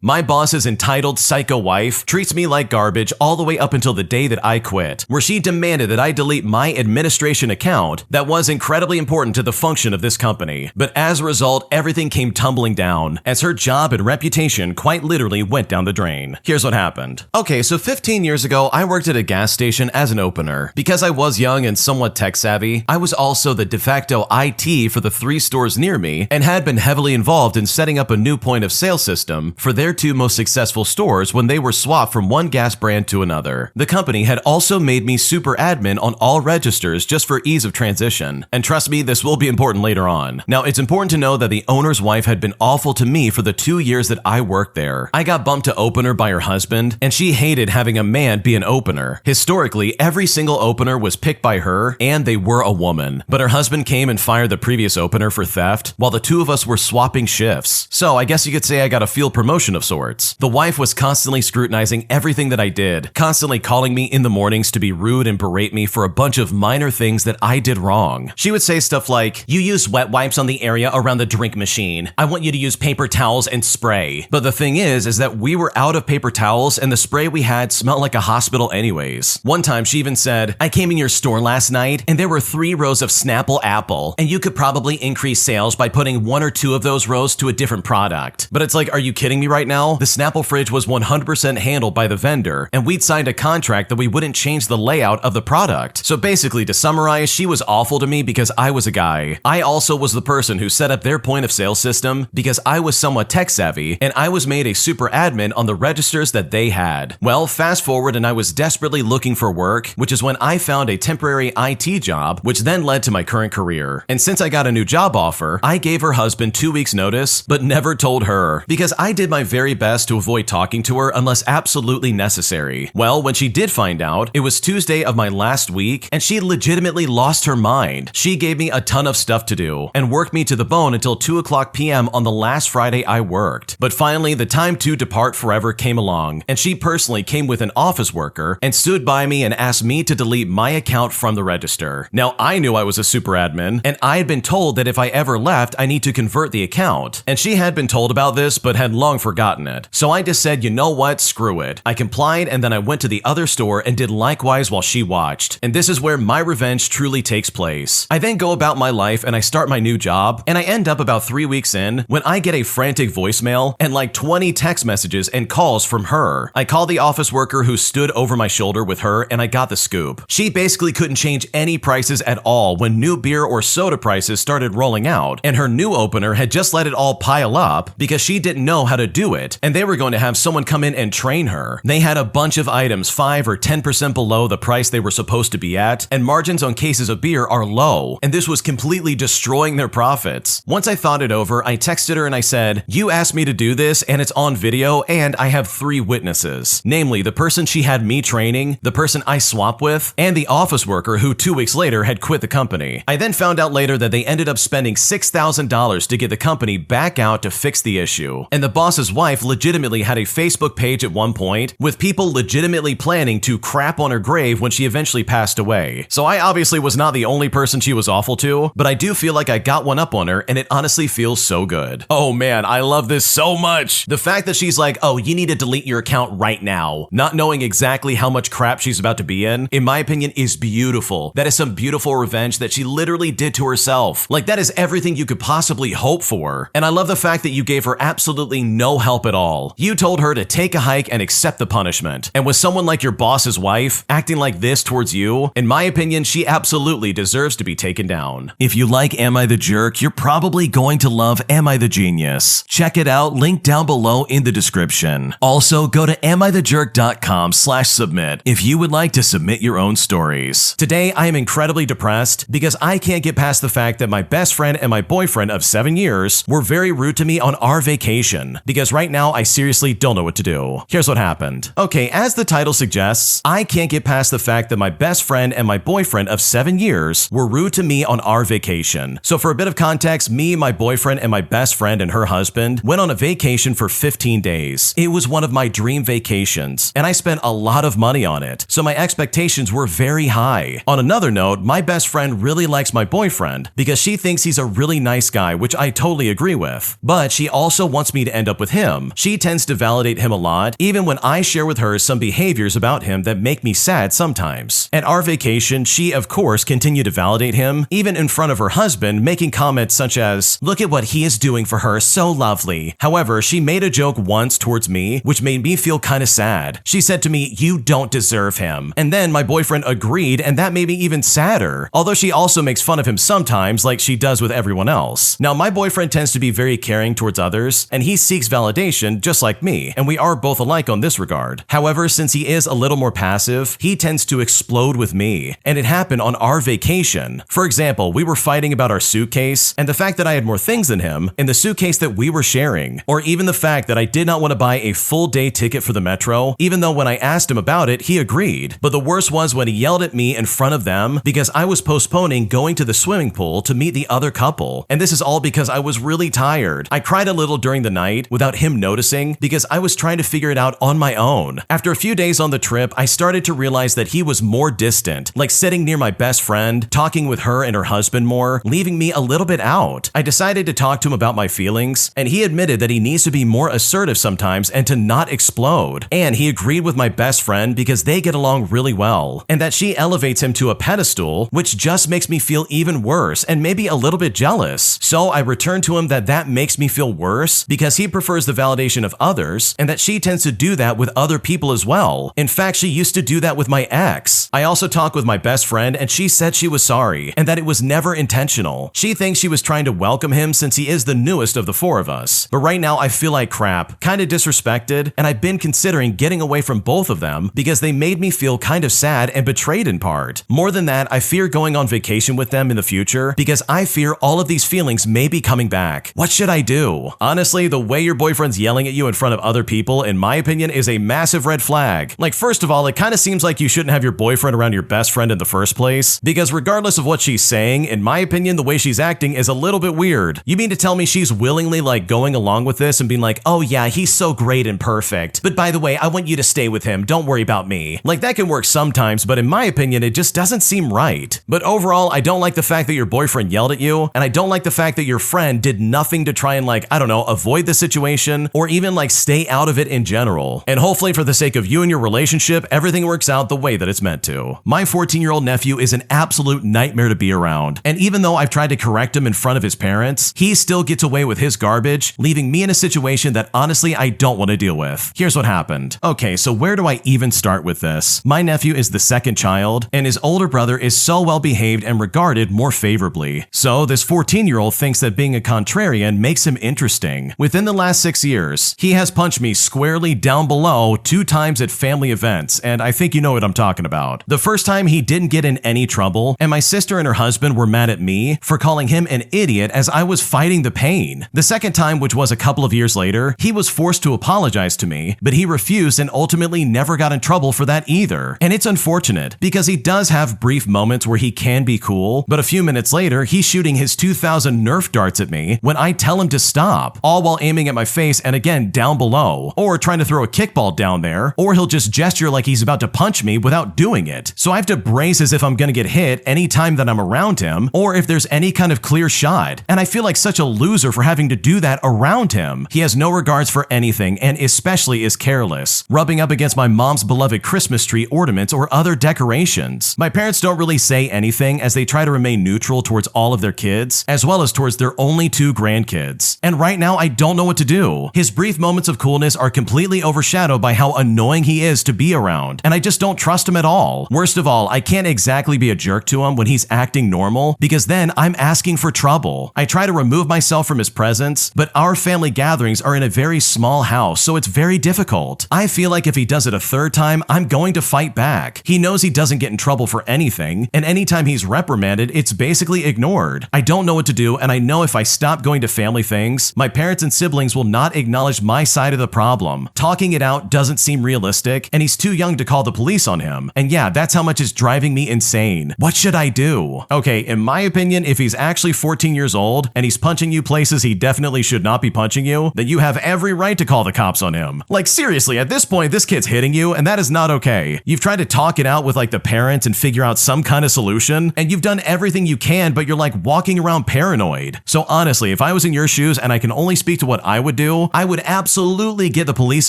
My boss's entitled psycho wife treats me like garbage all the way up until the day that I quit, where she demanded that I delete my administration account that was incredibly important to the function of this company. But as a result, everything came tumbling down, as her job and reputation quite literally went down the drain. Here's what happened. Okay, so 15 years ago, I worked at a gas station as an opener. Because I was young and somewhat tech savvy, I was also the de facto IT for the 3 stores near me and had been heavily involved in setting up a new point of sale system for their 2 most successful stores when they were swapped from one gas brand to another. The company had also made me super admin on all registers just for ease of transition. And trust me, this will be important later on. Now, it's important to know that the owner's wife had been awful to me for the 2 years that I worked there. I got bumped to opener by her husband, and she hated having a man be an opener. Historically, every single opener was picked by her, and they were a woman. But her husband came and fired the previous opener for theft, while the 2 of us were swapping shifts. So I guess you could say I got a field promotion of sorts. The wife was constantly scrutinizing everything that I did, constantly calling me in the mornings to be rude and berate me for a bunch of minor things that I did wrong. She would say stuff like, "You use wet wipes on the area around the drink machine. I want you to use paper towels and spray." But the thing is that we were out of paper towels and the spray we had smelled like a hospital anyways. One time she even said, "I came in your store last night and there were 3 rows of Snapple apple, and you could probably increase sales by putting 1 or 2 of those rows to a different product." But it's like, are you kidding me right now? The Snapple fridge was 100% handled by the vendor, and we'd signed a contract that we wouldn't change the layout of the product. So basically, to summarize, she was awful to me because I was a guy. I also was the person who set up their point of sale system because I was somewhat tech savvy, and I was made a super admin on the registers that they had. Well, fast forward and I was desperately looking for work, which is when I found a temporary IT job, which then led to my current career. And since I got a new job offer, I gave her husband 2 weeks notice, but never told her, because I did my very best to avoid talking to her unless absolutely necessary. Well, when she did find out, it was Tuesday of my last week, and she legitimately lost her mind. She gave me a ton of stuff to do and worked me to the bone until 2:00 p.m. on the last Friday I worked. But finally, the time to depart forever came along, and she personally came with an office worker and stood by me and asked me to delete my account from the register. Now, I knew I was a super admin, and I had been told that if I ever left, I need to convert the account. And she had been told about this, but had long forgotten it. So I just said, you know what, screw it. I complied, and then I went to the other store and did likewise while she watched. And this is where my revenge truly takes place. I then go about my life and I start my new job, and I end up about 3 weeks in when I get a frantic voicemail and like 20 text messages and calls from her. I called the office worker who stood over my shoulder with her, and I got the scoop. She basically couldn't change any prices at all when new beer or soda prices started rolling out, and her new opener had just let it all pile up because she didn't know how to do it, and they were going to have someone come in and train her. They had a bunch of items 5 or 10% below the price they were supposed to be at, and margins on cases of beer are low, and this was completely destroying their profits. Once I thought it over, I texted her and I said, "You asked me to do this, and it's on video, and I have 3 witnesses. Namely, the person she had me training, the person I swapped with, and the office worker who 2 weeks later had quit the company." I then found out later that they ended up spending $6,000 to get the company back out to fix the issue. And the boss's wife legitimately had a Facebook page at one point with people legitimately planning to crap on her grave when she eventually passed away. So I obviously was not the only person she was awful to, but I do feel like I got one up on her, and it honestly feels so good. Oh man, I love this so much. The fact that she's like, "Oh, you need to delete your account right now," not knowing exactly how much crap she's about to be in my opinion, is beautiful. That is some beautiful revenge that she literally did to herself. Like, that is everything you could possibly hope for. And I love the fact that you gave her absolutely no help at all. You told her to take a hike and accept the punishment. And with someone like your boss's wife acting like this towards you, in my opinion, she absolutely deserves to be taken down. If you like Am I the Jerk, you're probably going to love Am I the Genius. Check it out, link down below in the description. Also, go to amithejerk.com/submit if you would like to submit your own stories. Today, I am incredibly depressed because I can't get past the fact that my best friend and my boyfriend of 7 years were very rude to me on our vacation, because right now I seriously don't know what to do. Here's what happened. Okay, as the title suggests, I can't get past the fact that my best friend and my boyfriend of 7 years were rude to me on our vacation. So for a bit of context, me, my boyfriend, and my best friend and her husband went on a vacation for 15 days. It was one of my dream vacations, and I spent a lot of money on it, so my expectations were very high. On another note, my best friend really likes my boyfriend because she thinks he's a really nice guy, which I totally agree with. But she also wants me to end up with him him. She tends to validate him a lot, even when I share with her some behaviors about him that make me sad sometimes. At our vacation, she of course continued to validate him, even in front of her husband, making comments such as, "Look at what he is doing for her, so lovely." However, she made a joke once towards me, which made me feel kind of sad. She said to me, "You don't deserve him." And then my boyfriend agreed, and that made me even sadder. Although she also makes fun of him sometimes, like she does with everyone else. Now, my boyfriend tends to be very caring towards others, and he seeks validation just like me, and we are both alike on this regard. However, since he is a little more passive, he tends to explode with me, and it happened on our vacation. For example, we were fighting about our suitcase, and the fact that I had more things than him in the suitcase that we were sharing, or even the fact that I did not want to buy a full day ticket for the metro, even though when I asked him about it, he agreed. But the worst was when he yelled at me in front of them because I was postponing going to the swimming pool to meet the other couple. And this is all because I was really tired. I cried a little during the night without him noticing because I was trying to figure it out on my own. After a few days on the trip, I started to realize that he was more distant, like sitting near my best friend, talking with her and her husband more, leaving me a little bit out. I decided to talk to him about my feelings, and he admitted that he needs to be more assertive sometimes and to not explode. And he agreed with my best friend because they get along really well, and that she elevates him to a pedestal, which just makes me feel even worse and maybe a little bit jealous. So I returned to him that makes me feel worse because he prefers the validation of others, and that she tends to do that with other people as well. In fact, she used to do that with my ex. I also talked with my best friend, and she said she was sorry and that it was never intentional. She thinks she was trying to welcome him since he is the newest of the four of us. But right now I feel like crap, kind of disrespected, and I've been considering getting away from both of them because they made me feel kind of sad and betrayed in part. More than that, I fear going on vacation with them in the future because I fear all of these feelings may be coming back. What should I do? Honestly, the way your boyfriend's yelling at you in front of other people, in my opinion, is a massive red flag. Like, first of all, it kind of seems like you shouldn't have your boyfriend around your best friend in the first place, because regardless of what she's saying, in my opinion, the way she's acting is a little bit weird. You mean to tell me she's willingly like going along with this and being like, "Oh yeah, he's so great and perfect, but by the way, I want you to stay with him, don't worry about me." Like, that can work sometimes, but in my opinion, it just doesn't seem right. But overall, I don't like the fact that your boyfriend yelled at you, and I don't like the fact that your friend did nothing to try and like, I don't know, avoid the situation or even like stay out of it in general. And hopefully for the sake of you and your relationship, everything works out the way that it's meant to. My 14-year-old nephew is an absolute nightmare to be around, and even though I've tried to correct him in front of his parents, he still gets away with his garbage, leaving me in a situation that honestly I don't want to deal with. Here's what happened. Okay, so where do I even start with this? My nephew is the second child, and his older brother is so well behaved and regarded more favorably. So this 14-year-old thinks that being a contrarian makes him interesting. Within the last 6 years, he has punched me squarely down below 2 times at family events, and I think you know what I'm talking about. The first time he didn't get in any trouble, and my sister and her husband were mad at me for calling him an idiot as I was fighting the pain. The second time, which was a couple of years later, he was forced to apologize to me, but he refused and ultimately never got in trouble for that either. And it's unfortunate because he does have brief moments where he can be cool, but a few minutes later, he's shooting his 2000 Nerf darts at me when I tell him to stop, all while aiming at my face and again down below, or trying to throw a kickball down there, or he'll just gesture like he's about to punch me without doing it. So I have to brace as if I'm gonna get hit anytime that I'm around him, or if there's any kind of clear shot. And I feel like such a loser for having to do that around him. He has no regards for anything and especially is careless, rubbing up against my mom's beloved Christmas tree ornaments or other decorations. My parents don't really say anything as they try to remain neutral towards all of their kids, as well as towards their only 2 grandkids. And right now, I don't know what to do. His brief moments of coolness are completely overshadowed by how annoying he is to be around, and I just don't trust him at all. Worst of all, I can't exactly be a jerk to him when he's acting normal, because then I'm asking for trouble. I try to remove myself from his presence, but our family gatherings are in a very small house, so it's very difficult. I feel like if he does it a third time, I'm going to fight back. He knows he doesn't get in trouble for anything, and anytime he's reprimanded, it's basically ignored. I don't know what to do, and I know if I stop going to family things, my parents and siblings will not acknowledge my side of the problem. Talking it out doesn't seem realistic, and he's too young to call the police on him. And yeah, that's how much it's driving me insane. What should I do? Okay, in my opinion, if he's actually 14 years old and he's punching you places he definitely should not be punching you, then you have every right to call the cops on him. Like, seriously, at this point, this kid's hitting you, and that is not okay. You've tried to talk it out with like the parents and figure out some kind of solution, and you've done everything you can, but you're like walking around paranoid. So honestly, if I was in your shoes and I can only speak to what I would do, to, I would absolutely get the police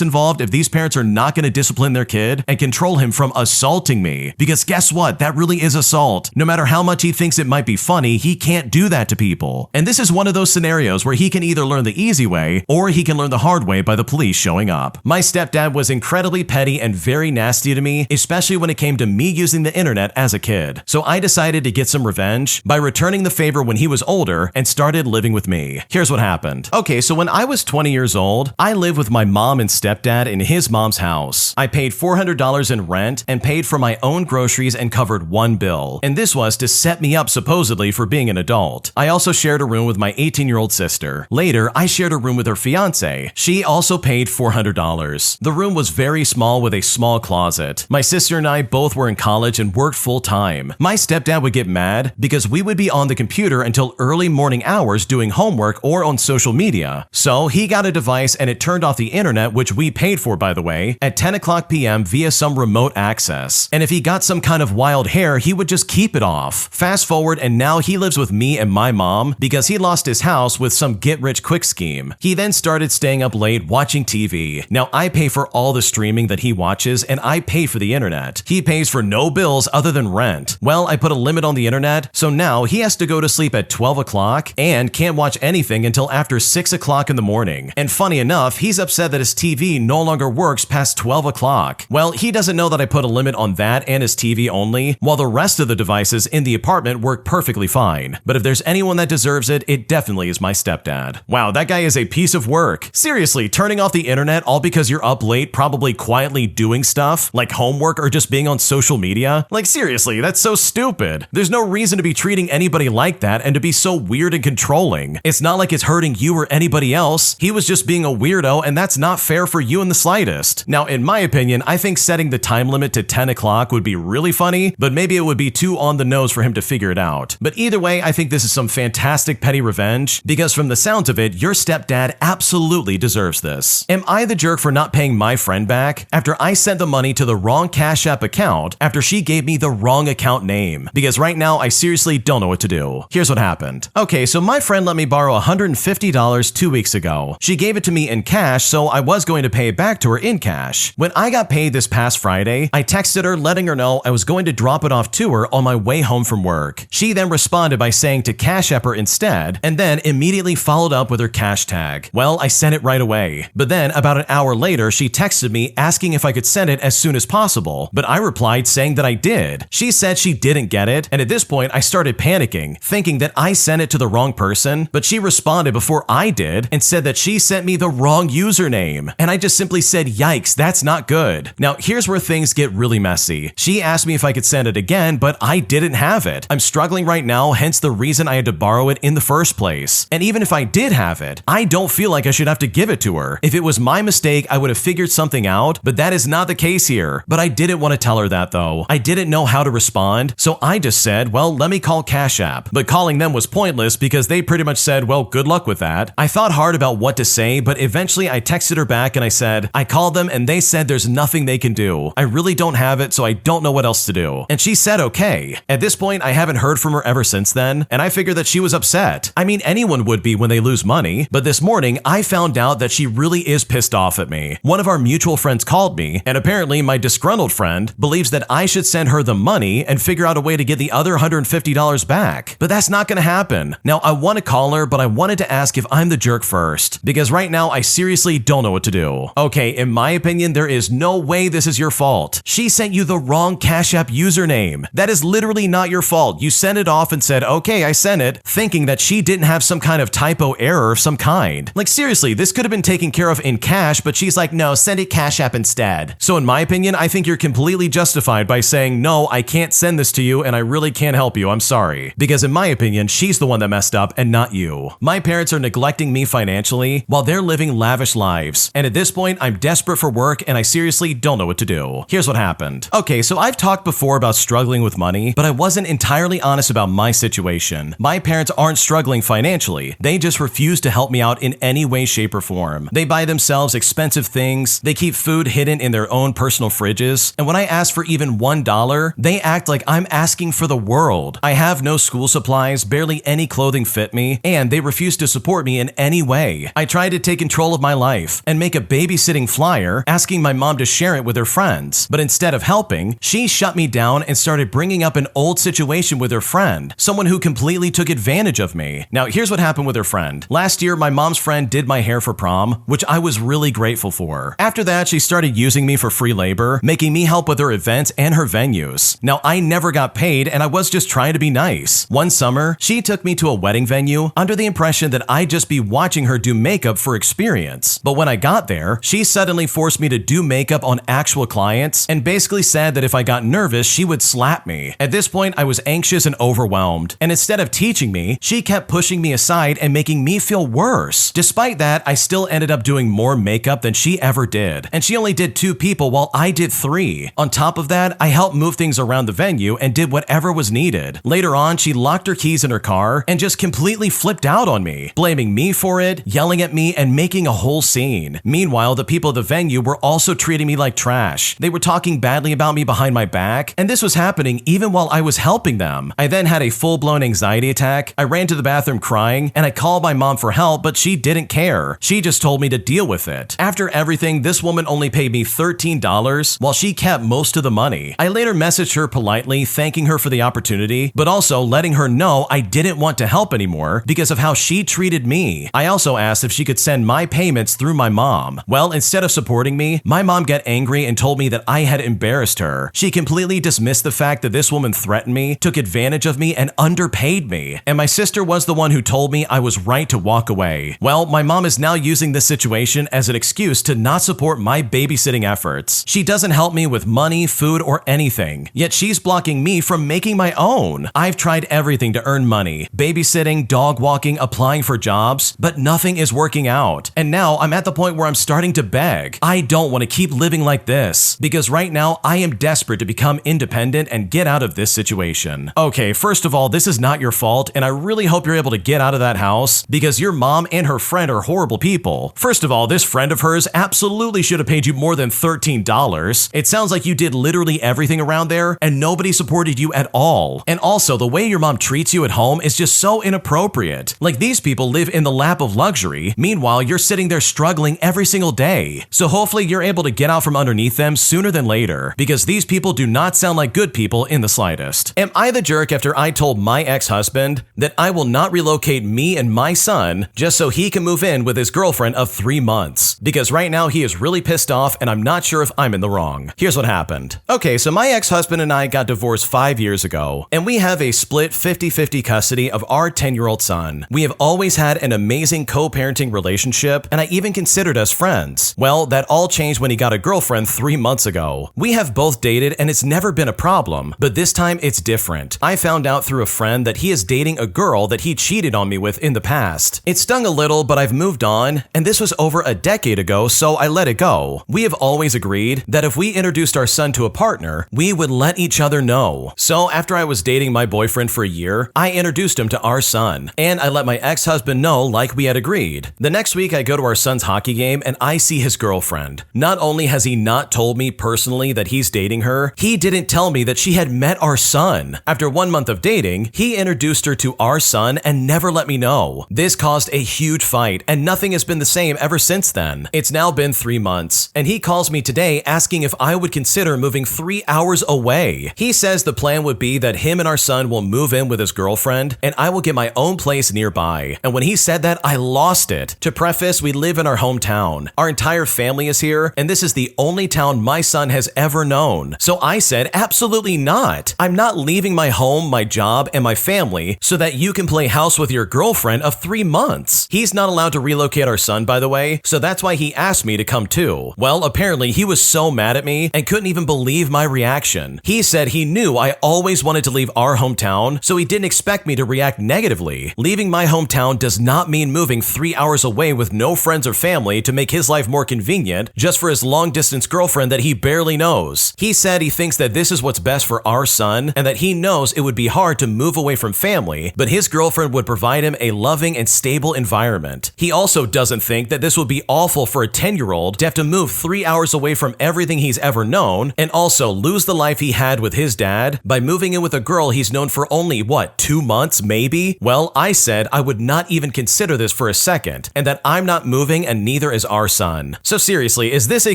involved if these parents are not going to discipline their kid and control him from assaulting me. Because guess what? That really is assault. No matter how much he thinks it might be funny, he can't do that to people. And this is one of those scenarios where he can either learn the easy way or he can learn the hard way by the police showing up. My stepdad was incredibly petty and very nasty to me, especially when it came to me using the internet as a kid. So I decided to get some revenge by returning the favor when he was older and started living with me. Here's what happened. Okay, so when I was 20 years old, I lived with my mom and stepdad in his mom's house. I paid $400 in rent and paid for my own groceries and covered one bill. And this was to set me up supposedly for being an adult. I also shared a room with my 18-year-old sister. Later, I shared a room with her fiance. She also paid $400. The room was very small with a small closet. My sister and I both were in college and worked full-time. My stepdad would get mad because we would be on the computer until early morning hours doing homework or on social media. So he got a device and it turned off the internet, which we paid for, by the way, at 10 o'clock p.m. via some remote access. And if he got some kind of wild hair, he would just keep it off. Fast forward, and now he lives with me and my mom because he lost his house with some get-rich-quick scheme. He then started staying up late watching TV. Now I pay for all the streaming that he watches and I pay for the internet. He pays for no bills other than rent. Well, I put a limit on the internet, so now he has to go to sleep at 12 o'clock and can't watch anything until after 6 o'clock in the morning. And funny enough, he's upset that his TV no longer works past 12 o'clock. Well, he doesn't know that I put a limit on that and his TV only, while the rest of the devices in the apartment work perfectly fine. But if there's anyone that deserves it, it definitely is my stepdad. Wow, that guy is a piece of work. Seriously, turning off the internet all because you're up late, probably quietly doing stuff like homework or just being on social media? Like seriously, that's so stupid. There's no reason to be treating anybody like that and to be so weird and controlling. It's not like it's hurting you or anybody else. He was just being a weirdo, and that's not fair for you in the slightest. Now, in my opinion, I think setting the time limit to 10 o'clock would be really funny, but maybe it would be too on the nose for him to figure it out. But either way, I think this is some fantastic petty revenge, because from the sounds of it, your stepdad absolutely deserves this. Am I the jerk for not paying my friend back after I sent the money to the wrong Cash App account after she gave me the wrong account name? Because right now, I seriously don't know what to do. Here's what happened. Okay, so my friend let me borrow $150 2 weeks ago. She gave it to me in cash, so I was going to pay it back to her in cash. When I got paid this past Friday, I texted her letting her know I was going to drop it off to her on my way home from work. She then responded by saying to Cash App her instead, and then immediately followed up with her cash tag. Well, I sent it right away. But then about an hour later, she texted me asking if I could send it as soon as possible, but I replied saying that I did. She said she didn't get it, and at this point I started panicking, thinking that I sent it to the wrong person, but she responded before I did and said that she sent me the wrong username. And I just simply said, yikes, that's not good. Now, here's where things get really messy. She asked me if I could send it again, but I didn't have it. I'm struggling right now, hence the reason I had to borrow it in the first place. And even if I did have it, I don't feel like I should have to give it to her. If it was my mistake, I would have figured something out, but that is not the case here. But I didn't want to tell her that though. I didn't know how to respond, so I just said, well, let me call Cash App. But calling them was pointless because they pretty much said, well, good luck with that. I thought hard about what to say, but eventually I texted her back and I said, I called them and they said there's nothing they can do. I really don't have it, so I don't know what else to do. And she said okay. At this point, I haven't heard from her ever since then, and I figured that she was upset. I mean, anyone would be when they lose money, but this morning I found out that she really is pissed off at me. One of our mutual friends called me, and apparently my disgruntled friend believes that I should send her the money and figure out a way to get the other $150 back. But that's not gonna happen. Now, I want to call her, but I wanted to ask if I'm the jerk first, because right now I seriously don't know what to do. Okay, in my opinion, there is no way this is your fault. She sent you the wrong Cash App username. That is literally not your fault. You sent it off and said, okay, I sent it, thinking that she didn't have some kind of typo error of some kind. Like seriously, this could have been taken care of in cash, but she's like, no, send it Cash App instead. So in my opinion, I think you're completely justified by saying, no, I can't send this to you and I really can't help you, I'm sorry. Because in my opinion, she's the one that messed up and not you. My parents are neglecting me financially while they're living lavish lives. And at this point, I'm desperate for work and I seriously don't know what to do. Here's what happened. Okay, so I've talked before about struggling with money, but I wasn't entirely honest about my situation. My parents aren't struggling financially. They just refuse to help me out in any way, shape, or form. They buy themselves expensive things. They keep food hidden in their own personal fridges. And when I ask for even $1, they act like I'm asking for the world. I have no school supplies, barely any clothing fit me, and they refuse to support me in any way. I try tried to take control of my life and make a babysitting flyer asking my mom to share it with her friends. But instead of helping, she shut me down and started bringing up an old situation with her friend, someone who completely took advantage of me. Now, here's what happened with her friend. Last year, my mom's friend did my hair for prom, which I was really grateful for. After that, she started using me for free labor, making me help with her events and her venues. Now, I never got paid and I was just trying to be nice. One summer, she took me to a wedding venue under the impression that I'd just be watching her do makeup for experience. But when I got there, she suddenly forced me to do makeup on actual clients and basically said that if I got nervous, she would slap me. At this point, I was anxious and overwhelmed, and instead of teaching me, she kept pushing me aside and making me feel worse. Despite that, I still ended up doing more makeup than she ever did, and she only did 2 people while I did 3. On top of that, I helped move things around the venue and did whatever was needed. Later on, she locked her keys in her car and just completely flipped out on me, blaming me for it, yelling at me, and making a whole scene. Meanwhile, the people at the venue were also treating me like trash. They were talking badly about me behind my back, and this was happening even while I was helping them. I then had a full-blown anxiety attack. I ran to the bathroom crying, and I called my mom for help, but she didn't care. She just told me to deal with it. After everything, this woman only paid me $13 while she kept most of the money. I later messaged her politely, thanking her for the opportunity, but also letting her know I didn't want to help anymore because of how she treated me. I also asked if she could send my payments through my mom. Well, instead of supporting me, my mom got angry and told me that I had embarrassed her. She completely dismissed the fact that this woman threatened me, took advantage of me, and underpaid me. And my sister was the one who told me I was right to walk away. Well, my mom is now using this situation as an excuse to not support my babysitting efforts. She doesn't help me with money, food, or anything, yet she's blocking me from making my own. I've tried everything to earn money, babysitting, dog walking, applying for jobs, but nothing is working out. And now I'm at the point where I'm starting to beg. I don't want to keep living like this, because right now I am desperate to become independent and get out of this situation. Okay, first of all, this is not your fault, and I really hope you're able to get out of that house, because your mom and her friend are horrible people. First of all, this friend of hers absolutely should have paid you more than $13. It sounds like you did literally everything around there, and nobody supported you at all. And also, the way your mom treats you at home is just so inappropriate. Like, these people live in the lap of luxury, meanwhile you're sitting there struggling every single day. So hopefully you're able to get out from underneath them sooner than later, because these people do not sound like good people in the slightest. Am I the jerk after I told my ex-husband that I will not relocate me and my son just so he can move in with his girlfriend of 3 months? Because right now he is really pissed off and I'm not sure if I'm in the wrong. Here's what happened. Okay, so my ex-husband and I got divorced 5 years ago, and we have a split 50-50 custody of our 10-year-old son. We have always had an amazing co-parenting relationship, and I even considered us friends. Well, that all changed when he got a girlfriend 3 months ago. We have both dated and it's never been a problem, but this time it's different. I found out through a friend that he is dating a girl that he cheated on me with in the past. It stung a little, but I've moved on, and this was over a decade ago, so I let it go. We have always agreed that if we introduced our son to a partner, we would let each other know. So after I was dating my boyfriend for a year, I introduced him to our son, and I let my ex-husband know like we had agreed. The next week I go to our son's hockey game and I see his girlfriend. Not only has he not told me personally that he's dating her, he didn't tell me that she had met our son. After 1 month of dating, he introduced her to our son and never let me know. This caused a huge fight, and nothing has been the same ever since then. It's now been 3 months, and he calls me today asking if I would consider moving 3 hours away. He says the plan would be that him and our son will move in with his girlfriend, and I will get my own place nearby. And when he said that, I lost it. To preface, we live in our hometown. Our entire family is here, and this is the only town my son has ever known. So I said, absolutely not. I'm not leaving my home, my job, and my family so that you can play house with your girlfriend of 3 months. He's not allowed to relocate our son, by the way, so that's why he asked me to come too. Well, apparently he was so mad at me and couldn't even believe my reaction. He said he knew I always wanted to leave our hometown, so he didn't expect me to react negatively. Leaving my hometown does not mean moving 3 hours away with no friends or family to make his life more convenient just for his long-distance girlfriend that he barely knows. He said he thinks that this is what's best for our son and that he knows it would be hard to move away from family, but his girlfriend would provide him a loving and stable environment. He also doesn't think that this would be awful for a 10-year-old to have to move 3 hours away from everything he's ever known and also lose the life he had with his dad by moving in with a girl he's known for only, 2 months maybe? Well, I said I would not even consider this for a second, and that I'm not moving and neither is our son. So seriously, is this a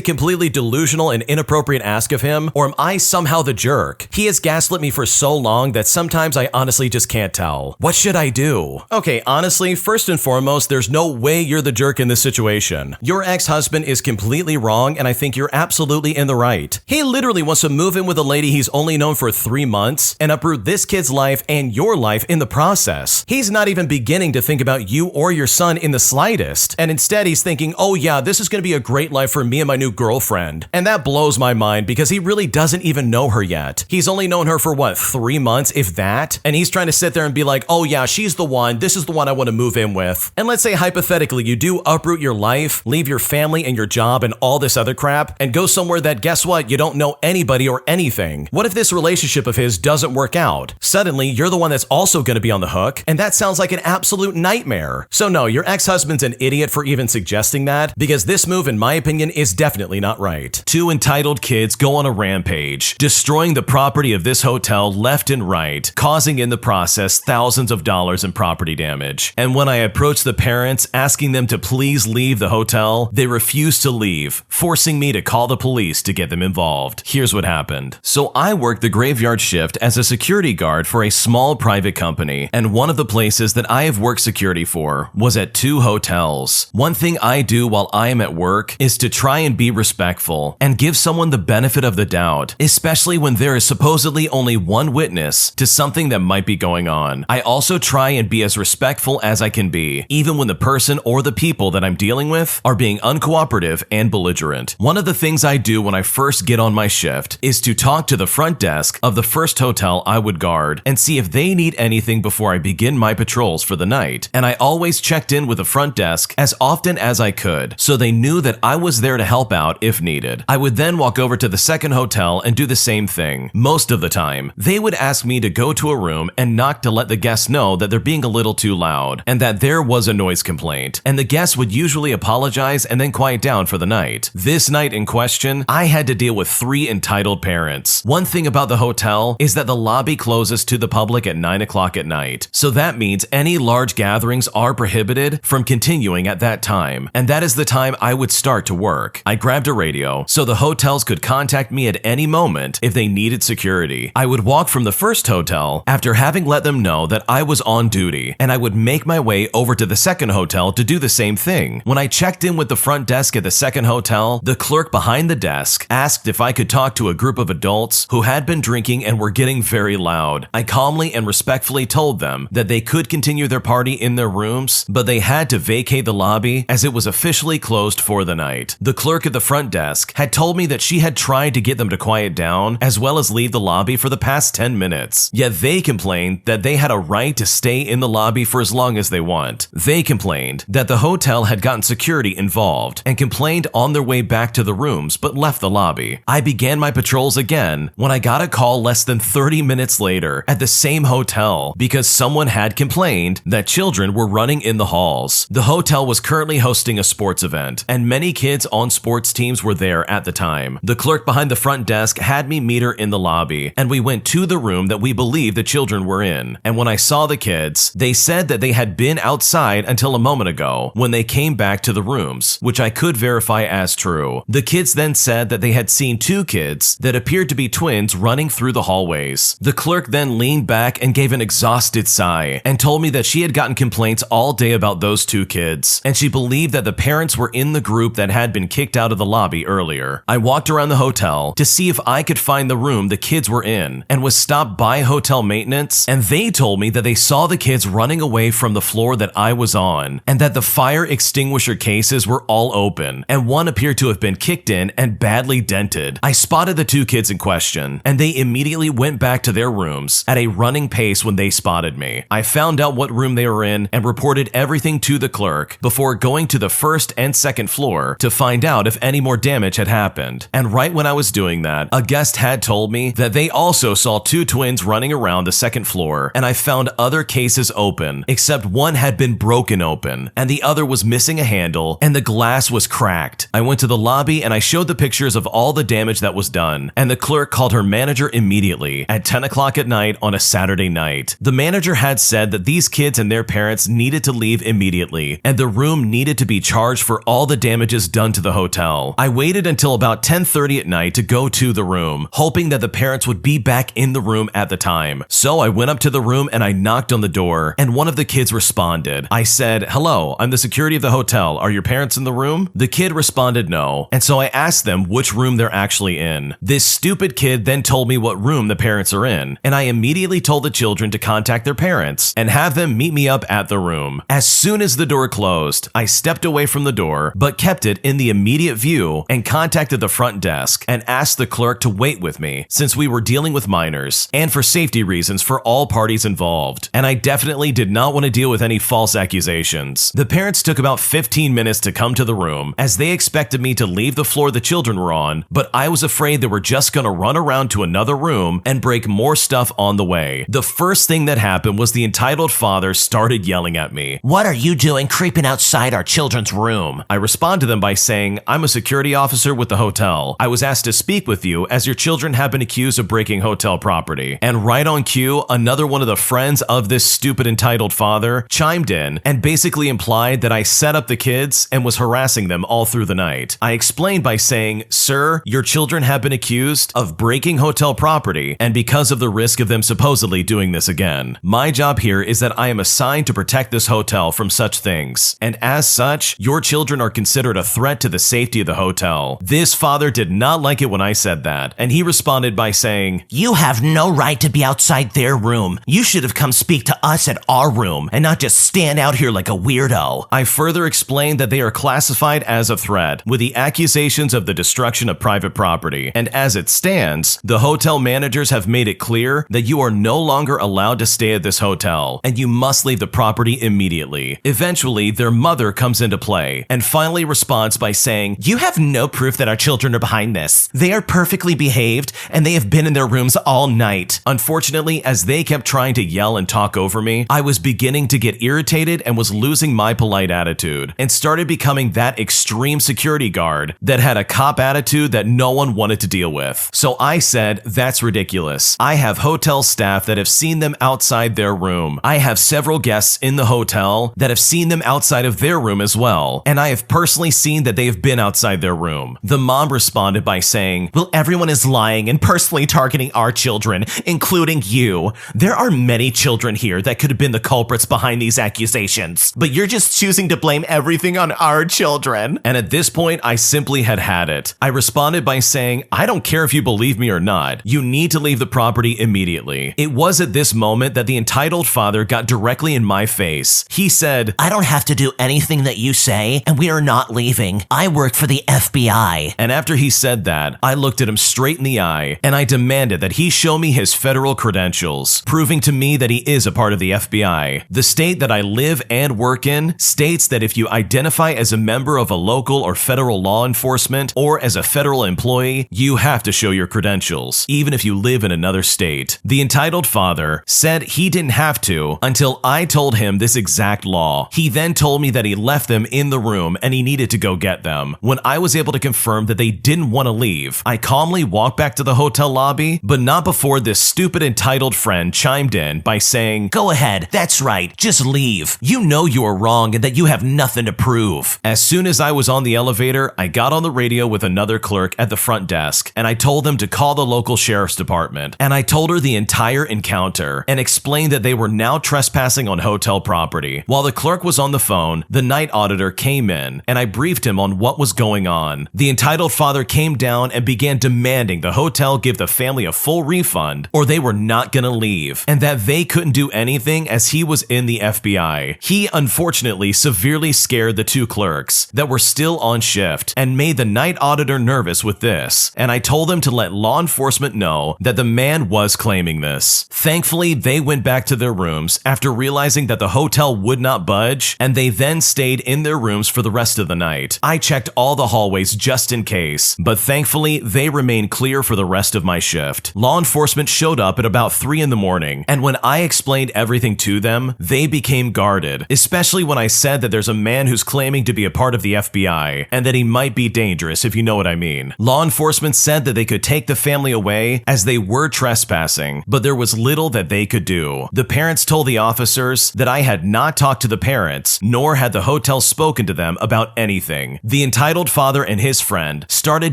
completely delusional and inappropriate ask of him, or am I somehow the jerk? He has gaslit me for so long that sometimes I honestly just can't tell. What should I do? Okay, honestly, first and foremost, there's no way you're the jerk in this situation. Your ex-husband is completely wrong, and I think you're absolutely in the right. He literally wants to move in with a lady he's only known for 3 months and uproot this kid's life and your life in the process. He's not even beginning to think about you or your son in the slightest, and instead he's thinking, oh yeah, this is going to be a great life for me and my new girlfriend. And that blows my mind because he really doesn't even know her yet. He's only known her for what, 3 months, if that? And he's trying to sit there and be like, oh yeah, she's the one, this is the one I want to move in with. And let's say hypothetically you do uproot your life, leave your family and your job and all this other crap, and go somewhere that, guess what, you don't know anybody or anything. What if this relationship of his doesn't work out? Suddenly, you're the one that's also going to be on the hook, and that sounds like an absolute nightmare. So no, your ex-husband's an idiot for even suggesting that, because this move, in my opinion, is definitely not right. 2 entitled kids go on a rampage, destroying the property of this hotel left and right, causing in the process thousands of dollars in property damage. And when I approached the parents asking them to please leave the hotel, they refused to leave, forcing me to call the police to get them involved. Here's what happened. So I worked the graveyard shift as a security guard for a small private company, and one of the places that I have worked security for was at 2 hotels. One thing I do while I am at work is to try and be respectful and give someone the benefit of the doubt, especially when there is supposedly only one witness to something that might be going on. I also try and be as respectful as I can be, even when the person or the people that I'm dealing with are being uncooperative and belligerent. One of the things I do when I first get on my shift is to talk to the front desk of the first hotel I would guard and see if they need anything before I begin my patrols for the night. And I always checked in with the front desk as often as I could, so they knew that I was there to help out if needed. I would then walk over to the second hotel and do the same thing. Most of the time, they would ask me to go to a room and knock to let the guests know that they're being a little too loud and that there was a noise complaint, and the guests would usually apologize and then quiet down for the night. This night in question, I had to deal with 3 entitled parents. One thing about the hotel is that the lobby closes to the public at 9 o'clock at night, so that means any large gatherings are prohibited from continuing at that time, and that is the time I would start to work. I grabbed a radio so the hotels could contact me at any moment if they needed security. I would walk from the first hotel after having let them know that I was on duty, and I would make my way over to the second hotel to do the same thing. When I checked in with the front desk at the second hotel, the clerk behind the desk asked if I could talk to a group of adults who had been drinking and were getting very loud. I calmly and respectfully told them that they could continue their party in their rooms, but they had to vacate the lobby as it was officially closed for the night. The clerk at the front desk had told me that she had tried to get them to quiet down as well as leave the lobby for the past 10 minutes, yet they complained that they had a right to stay in the lobby for as long as they want. They complained that the hotel had gotten security involved and complained on their way back to the rooms but left the lobby. I began my patrols again when I got a call less than 30 minutes later at the same hotel because someone had complained that children were running in the halls. The hotel was currently hosting a sports event, and many kids on sports teams were there at the time. The clerk behind the front desk had me meet her in the lobby, and we went to the room that we believe the children were in. And when I saw the kids, they said that they had been outside until a moment ago when they came back to the rooms, which I could verify as true. The kids then said that they had seen 2 kids that appeared to be twins running through the hallways. The clerk then leaned back and gave an exhausted sigh and told me that she had gotten complaints all day about those 2 kids, and she believed that the parents were in the group that had been kicked out of the lobby earlier. I walked around the hotel to see if I could find the room the kids were in and was stopped by hotel maintenance, and they told me that they saw the kids running away from the floor that I was on and that the fire extinguisher cases were all open and one appeared to have been kicked in and badly dented. I spotted the 2 kids in question, and they immediately went back to their rooms at a running pace when they spotted me. I found out what room they were in and reported everything to the clerk before going to the first and second floor to find out if any more damage had happened. And right when I was doing that, a guest had told me that they also saw 2 twins running around the second floor, and I found other cases open, except one had been broken open, and the other was missing a handle, and the glass was cracked. I went to the lobby and I showed the pictures of all the damage that was done, and the clerk called her manager immediately at 10 o'clock at night on a Saturday night. The manager had said that these kids and their parents needed to leave immediately, immediately, and the room needed to be charged for all the damages done to the hotel. I waited until about 10:30 at night to go to the room, hoping that the parents would be back in the room at the time. So I went up to the room and I knocked on the door, and one of the kids responded. I said, "Hello, I'm the security of the hotel. Are your parents in the room?" The kid responded no, and so I asked them which room they're actually in. This stupid kid then told me what room the parents are in, and I immediately told the children to contact their parents and have them meet me up at the room. As soon as the door closed, I stepped away from the door, but kept it in the immediate view and contacted the front desk and asked the clerk to wait with me since we were dealing with minors and for safety reasons for all parties involved. And I definitely did not want to deal with any false accusations. The parents took about 15 minutes to come to the room as they expected me to leave the floor the children were on, but I was afraid they were just going to run around to another room and break more stuff on the way. The first thing that happened was the entitled father started yelling at me. "What are you doing creeping outside our children's room?" I responded to them by saying, "I'm a security officer with the hotel. I was asked to speak with you as your children have been accused of breaking hotel property." And right on cue, another one of the friends of this stupid entitled father chimed in and basically implied that I set up the kids and was harassing them all through the night. I explained by saying, "Sir, your children have been accused of breaking hotel property, and because of the risk of them supposedly doing this again. My job here is that I am assigned to protect this hotel from such things, and as such, your children are considered a threat to the safety of the hotel." This father did not like it when I said that, and he responded by saying, "You have no right to be outside their room. You should have come speak to us at our room and not just stand out here like a weirdo." I further explained that they are classified as a threat with the accusations of the destruction of private property, and as it stands, the hotel managers have made it clear that you are no longer allowed to stay at this hotel, and you must leave the property immediately. Eventually, their mother comes into play and finally responds by saying, "You have no proof that our children are behind this. They are perfectly behaved and they have been in their rooms all night." Unfortunately, as they kept trying to yell and talk over me, I was beginning to get irritated and was losing my polite attitude and started becoming that extreme security guard that had a cop attitude that no one wanted to deal with. So I said, "That's ridiculous. I have hotel staff that have seen them outside their room. I have several guests in the hotel that have seen them outside of their room as well, and I have personally seen that they have been outside their room." The mom responded by saying, "Well, everyone is lying and personally targeting our children, including you. There are many children here that could have been the culprits behind these accusations, but you're just choosing to blame everything on our children." And at this point, I simply had it. I responded by saying, "I don't care if you believe me or not. You need to leave the property immediately." It was at this moment that the entitled father got directly in my face. He said, "I don't have to do anything that you say, and we are not leaving. I work for the FBI." And after he said that, I looked at him straight in the eye, and I demanded that he show me his federal credentials, proving to me that he is a part of the FBI. The state that I live and work in states that if you identify as a member of a local or federal law enforcement or as a federal employee, you have to show your credentials, even if you live in another state. The entitled father said he didn't have to until I told him this exact law. He then told me that he left them in the room and he needed to go get them. When I was able to confirm that they didn't want to leave, I calmly walked back to the hotel lobby, but not before this stupid entitled friend chimed in by saying, "Go ahead, that's right, just leave. You know you are wrong and that you have nothing to prove." As soon as I was on the elevator, I got on the radio with another clerk at the front desk, and I told them to call the local sheriff's department. And I told her the entire encounter and explained that they were now trespassing on hotel property. While the clerk was on the phone, the night auditor came in, and I briefed him on what was going on. The entitled father came down and began demanding the hotel give the family a full refund or they were not gonna leave, and that they couldn't do anything as he was in the FBI. He unfortunately severely scared the two clerks that were still on shift and made the night auditor nervous with this, and I told them to let law enforcement know that the man was claiming this. Thankfully, they went back to their rooms after realizing that the hotel would not budge, and they then stayed in their rooms for the rest of the night. I checked all the hallways just in case, but thankfully, they remained clear for the rest of my shift. Law enforcement showed up at about 3 in the morning, and when I explained everything to them, they became guarded, especially when I said that there's a man who's claiming to be a part of the FBI, and that he might be dangerous, if you know what I mean. Law enforcement said that they could take the family away as they were trespassing, but there was little that they could do. The parents told the officers that I had not talked to the parents parents, nor had the hotel spoken to them about anything. The entitled father and his friend started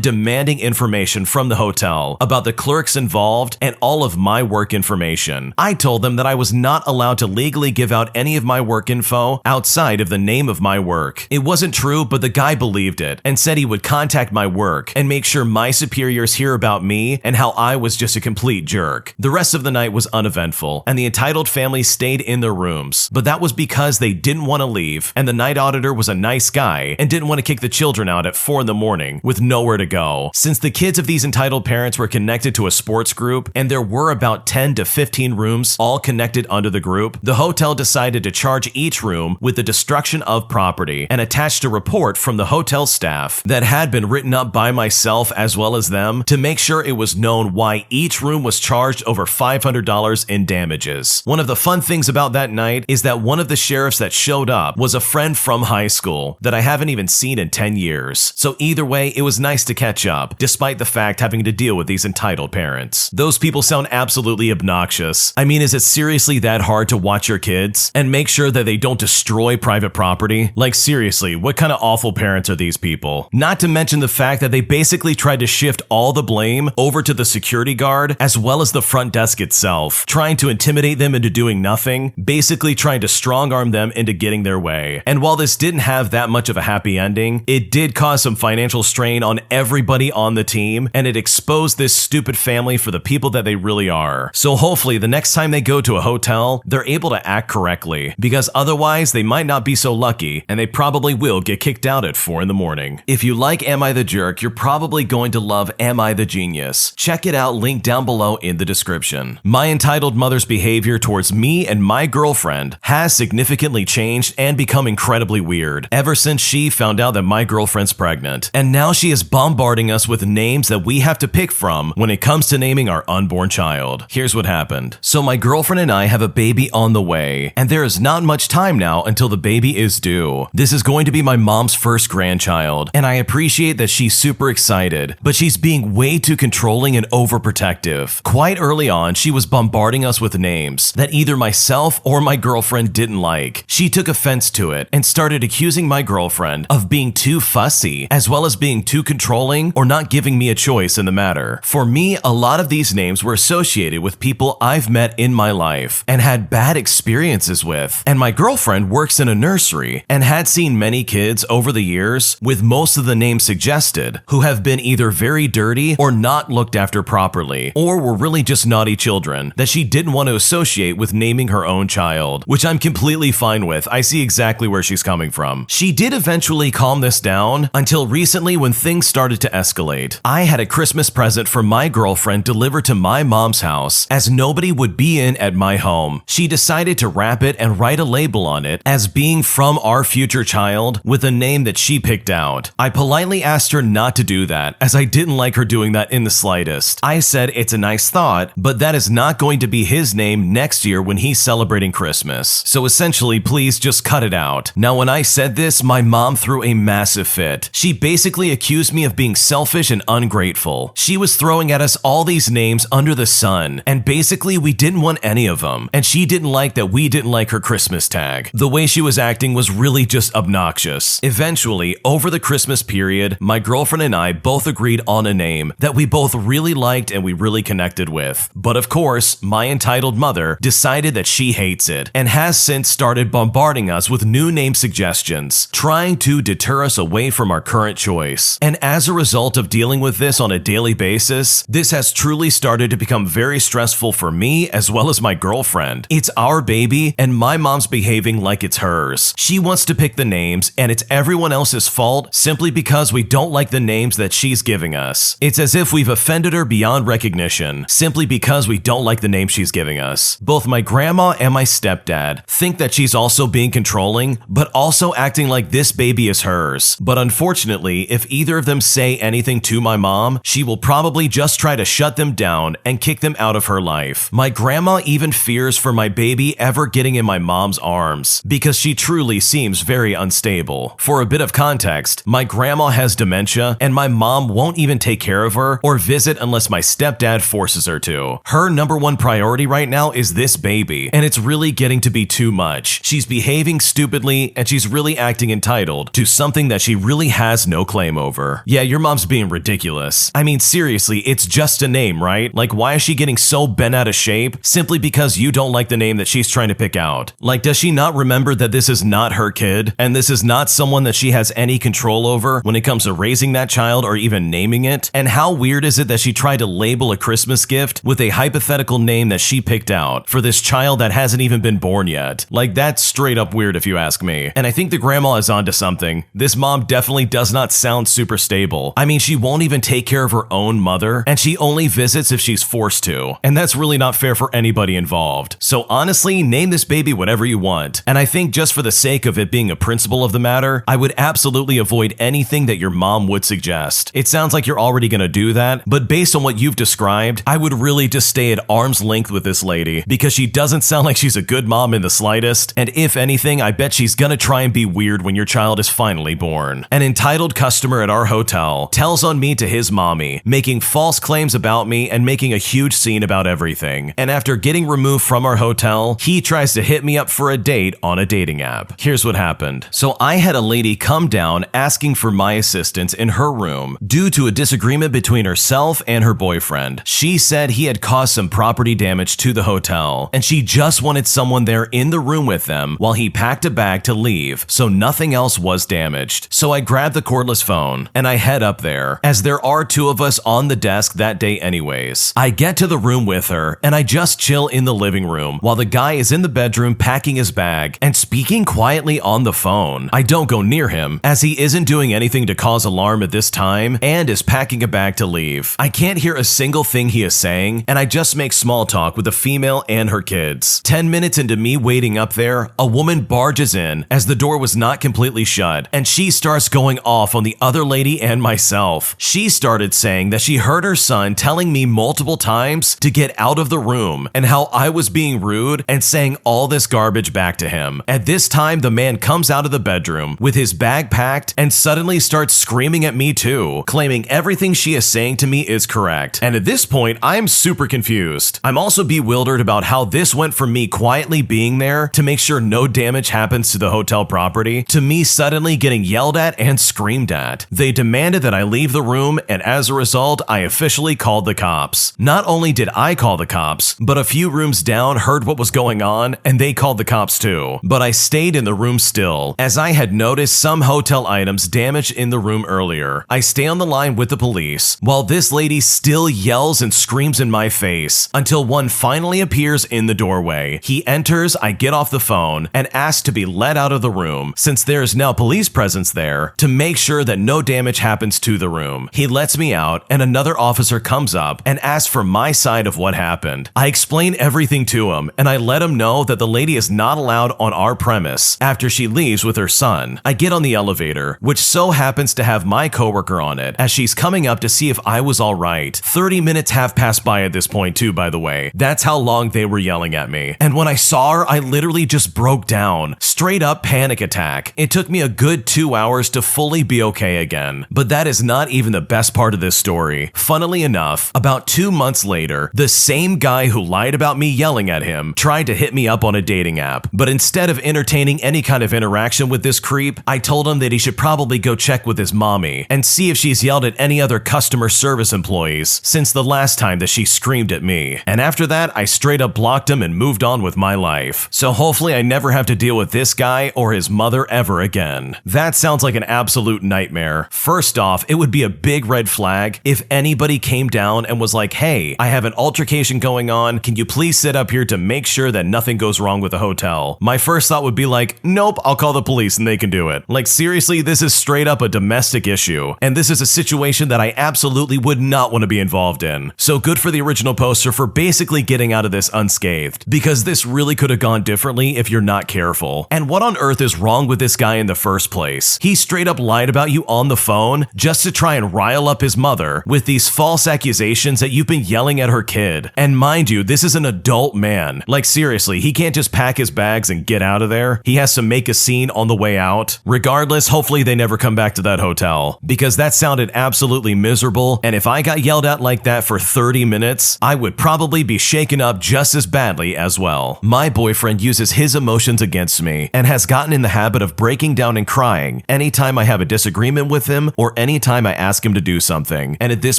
demanding information from the hotel about the clerks involved and all of my work information. I told them that I was not allowed to legally give out any of my work info outside of the name of my work. It wasn't true, but the guy believed it and said he would contact my work and make sure my superiors hear about me and how I was just a complete jerk. The rest of the night was uneventful, and the entitled family stayed in their rooms, but that was because they didn't want to leave, and the night auditor was a nice guy and didn't want to kick the children out at 4 a.m. with nowhere to go. Since the kids of these entitled parents were connected to a sports group, and there were about 10 to 15 rooms all connected under the group, the hotel decided to charge each room with the destruction of property and attached a report from the hotel staff that had been written up by myself as well as them to make sure it was known why each room was charged over $500 in damages. One of the fun things about that night is that one of the sheriffs that showed up was a friend from high school that I haven't even seen in 10 years. So either way, it was nice to catch up, despite the fact having to deal with these entitled parents. Those people sound absolutely obnoxious. I mean, is it seriously that hard to watch your kids and make sure that they don't destroy private property? Like seriously, what kind of awful parents are these people? Not to mention the fact that they basically tried to shift all the blame over to the security guard as well as the front desk itself, trying to intimidate them into doing nothing, basically trying to strong arm them into getting their way. And while this didn't have that much of a happy ending, it did cause some financial strain on everybody on the team, and it exposed this stupid family for the people that they really are. So hopefully the next time they go to a hotel, they're able to act correctly, because otherwise they might not be so lucky and they probably will get kicked out at 4 a.m. If you like Am I the Jerk, you're probably going to love Am I the Genius. Check it out, link down below in the description. My entitled mother's behavior towards me and my girlfriend has significantly changed and become incredibly weird ever since she found out that my girlfriend's pregnant. And now she is bombarding us with names that we have to pick from when it comes to naming our unborn child. Here's what happened. So my girlfriend and I have a baby on the way, and there is not much time now until the baby is due. This is going to be my mom's first grandchild, and I appreciate that she's super excited, but she's being way too controlling and overprotective. Quite early on, she was bombarding us with names that either myself or my girlfriend didn't like. She took offense to it and started accusing my girlfriend of being too fussy, as well as being too controlling or not giving me a choice in the matter. For me, a lot of these names were associated with people I've met in my life and had bad experiences with. And my girlfriend works in a nursery and had seen many kids over the years with most of the names suggested who have been either very dirty or not looked after properly, or were really just naughty children that she didn't want to associate with naming her own child, which I'm completely fine with. I see exactly where she's coming from. She did eventually calm this down until recently when things started to escalate. I had a Christmas present for my girlfriend delivered to my mom's house as nobody would be in at my home. She decided to wrap it and write a label on it as being from our future child with a name that she picked out. I politely asked her not to do that as I didn't like her doing that in the slightest. I said it's a nice thought, but that is not going to be his name next year when he's celebrating Christmas. So essentially, please just cut it out. Now, when I said this, my mom threw a massive fit. She basically accused me of being selfish and ungrateful. She was throwing at us all these names under the sun, and basically we didn't want any of them, and she didn't like that we didn't like her Christmas tag. The way she was acting was really just obnoxious. Eventually, over the Christmas period, my girlfriend and I both agreed on a name that we both really liked and we really connected with. But of course, my entitled mother decided that she hates it and has since started bombarding us with new name suggestions, trying to deter us away from our current choice. And as a result of dealing with this on a daily basis, this has truly started to become very stressful for me as well as my girlfriend. It's our baby and my mom's behaving like it's hers. She wants to pick the names and it's everyone else's fault simply because we don't like the names that she's giving us. It's as if we've offended her beyond recognition simply because we don't like the name she's giving us. Both my grandma and my stepdad think that she's also being controlling, but also acting like this baby is hers. But unfortunately, if either of them say anything to my mom, she will probably just try to shut them down and kick them out of her life. My grandma even fears for my baby ever getting in my mom's arms because she truly seems very unstable. For a bit of context, my grandma has dementia and my mom won't even take care of her or visit unless my stepdad forces her to. Her number one priority right now is this baby, and it's really getting to be too much. She's behaving behaving stupidly, and she's really acting entitled to something that she really has no claim over. Yeah, your mom's being ridiculous. I mean, seriously, it's just a name, right? Like, why is she getting so bent out of shape simply because you don't like the name that she's trying to pick out? Like, does she not remember that this is not her kid, and this is not someone that she has any control over when it comes to raising that child or even naming it? And how weird is it that she tried to label a Christmas gift with a hypothetical name that she picked out for this child that hasn't even been born yet? Like, that's straight up weird if you ask me. And I think the grandma is onto something. This mom definitely does not sound super stable. I mean, she won't even take care of her own mother, and she only visits if she's forced to. And that's really not fair for anybody involved. So honestly, name this baby whatever you want. And I think just for the sake of it being a principle of the matter, I would absolutely avoid anything that your mom would suggest. It sounds like you're already gonna do that, but based on what you've described, I would really just stay at arm's length with this lady, because she doesn't sound like she's a good mom in the slightest, and if anything, I bet she's gonna try and be weird when your child is finally born. An entitled customer at our hotel tells on me to his mommy, making false claims about me and making a huge scene about everything. And after getting removed from our hotel, he tries to hit me up for a date on a dating app. Here's what happened. So I had a lady come down asking for my assistance in her room due to a disagreement between herself and her boyfriend. She said he had caused some property damage to the hotel, and she just wanted someone there in the room with them while he packed a bag to leave, so nothing else was damaged. So I grabbed the cordless phone and I head up there, as there are two of us on the desk that day anyways. I get to the room with her and I just chill in the living room while the guy is in the bedroom packing his bag and speaking quietly on the phone. I don't go near him, as he isn't doing anything to cause alarm at this time and is packing a bag to leave. I can't hear a single thing he is saying, and I just make small talk with the female and her kids. 10 minutes into me waiting up there, a woman barges in as the door was not completely shut, and she starts going off on the other lady and myself. She started saying that she heard her son telling me multiple times to get out of the room and how I was being rude and saying all this garbage back to him. At this time, the man comes out of the bedroom with his bag packed and suddenly starts screaming at me too, claiming everything she is saying to me is correct. And at this point, I'm super confused. I'm also bewildered about how this went from me quietly being there to make sure no damage happens to the hotel property to me suddenly getting yelled at and screamed at. They demanded that I leave the room, and as a result, I officially called the cops. Not only did I call the cops, but a few rooms down heard what was going on and they called the cops too. But I stayed in the room still, as I had noticed some hotel items damaged in the room earlier. I stay on the line with the police while this lady still yells and screams in my face until one finally appears in the doorway. He enters, I get off the phone and ask to be let out of the room, since there is now police presence there, to make sure that no damage happens to the room. He lets me out and another officer comes up and asks for my side of what happened. I explain everything to him and I let him know that the lady is not allowed on our premise after she leaves with her son. I get on the elevator, which so happens to have my coworker on it, as she's coming up to see if I was alright. 30 minutes have passed by at this point too, by the way. That's how long they were yelling at me. And when I saw her, I literally just broke down. Straight up panic attack. It took me a good 2 hours to fully be okay again. But that is not even the best part of this story. Funnily enough, about 2 months later, the same guy who lied about me yelling at him tried to hit me up on a dating app. But instead of entertaining any kind of interaction with this creep, I told him that he should probably go check with his mommy and see if she's yelled at any other customer service employees since the last time that she screamed at me. And after that, I straight up blocked him and moved on with my life. So hopefully I never have to deal with this guy or his mother ever again. That sounds like an absolute nightmare. First off, it would be a big red flag if anybody came down and was like, hey, I have an altercation going on. Can you please sit up here to make sure that nothing goes wrong with the hotel? My first thought would be like, nope, I'll call the police and they can do it. Like seriously, this is straight up a domestic issue. And this is a situation that I absolutely would not want to be involved in. So good for the original poster for basically getting out of this unscathed, because this really could have gone differently if you're not careful. And what on earth is wrong with this guy in the first place? He straight up lied about you on the phone just to try and rile up his mother with these false accusations that you've been yelling at her kid. And mind you, this is an adult man. Like seriously, he can't just pack his bags and get out of there. He has to make a scene on the way out. Regardless, hopefully they never come back to that hotel, because that sounded absolutely miserable, and if I got yelled at like that for 30 minutes, I would probably be shaken up just as badly as well. My boyfriend uses his emotions emotions against me and has gotten in the habit of breaking down and crying anytime I have a disagreement with him or anytime I ask him to do something. And at this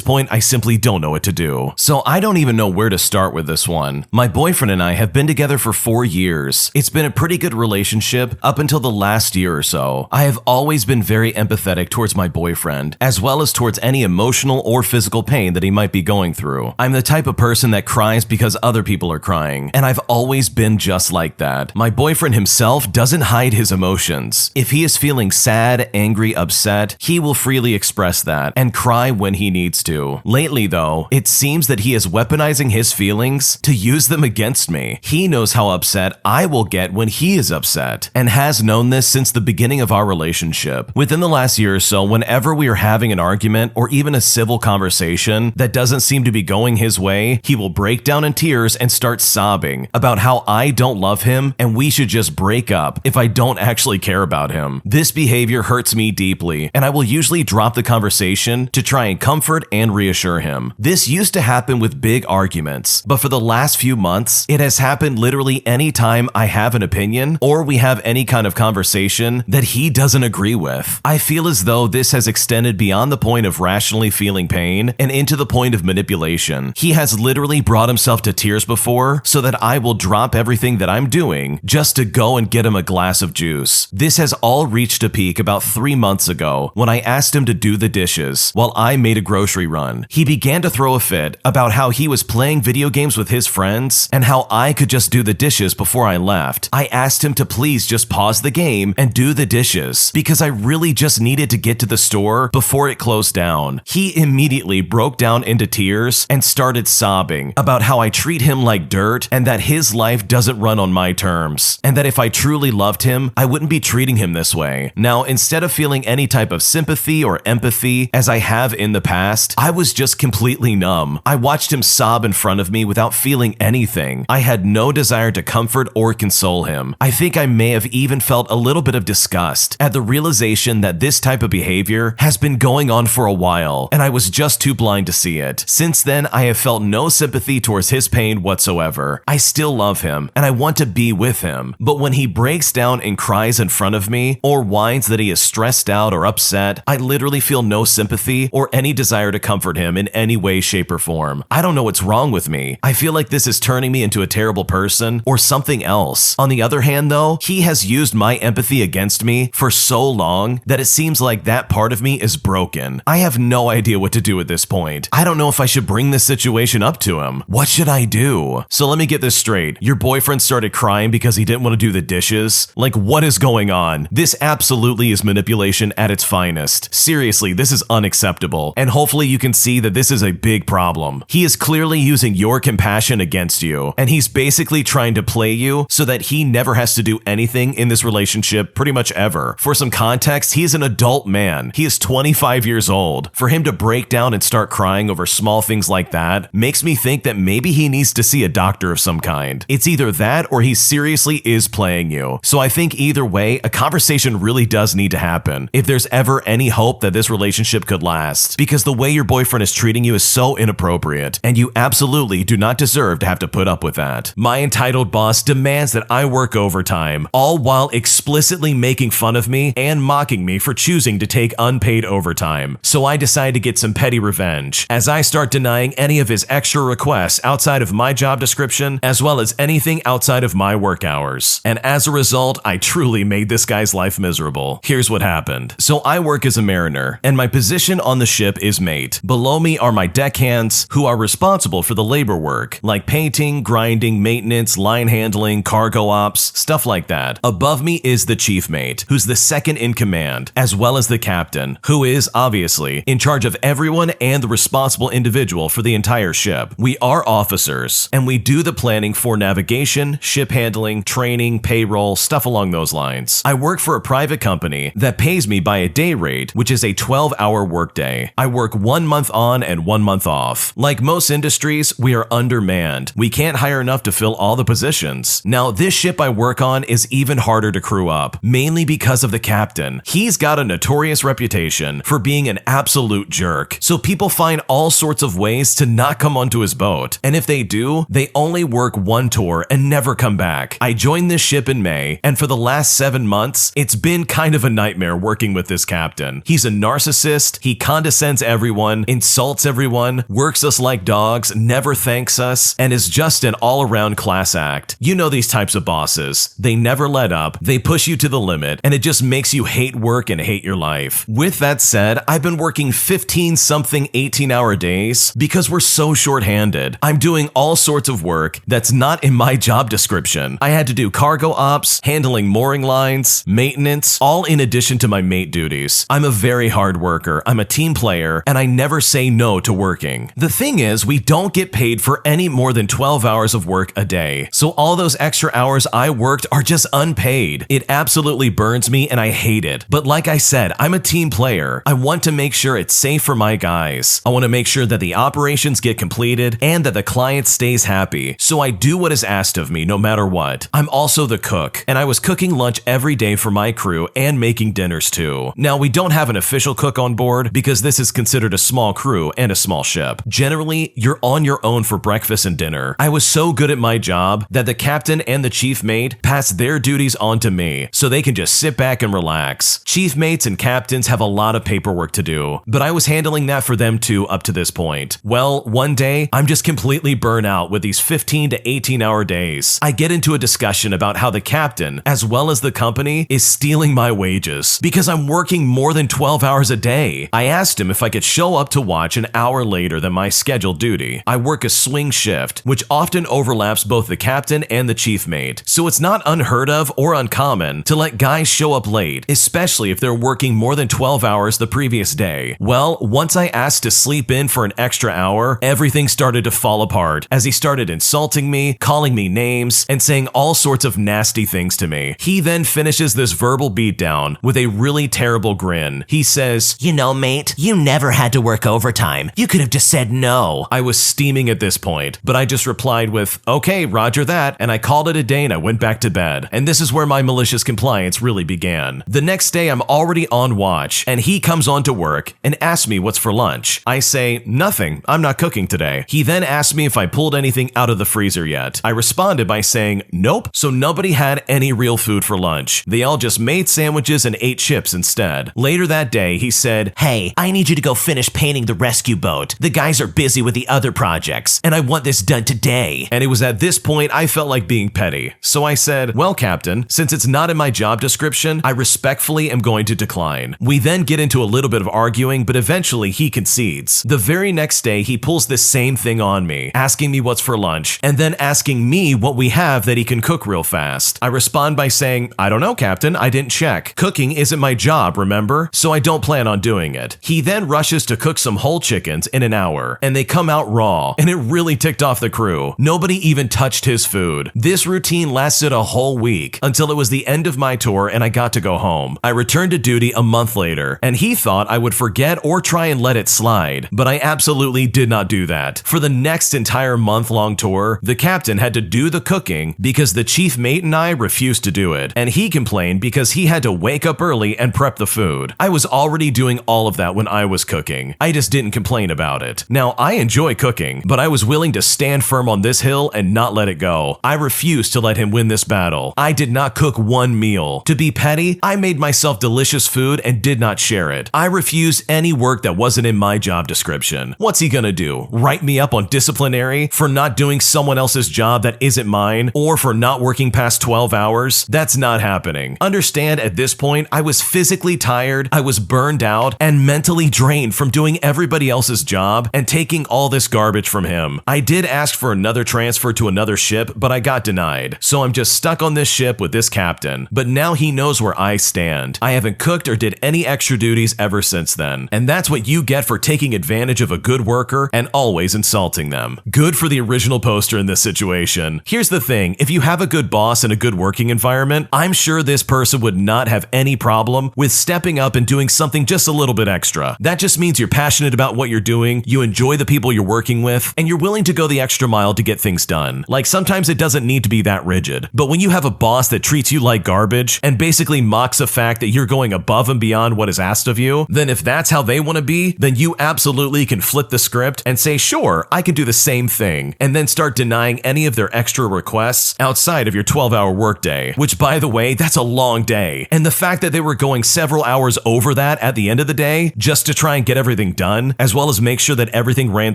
point, I simply don't know what to do. So I don't even know where to start with this one. My boyfriend and I have been together for 4 years. It's been a pretty good relationship up until the last year or so. I have always been very empathetic towards my boyfriend, as well as towards any emotional or physical pain that he might be going through. I'm the type of person that cries because other people are crying, and I've always been just like that. My boyfriend himself doesn't hide his emotions. If he is feeling sad, angry, upset, he will freely express that and cry when he needs to. Lately though, it seems that he is weaponizing his feelings to use them against me. He knows how upset I will get when he is upset, and has known this since the beginning of our relationship. Within the last year or so, whenever we are having an argument or even a civil conversation that doesn't seem to be going his way, he will break down in tears and start sobbing about how I don't love him and we should just break up if I don't actually care about him. This behavior hurts me deeply, and I will usually drop the conversation to try and comfort and reassure him. This used to happen with big arguments, but for the last few months, it has happened literally any time I have an opinion or we have any kind of conversation that he doesn't agree with. I feel as though this has extended beyond the point of rationally feeling pain and into the point of manipulation. He has literally brought himself to tears before so that I will drop everything that I'm doing just to go and get him a glass of juice. This has all reached a peak about 3 months ago when I asked him to do the dishes while I made a grocery run. He began to throw a fit about how he was playing video games with his friends and how I could just do the dishes before I left. I asked him to please just pause the game and do the dishes because I really just needed to get to the store before it closed down. He immediately broke down into tears and started sobbing about how I treat him like dirt and that his life doesn't run on my terms, and that if I truly loved him, I wouldn't be treating him this way. Now, instead of feeling any type of sympathy or empathy as I have in the past, I was just completely numb. I watched him sob in front of me without feeling anything. I had no desire to comfort or console him. I think I may have even felt a little bit of disgust at the realization that this type of behavior has been going on for a while, and I was just too blind to see it. Since then, I have felt no sympathy towards his pain whatsoever. I still love him, and I want to be with him, but when he breaks down and cries in front of me, or whines that he is stressed out or upset, I literally feel no sympathy or any desire to comfort him in any way, shape, or form. I don't know what's wrong with me. I feel like this is turning me into a terrible person or something else. On the other hand though, he has used my empathy against me for so long that it seems like that part of me is broken. I have no idea what to do at this point. I don't know if I should bring this situation up to him. What should I do? So let me get this straight. Your boyfriend started crying because he didn't want to do the dishes? Like, what is going on? This absolutely is manipulation at its finest. Seriously, this is unacceptable, and hopefully you can see that this is a big problem. He is clearly using your compassion against you, and he's basically trying to play you so that he never has to do anything in this relationship pretty much ever. For some context, he is an adult man. He is 25 years old. For him to break down and start crying over small things like that makes me think that maybe he needs to see a doctor of some kind. It's either that or he seriously is playing you. So I think either way, a conversation really does need to happen if there's ever any hope that this relationship could last, because the way your boyfriend is treating you is so inappropriate, and you absolutely do not deserve to have to put up with that. My entitled boss demands that I work overtime, all while explicitly making fun of me and mocking me for choosing to take unpaid overtime. So I decide to get some petty revenge, as I start denying any of his extra requests outside of my job description, as well as anything outside of my work hours. And as a result, I truly made this guy's life miserable. Here's what happened. So I work as a mariner, and my position on the ship is mate. Below me are my deckhands, who are responsible for the labor work, like painting, grinding, maintenance, line handling, cargo ops, stuff like that. Above me is the chief mate, who's the second in command, as well as the captain, who is, obviously, in charge of everyone and the responsible individual for the entire ship. We are officers, and we do the planning for navigation, ship handling, training, payroll, stuff along those lines. I work for a private company that pays me by a day rate, which is a 12-hour workday. I work 1 month on and 1 month off. Like most industries, we are undermanned. We can't hire enough to fill all the positions. Now, this ship I work on is even harder to crew up, mainly because of the captain. He's got a notorious reputation for being an absolute jerk, so people find all sorts of ways to not come onto his boat. And if they do, they only work one tour and never come back. I join joined this ship in May, and for the last 7 months, it's been kind of a nightmare working with this captain. He's a narcissist, he condescends everyone, insults everyone, works us like dogs, never thanks us, and is just an all-around class act. You know these types of bosses. They never let up, they push you to the limit, and it just makes you hate work and hate your life. With that said, I've been working 15-something 18-hour days because we're so short-handed. I'm doing all sorts of work that's not in my job description. I had to do cargo ops, handling mooring lines, maintenance, all in addition to my mate duties. I'm a very hard worker, I'm a team player, and I never say no to working. The thing is, we don't get paid for any more than 12 hours of work a day, so all those extra hours I worked are just unpaid. It absolutely burns me and I hate it. But like I said, I'm a team player. I want to make sure it's safe for my guys. I want to make sure that the operations get completed and that the client stays happy, so I do what is asked of me no matter what. I'm also the cook, and I was cooking lunch every day for my crew and making dinners too. Now, we don't have an official cook on board because this is considered a small crew and a small ship. Generally, you're on your own for breakfast and dinner. I was so good at my job that the captain and the chief mate passed their duties on to me, so they can just sit back and relax. Chief mates and captains have a lot of paperwork to do, but I was handling that for them too up to this point. Well, one day, I'm just completely burnt out with these 15 to 18-hour days. I get into a discussion about how the captain, as well as the company, is stealing my wages because I'm working more than 12 hours a day. I asked him if I could show up to watch an hour later than my scheduled duty. I work a swing shift, which often overlaps both the captain and the chief mate, so it's not unheard of or uncommon to let guys show up late, especially if they're working more than 12 hours the previous day. Well, once I asked to sleep in for an extra hour, everything started to fall apart as he started insulting me, calling me names, and saying all sorts of nasty things to me. He then finishes this verbal beatdown with a really terrible grin. He says, "You know, mate, you never had to work overtime. You could have just said no." I was steaming at this point, but I just replied with, "Okay, roger that," and I called it a day and I went back to bed. And this is where my malicious compliance really began. The next day, I'm already on watch, and he comes on to work and asks me what's for lunch. I say, "Nothing, I'm not cooking today." He then asked me if I pulled anything out of the freezer yet. I responded by saying, "Nope," so nobody had any real food for lunch. They all just made sandwiches and ate chips instead. Later that day, he said, "Hey, I need you to go finish painting the rescue boat. The guys are busy with the other projects, and I want this done today." And it was at this point I felt like being petty. So I said, "Well, Captain, since it's not in my job description, I respectfully am going to decline." We then get into a little bit of arguing, but eventually he concedes. The very next day, he pulls this same thing on me, asking me what's for lunch, and then asking me what we have that he can cook real fast. I respond by saying, "I don't know, Captain, I didn't check. Cooking isn't my job, remember? So I don't plan on doing it." He then rushes to cook some whole chickens in an hour, and they come out raw, and it really ticked off the crew. Nobody even touched his food. This routine lasted a whole week until it was the end of my tour and I got to go home. I returned to duty a month later, and he thought I would forget or try and let it slide, but I absolutely did not do that. For the next entire month-long tour, the captain had to do the cooking because the chief mate and I refused to do it, and he complained because he had to wake up early and prep the food. I was already doing all of that when I was cooking. I just didn't complain about it. Now, I enjoy cooking, but I was willing to stand firm on this hill and not let it go. I refused to let him win this battle. I did not cook one meal. To be petty, I made myself delicious food and did not share it. I refused any work that wasn't in my job description. What's he gonna do? Write me up on disciplinary for not doing someone else's job that isn't mine, or for not working past 12 hours? That's not happening. Understand, at this point, I was physically tired, I was burned out, and mentally drained from doing everybody else's job and taking all this garbage from him. I did ask for another transfer to another ship, but I got denied. So I'm just stuck on this ship with this captain. But now he knows where I stand. I haven't cooked or did any extra duties ever since then. And that's what you get for taking advantage of a good worker and always insulting them. Good for the original poster in this situation. Here's the thing, if you have a good boss and a good working environment, I'm sure this person would not have any problem with stepping up and doing something just a little bit extra. That just means you're passionate about what you're doing, you enjoy the people you're working with, and you're willing to go the extra mile to get things done. Like, sometimes it doesn't need to be that rigid. But when you have a boss that treats you like garbage and basically mocks the fact that you're going above and beyond what is asked of you, then if that's how they want to be, then you absolutely can flip the script and say, sure, I can do the same thing, and then start denying any of their extra requests outside outside of your 12-hour workday, which by the way, that's a long day. And the fact that they were going several hours over that at the end of the day just to try and get everything done, as well as make sure that everything ran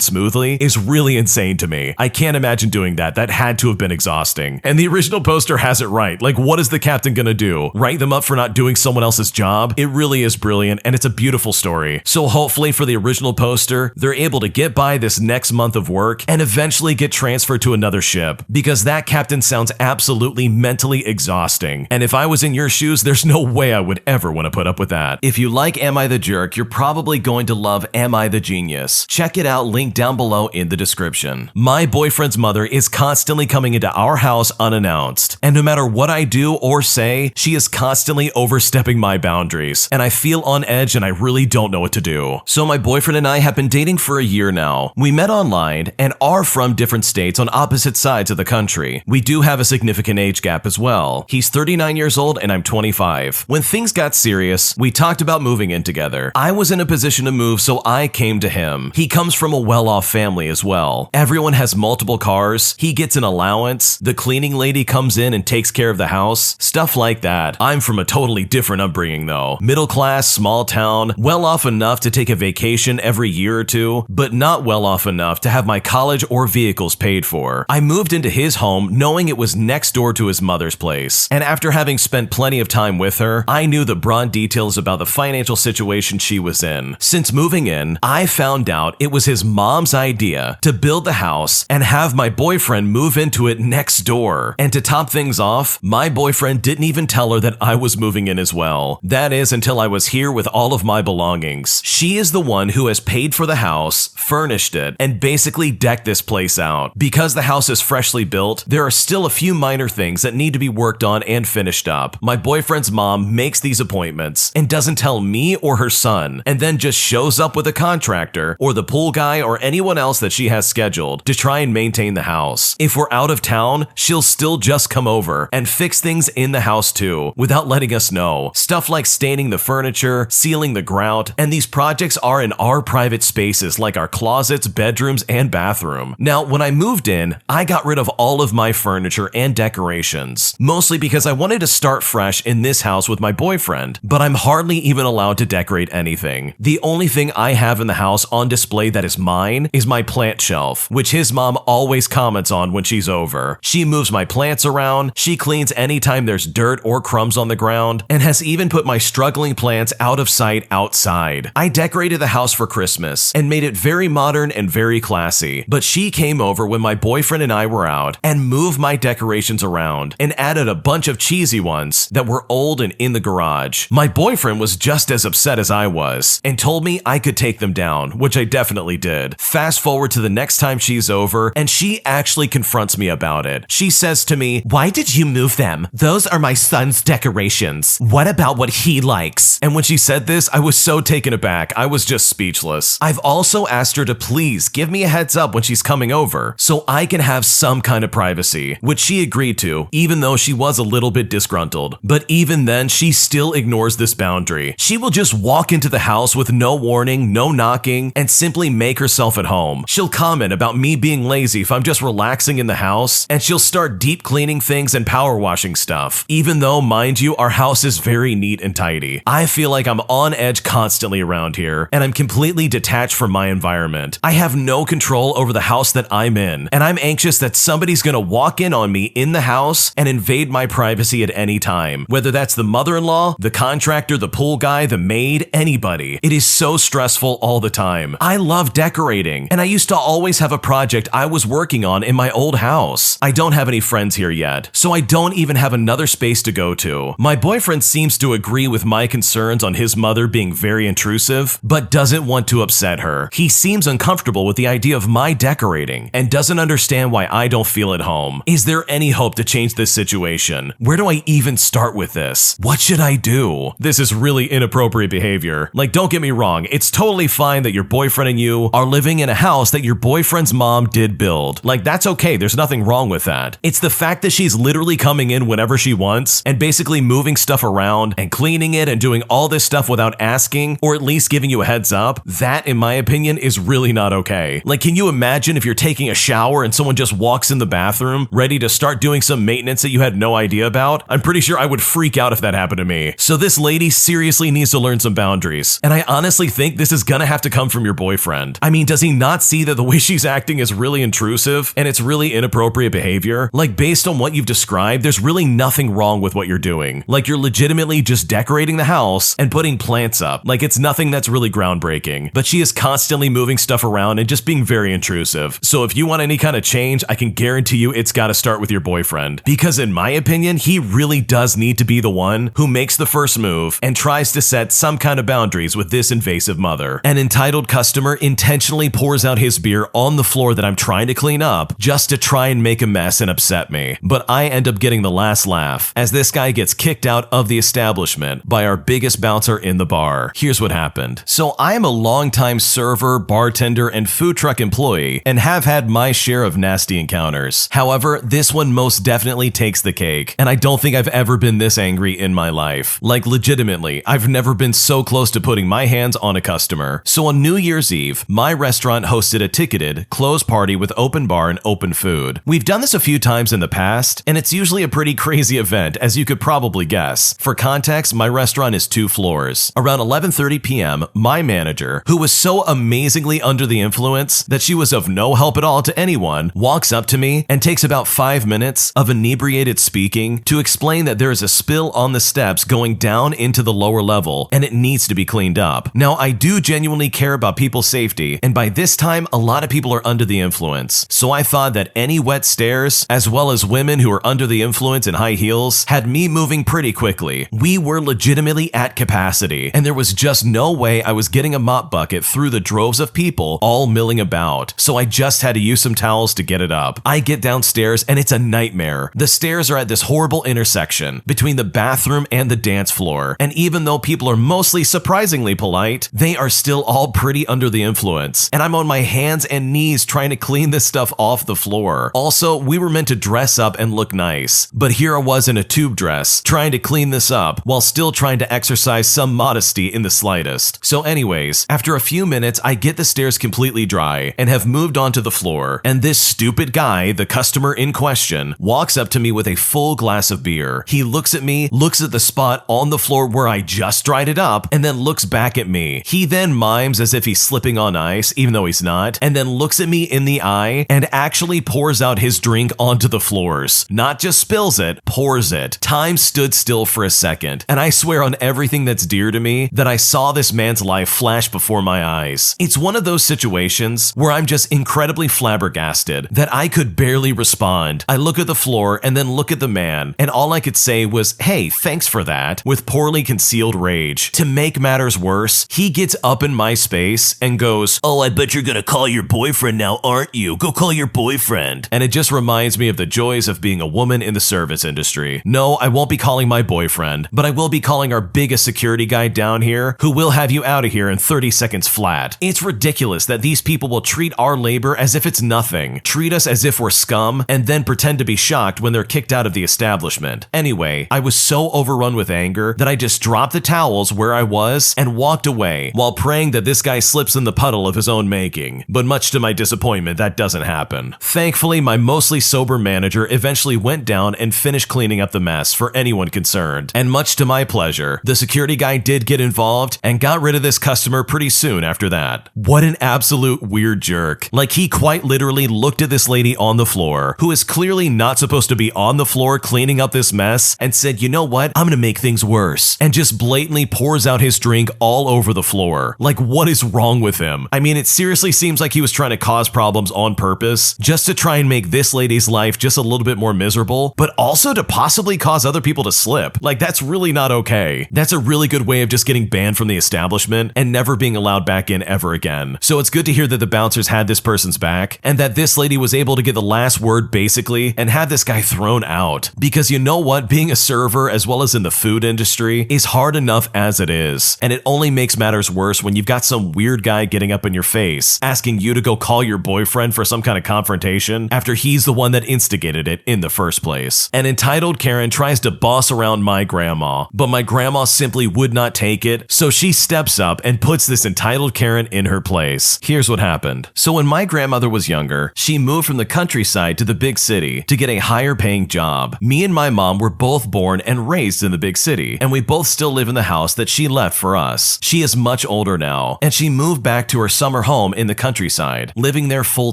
smoothly, is really insane to me. I can't imagine doing that. That had to have been exhausting. And the original poster has it right. Like, what is the captain gonna do? Write them up for not doing someone else's job? It really is brilliant, and it's a beautiful story. So hopefully for the original poster, they're able to get by this next month of work and eventually get transferred to another ship, because that captain sounds absolutely mentally exhausting. And if I was in your shoes, there's no way I would ever want to put up with that. If you like Am I the Jerk, you're probably going to love Am I the Genius. Check it out, link down below in the description. My boyfriend's mother is constantly coming into our house unannounced, and no matter what I do or say, she is constantly overstepping my boundaries, and I feel on edge and I really don't know what to do. So my boyfriend and I have been dating for a year now. We met online and are from different states on opposite sides of the country. We do have a significant age gap as well. He's 39 years old and I'm 25. When things got serious, we talked about moving in together. I was in a position to move, so I came to him. He comes from a well-off family as well. Everyone has multiple cars. He gets an allowance. The cleaning lady comes in and takes care of the house. Stuff like that. I'm from a totally different upbringing though. Middle class, small town, well off enough to take a vacation every year or two, but not well off enough to have my college or vehicles paid for. I moved into his home knowing it was next door to his mother's place, and after having spent plenty of time with her, I knew the broad details about the financial situation she was in. Since moving in, I found out it was his mom's idea to build the house and have my boyfriend move into it next door. And to top things off, my boyfriend didn't even tell her that I was moving in as well. That is, until I was here with all of my belongings. She is the one who has paid for the house, furnished it, and basically decked this place out. Because the house is freshly built, there are still a few minor things that need to be worked on and finished up. My boyfriend's mom makes these appointments and doesn't tell me or her son, and then just shows up with a contractor or the pool guy or anyone else that she has scheduled to try and maintain the house. If we're out of town, she'll still just come over and fix things in the house too, without letting us know. Stuff like staining the furniture, sealing the grout, and these projects are in our private spaces like our closets, bedrooms, and bathroom. Now, when I moved in, I got rid of all of my furniture and decorations, mostly because I wanted to start fresh in this house with my boyfriend, but I'm hardly even allowed to decorate anything. The only thing I have in the house on display that is mine is my plant shelf, which his mom always comments on when she's over. She moves my plants around, she cleans anytime there's dirt or crumbs on the ground, and has even put my struggling plants out of sight outside. I decorated the house for Christmas and made it very modern and very classy, but she came over when my boyfriend and I were out and moved my decorations around and added a bunch of cheesy ones that were old and in the garage. My boyfriend was just as upset as I was and told me I could take them down, which I definitely did. Fast forward to the next time she's over and she actually confronts me about it. She says to me, "Why did you move them? Those are my son's decorations. What about what he likes?" And when she said this, I was so taken aback, I was just speechless. I've also asked her to please give me a heads up when she's coming over so I can have some kind of privacy, which she agreed to, even though she was a little bit disgruntled. But even then, she still ignores this boundary. She will just walk into the house with no warning, no knocking, and simply make herself at home. She'll comment about me being lazy if I'm just relaxing in the house, and she'll start deep cleaning things and power washing stuff. Even though, mind you, our house is very neat and tidy. I feel like I'm on edge constantly around here, and I'm completely detached from my environment. I have no control over the house that I'm in, and I'm anxious that somebody's gonna walk in on me in the house and invade my privacy at any time. Whether that's the mother-in-law, the contractor, the pool guy, the maid, anybody. It is so stressful all the time. I love decorating, and I used to always have a project I was working on in my old house. I don't have any friends here yet, so I don't even have another space to go to. My boyfriend seems to agree with my concerns on his mother being very intrusive, but doesn't want to upset her. He seems uncomfortable with the idea of my decorating and doesn't understand why I don't feel at home. Is there any hope to change this situation? Where do I even start with this? What should I do? This is really inappropriate behavior. Like, don't get me wrong, it's totally fine that your boyfriend and you are living in a house that your boyfriend's mom did build. Like, that's okay, there's nothing wrong with that. It's the fact that she's literally coming in whenever she wants and basically moving stuff around and cleaning it and doing all this stuff without asking or at least giving you a heads up. That, in my opinion, is really not okay. Like, can you imagine if you're taking a shower and someone just walks in the bathroom ready to start doing some maintenance that you had no idea about, I'm pretty sure I would freak out if that happened to me. So this lady seriously needs to learn some boundaries. And I honestly think this is gonna have to come from your boyfriend. I mean, does he not see that the way she's acting is really intrusive and it's really inappropriate behavior? Like, based on what you've described, there's really nothing wrong with what you're doing. Like, you're legitimately just decorating the house and putting plants up. Like, it's nothing that's really groundbreaking. But she is constantly moving stuff around and just being very intrusive. So if you want any kind of change, I can guarantee you it's gotta start with your boyfriend. Because in my opinion, he really does need to be the one who makes the first move and tries to set some kind of boundaries with this invasive mother. An entitled customer intentionally pours out his beer on the floor that I'm trying to clean up just to try and make a mess and upset me. But I end up getting the last laugh as this guy gets kicked out of the establishment by our biggest bouncer in the bar. Here's what happened. So I am a longtime server, bartender, and food truck employee and have had my share of nasty encounters. However, this one most definitely takes the cake, and I don't think I've ever been this angry in my life. Like, legitimately, I've never been so close to putting my hands on a customer. So on New Year's Eve, my restaurant hosted a ticketed, closed party with open bar and open food. We've done this a few times in the past, and it's usually a pretty crazy event, as you could probably guess. For context, my restaurant is 2 floors. Around 11:30 p.m., my manager, who was so amazingly under the influence that she was of no help at all to anyone, walks up to me and takes about 5 minutes of inebriated speaking to explain that there is a spill on the steps going down into the lower level and it needs to be cleaned up. Now, I do genuinely care about people's safety, and by this time, a lot of people are under the influence. So I thought that any wet stairs, as well as women who are under the influence in high heels, had me moving pretty quickly. We were legitimately at capacity, and there was just no way I was getting a mop bucket through the droves of people all milling about. So I just had to use some towels to get it up. I get downstairs and it's a nightmare. The stairs are at this horrible intersection between the bathroom and the dance floor. And even though people are mostly surprisingly polite, they are still all pretty under the influence. And I'm on my hands and knees trying to clean this stuff off the floor. Also, we were meant to dress up and look nice, but here I was in a tube dress trying to clean this up while still trying to exercise some modesty in the slightest. So anyways, after a few minutes, I get the stairs completely dry and have moved onto the floor, and this stupid guy, the customer in question, walks up to me with a full glass of beer. He looks at me, looks at the spot on the floor where I just dried it up, and then looks back at me. He then mimes as if he's slipping on ice, even though he's not, and then looks at me in the eye and actually pours out his drink onto the floors. Not just spills it, pours it. Time stood still for a second, and I swear on everything that's dear to me that I saw this man's life flash before my eyes. It's one of those situations where I'm just incredibly flabbergasted that I could barely respond. I look at the floor and then look at the man, and all I could say was, "Hey, thanks for that," with poorly concealed rage. To make matters worse, he gets up in my space and goes, "Oh, I bet you're gonna call your boyfriend now, aren't you? Go call your boyfriend." And it just reminds me of the joys of being a woman in the service industry. No, I won't be calling my boyfriend, but I will be calling our biggest security guy down here, who will have you out of here in 30 seconds flat. It's ridiculous that these people will treat our labor as if it's nothing, treat us as if we're scum, and then pretend to be shocked when they're kicked out of the establishment. Anyway, I was so overrun with anger that I just dropped the towels where I was and walked away while praying that this guy slips in the puddle of his own making. But much to my disappointment, that doesn't happen. Thankfully, my mostly sober manager eventually went down and finished cleaning up the mess for anyone concerned. And much to my pleasure, the security guy did get involved and got rid of this customer pretty soon after that. What an absolute weird jerk. Like, he quite literally looked at this lady on the floor, who is clearly not supposed to be on the floor cleaning up this mess, and said, "You know what? I'm gonna make things worse," and just blatantly pours out his drink all over the floor. Like, what is wrong with him? I mean, it seriously seems like he was trying to cause problems on purpose, just to try and make this lady's life just a little bit more miserable, but also to possibly cause other people to slip. Like, that's really not okay. That's a really good way of just getting banned from the establishment and never being allowed back in ever again. So it's good to hear that the bouncers had this person's back, and that this lady was able to get the last word basically and have this guy thrown out. Because you know what? Being a server, as well as in the food industry, is hard enough as it is. And it only makes matters worse when you've got some weird guy getting up in your face, asking you to go call your boyfriend for some kind of confrontation after he's the one that instigated it in the first place. An entitled Karen tries to boss around my grandma, but my grandma simply would not take it, so she steps up and puts this entitled Karen in her place. Here's what happened. So when my grandmother was younger, she moved from the countryside to the big city to get a higher paying job. Me and my mom were both born and raised in the big city, and we both still live in the house that she left for us. She is much older now, and she moved back to her summer home in the countryside, living there full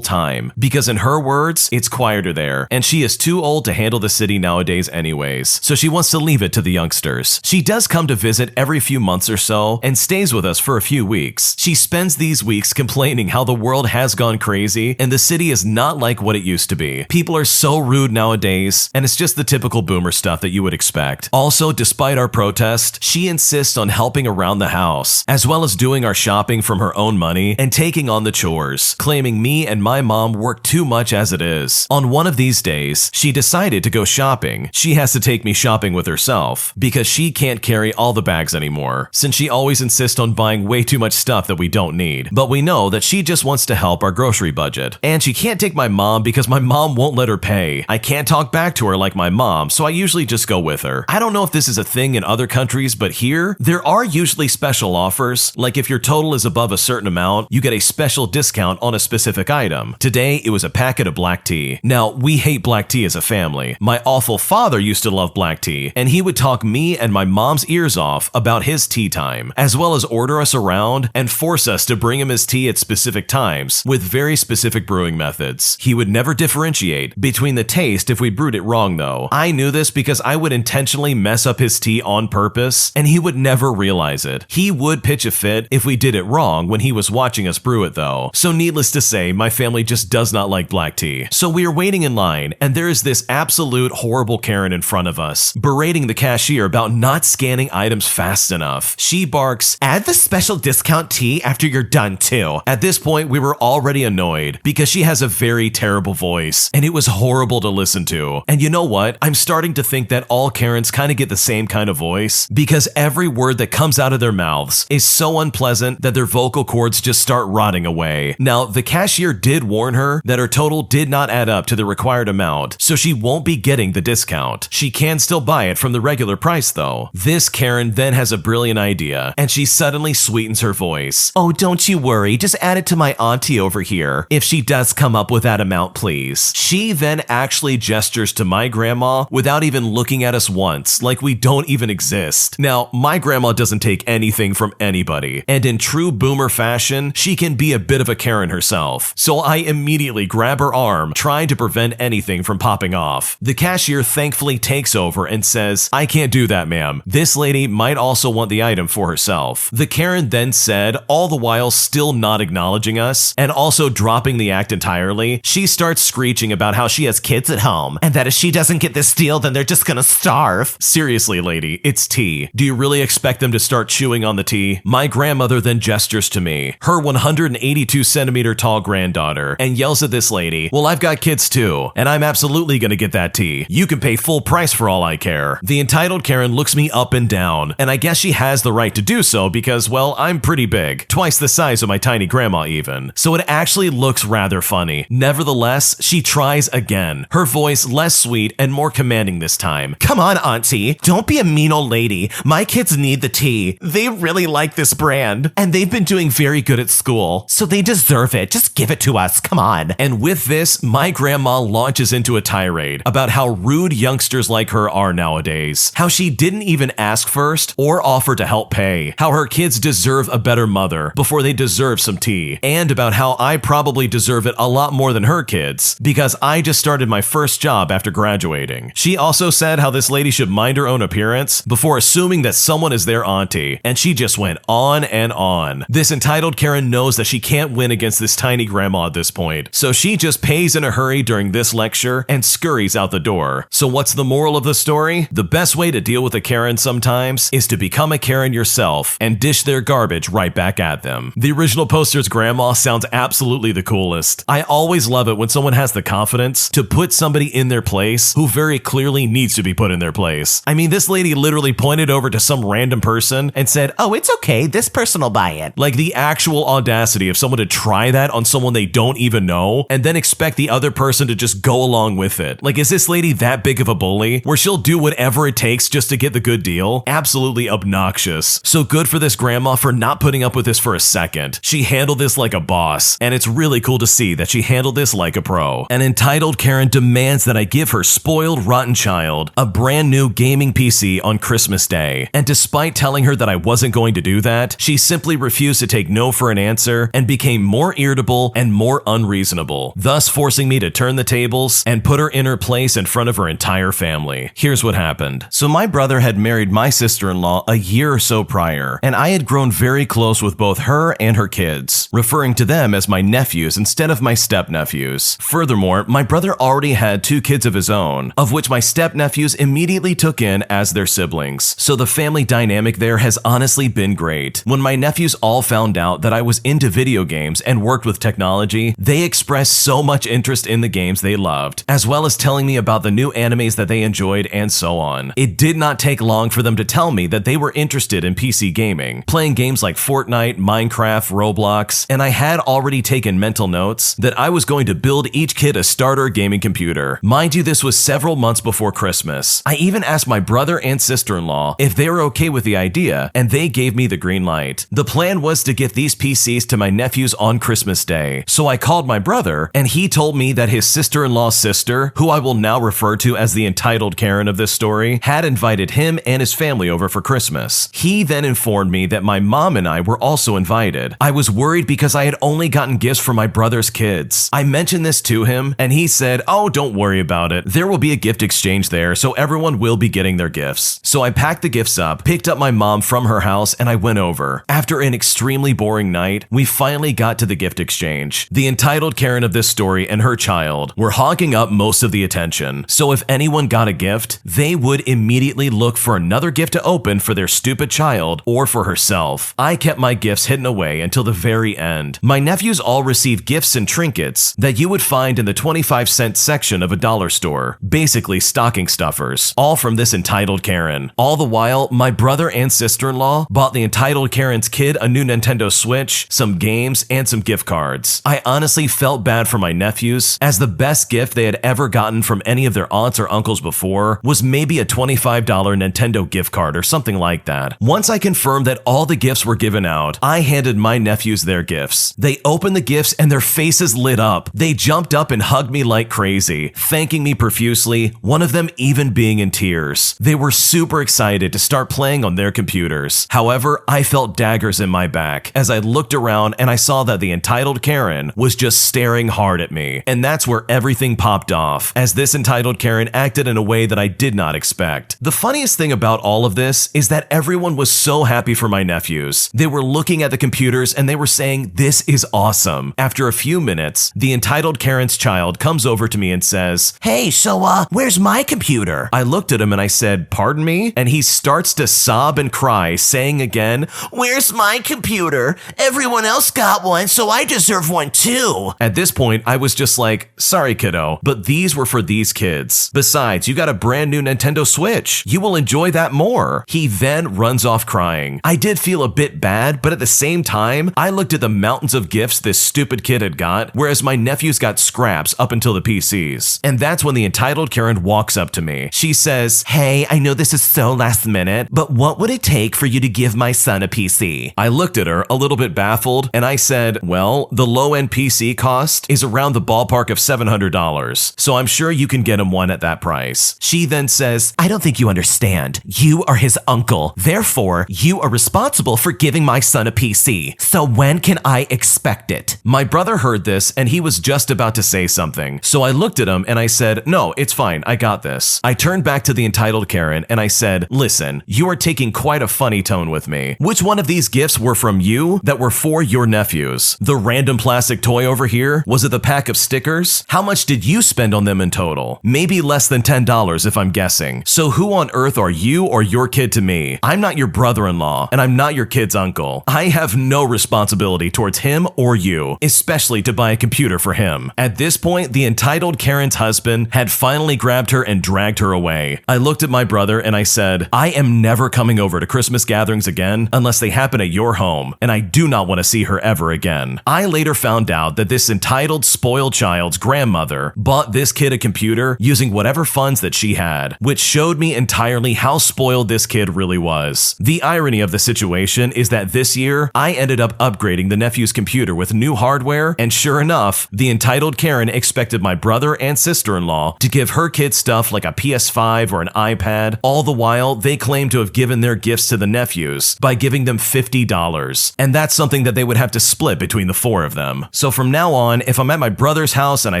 time, because in her words, it's quieter there, and she is too old to handle the city nowadays anyways, so she wants to leave it to the youngsters. She does come to visit every few months or so, and stays with us for a few weeks. She spends these weeks complaining how the world has gone crazy, and the city is not like what it used to be. People are so rude nowadays, and it's just the typical boomer stuff that you would expect. Also, despite our protest, she insists on helping around the house, as well as doing our shopping from her own money and taking on the chores, claiming me and my mom work too much as it is. On one of these days, she decided to go shopping. She has to take me shopping with herself, because she can't carry all the bags anymore, since she always insists on buying way too much stuff that we don't need. But we know that she just wants to help our grocery budget. And she can't take my mom because my mom won't let her pay. I can't talk back to her like my mom, so I usually just go with her. I don't know if this is a thing in other countries, but here, there are usually special offers, like if your total is above a certain amount, you get a special discount on a specific item. Today, it was a packet of black tea. Now, we hate black tea as a family. My awful father used to love black tea, and he would talk me and my mom's ears off about his tea time, as well as order us around and force us to bring him his tea at specific times with very specific brewing methods. He would never differentiate between the taste if we brewed it wrong though. I knew this because I would intentionally mess up his tea on purpose, and he would never realize it. He would pitch a fit if we did it wrong when he was watching us brew it though. So needless to say, my family just does not like black tea. So we are waiting in line, and there is this absolute horrible Karen in front of us, berating the cashier about not scanning items fast enough. She barks, "Add the special discount tea after you're done too." At this point, we were already annoyed because she has a very terrible voice, and it was horrible to listen to. And you know what? I'm starting to think that all Karens kind of get the same kind of voice, because every word that comes out of their mouths is so unpleasant that their vocal cords just start rotting away. Now, the cashier did warn her that her total did not add up to the required amount, so she won't be getting the discount. She can still buy it from the regular price though. This Karen then has a brilliant idea, and she suddenly sweetens her voice. "Oh, don't you worry, just add it to my auntie over here, if she does come up with that amount, please." She then actually gestures to my grandma without even looking at us once, like we don't even exist. Now, my grandma doesn't take anything from anybody, and in true boomer fashion, she can be a bit of a Karen herself. So I immediately grab her arm, trying to prevent anything from popping off. The cashier thankfully takes over and says, "I can't do that, ma'am. This lady might also want the item for herself." The Karen then said, all the while still not acknowledging us, and also dropping the act entirely, she starts screeching about how she has kids at home, and that if she doesn't get this deal, then they're just gonna starve. Seriously, lady, it's tea. Do you really expect them to start chewing on the tea? My grandmother then gestures to me, her 182 centimeter tall granddaughter, and yells at this lady, "Well, I've got kids too, and I'm absolutely gonna get that tea. You can pay full price for all I care." The entitled Karen looks me up and down, and I guess she has the right to do so because, well, I'm pretty big, twice the size of my tiny grandma even, so it actually looks rather funny. Nevertheless, she tries again, her voice less sweet and more commanding this time. "Come on, auntie, don't be a mean old lady. My kids need the tea. They really like this brand, and they've been doing very good at school, so they deserve it. Just give it to us, come on." And with this, my grandma launches into a tirade about how rude youngsters like her are nowadays, how she didn't even ask first or offer to help pay, how her kids deserve a better mother before they deserve some tea, and about how I probably deserve it a lot more than her kids because I just started my first job after graduating. She also said how this lady should mind her own appearance before assuming that someone is their auntie, and she just went on and on. This entitled Karen knows that she can't win against this tiny grandma at this point, so she just pays in a hurry during this lecture and scurries out the door. So what's the moral of the story? The best way to deal with a Karen sometimes is to become a Karen yourself and dish their garbage right back at them. The original poster's grandma sounds absolutely the coolest. I always love it when someone has the confidence to put somebody in their place who very clearly needs to be put in their place. I mean, this lady literally pointed over to some random person and said, "Oh, it's okay, this person will buy it." Like the actual audacity of someone to try that on someone they don't even know and then expect the other person to just go along with it. Like, is this lady that big of a bully where she'll do whatever it takes just to get the good deal? Absolutely obnoxious. So good for this grandma for not putting up with this for a second. She handled this like a boss, and it's really cool to see that she handled this like a pro. An entitled Karen and demands that I give her spoiled, rotten child a brand new gaming PC on Christmas Day. And despite telling her that I wasn't going to do that, she simply refused to take no for an answer and became more irritable and more unreasonable, thus forcing me to turn the tables and put her in her place in front of her entire family. Here's what happened. So my brother had married my sister-in-law a year or so prior, and I had grown very close with both her and her kids, referring to them as my nephews instead of my step-nephews. Furthermore, my brother already had 2 kids of his own, of which my step-nephews immediately took in as their siblings, so the family dynamic there has honestly been great. When my nephews all found out that I was into video games and worked with technology, they expressed so much interest in the games they loved, as well as telling me about the new animes that they enjoyed and so on. It did not take long for them to tell me that they were interested in PC gaming, playing games like Fortnite, Minecraft, Roblox, and I had already taken mental notes that I was going to build each kid a starter gaming computer. Mind you, this was several months before Christmas. I even asked my brother and sister-in-law if they were okay with the idea, and they gave me the green light. The plan was to get these PCs to my nephews on Christmas Day, so I called my brother, and he told me that his sister-in-law's sister, who I will now refer to as the entitled Karen of this story, had invited him and his family over for Christmas. He then informed me that my mom and I were also invited. I was worried because I had only gotten gifts for my brother's kids. I mentioned this to him, and he said, "Oh, don't worry about it. There will be a gift exchange there, so everyone will be getting their gifts." So I packed the gifts up, picked up my mom from her house, and I went over. After an extremely boring night, we finally got to the gift exchange. The entitled Karen of this story and her child were hogging up most of the attention, so if anyone got a gift, they would immediately look for another gift to open for their stupid child or for herself. I kept my gifts hidden away until the very end. My nephews all received gifts and trinkets that you would find in the 25-cent section of a dollar store, basically stocking stuffers, all from this entitled Karen. All the while, my brother and sister-in-law bought the entitled Karen's kid a new Nintendo Switch, some games, and some gift cards. I honestly felt bad for my nephews, as the best gift they had ever gotten from any of their aunts or uncles before was maybe a $25 Nintendo gift card or something like that. Once I confirmed that all the gifts were given out, I handed my nephews their gifts. They opened the gifts and their faces lit up. They jumped up and hugged me like crazy, thanking me profusely, one of them even being in tears. They were super excited to start playing on their computers. However, I felt daggers in my back as I looked around and I saw that the entitled Karen was just staring hard at me. And that's where everything popped off, as this entitled Karen acted in a way that I did not expect. The funniest thing about all of this is that everyone was so happy for my nephews. They were looking at the computers and they were saying, "This is awesome." After a few minutes, the entitled Karen's child comes over to me and says, Hey, so where's my computer? I looked at him and I said, "Pardon me?" And he starts to sob and cry, saying again, Where's my computer? Everyone else got one, so I deserve one too. At this point, I was just like, "Sorry, kiddo, but these were for these kids. Besides, you got a brand new Nintendo Switch. You will enjoy that more." He then runs off crying. I did feel a bit bad, but at the same time, I looked at the mountains of gifts this stupid kid had got, whereas my nephews got scraps up until the PCs. And that's when the entitled Karen walks up to me. She says, Hey, I know this is so last minute, but what would it take for you to give my son a PC? I looked at her a little bit baffled and I said, "Well, the low-end PC cost is around the ballpark of $700, so I'm sure you can get him one at that price." She then says, I don't think you understand. You are his uncle. Therefore, you are responsible for giving my son a PC. So when can I expect it? My brother heard this and he was just about to say something, so I looked at him and I said, "No, it's fine, I got this." I turned back to the entitled Karen and I said, "Listen, you are taking quite a funny tone with me. Which one of these gifts were from you that were for your nephews? The random plastic toy over here? Was it the pack of stickers? How much did you spend on them in total? Maybe less than $10 if I'm guessing. So who on earth are you or your kid to me? I'm not your brother-in-law and I'm not your kid's uncle. I have no responsibility towards him or you, especially to buy a computer for him." At this point, the entitled Karen's husband had finally grabbed her and dragged her away. I looked at my brother and I said, "I am never coming over to Christmas gatherings again unless they happen at your home, and I do not want to see her ever again." I later found out that this entitled spoiled child's grandmother bought this kid a computer using whatever funds that she had, which showed me entirely how spoiled this kid really was. The irony of the situation is that this year, I ended up upgrading the nephew's computer with new hardware, and sure enough, the entitled Karen expected my brother brother and sister-in-law to give her kids stuff like a PS5 or an iPad. All the while, they claim to have given their gifts to the nephews by giving them $50. And that's something that they would have to split between the four of them. So from now on, if I'm at my brother's house and I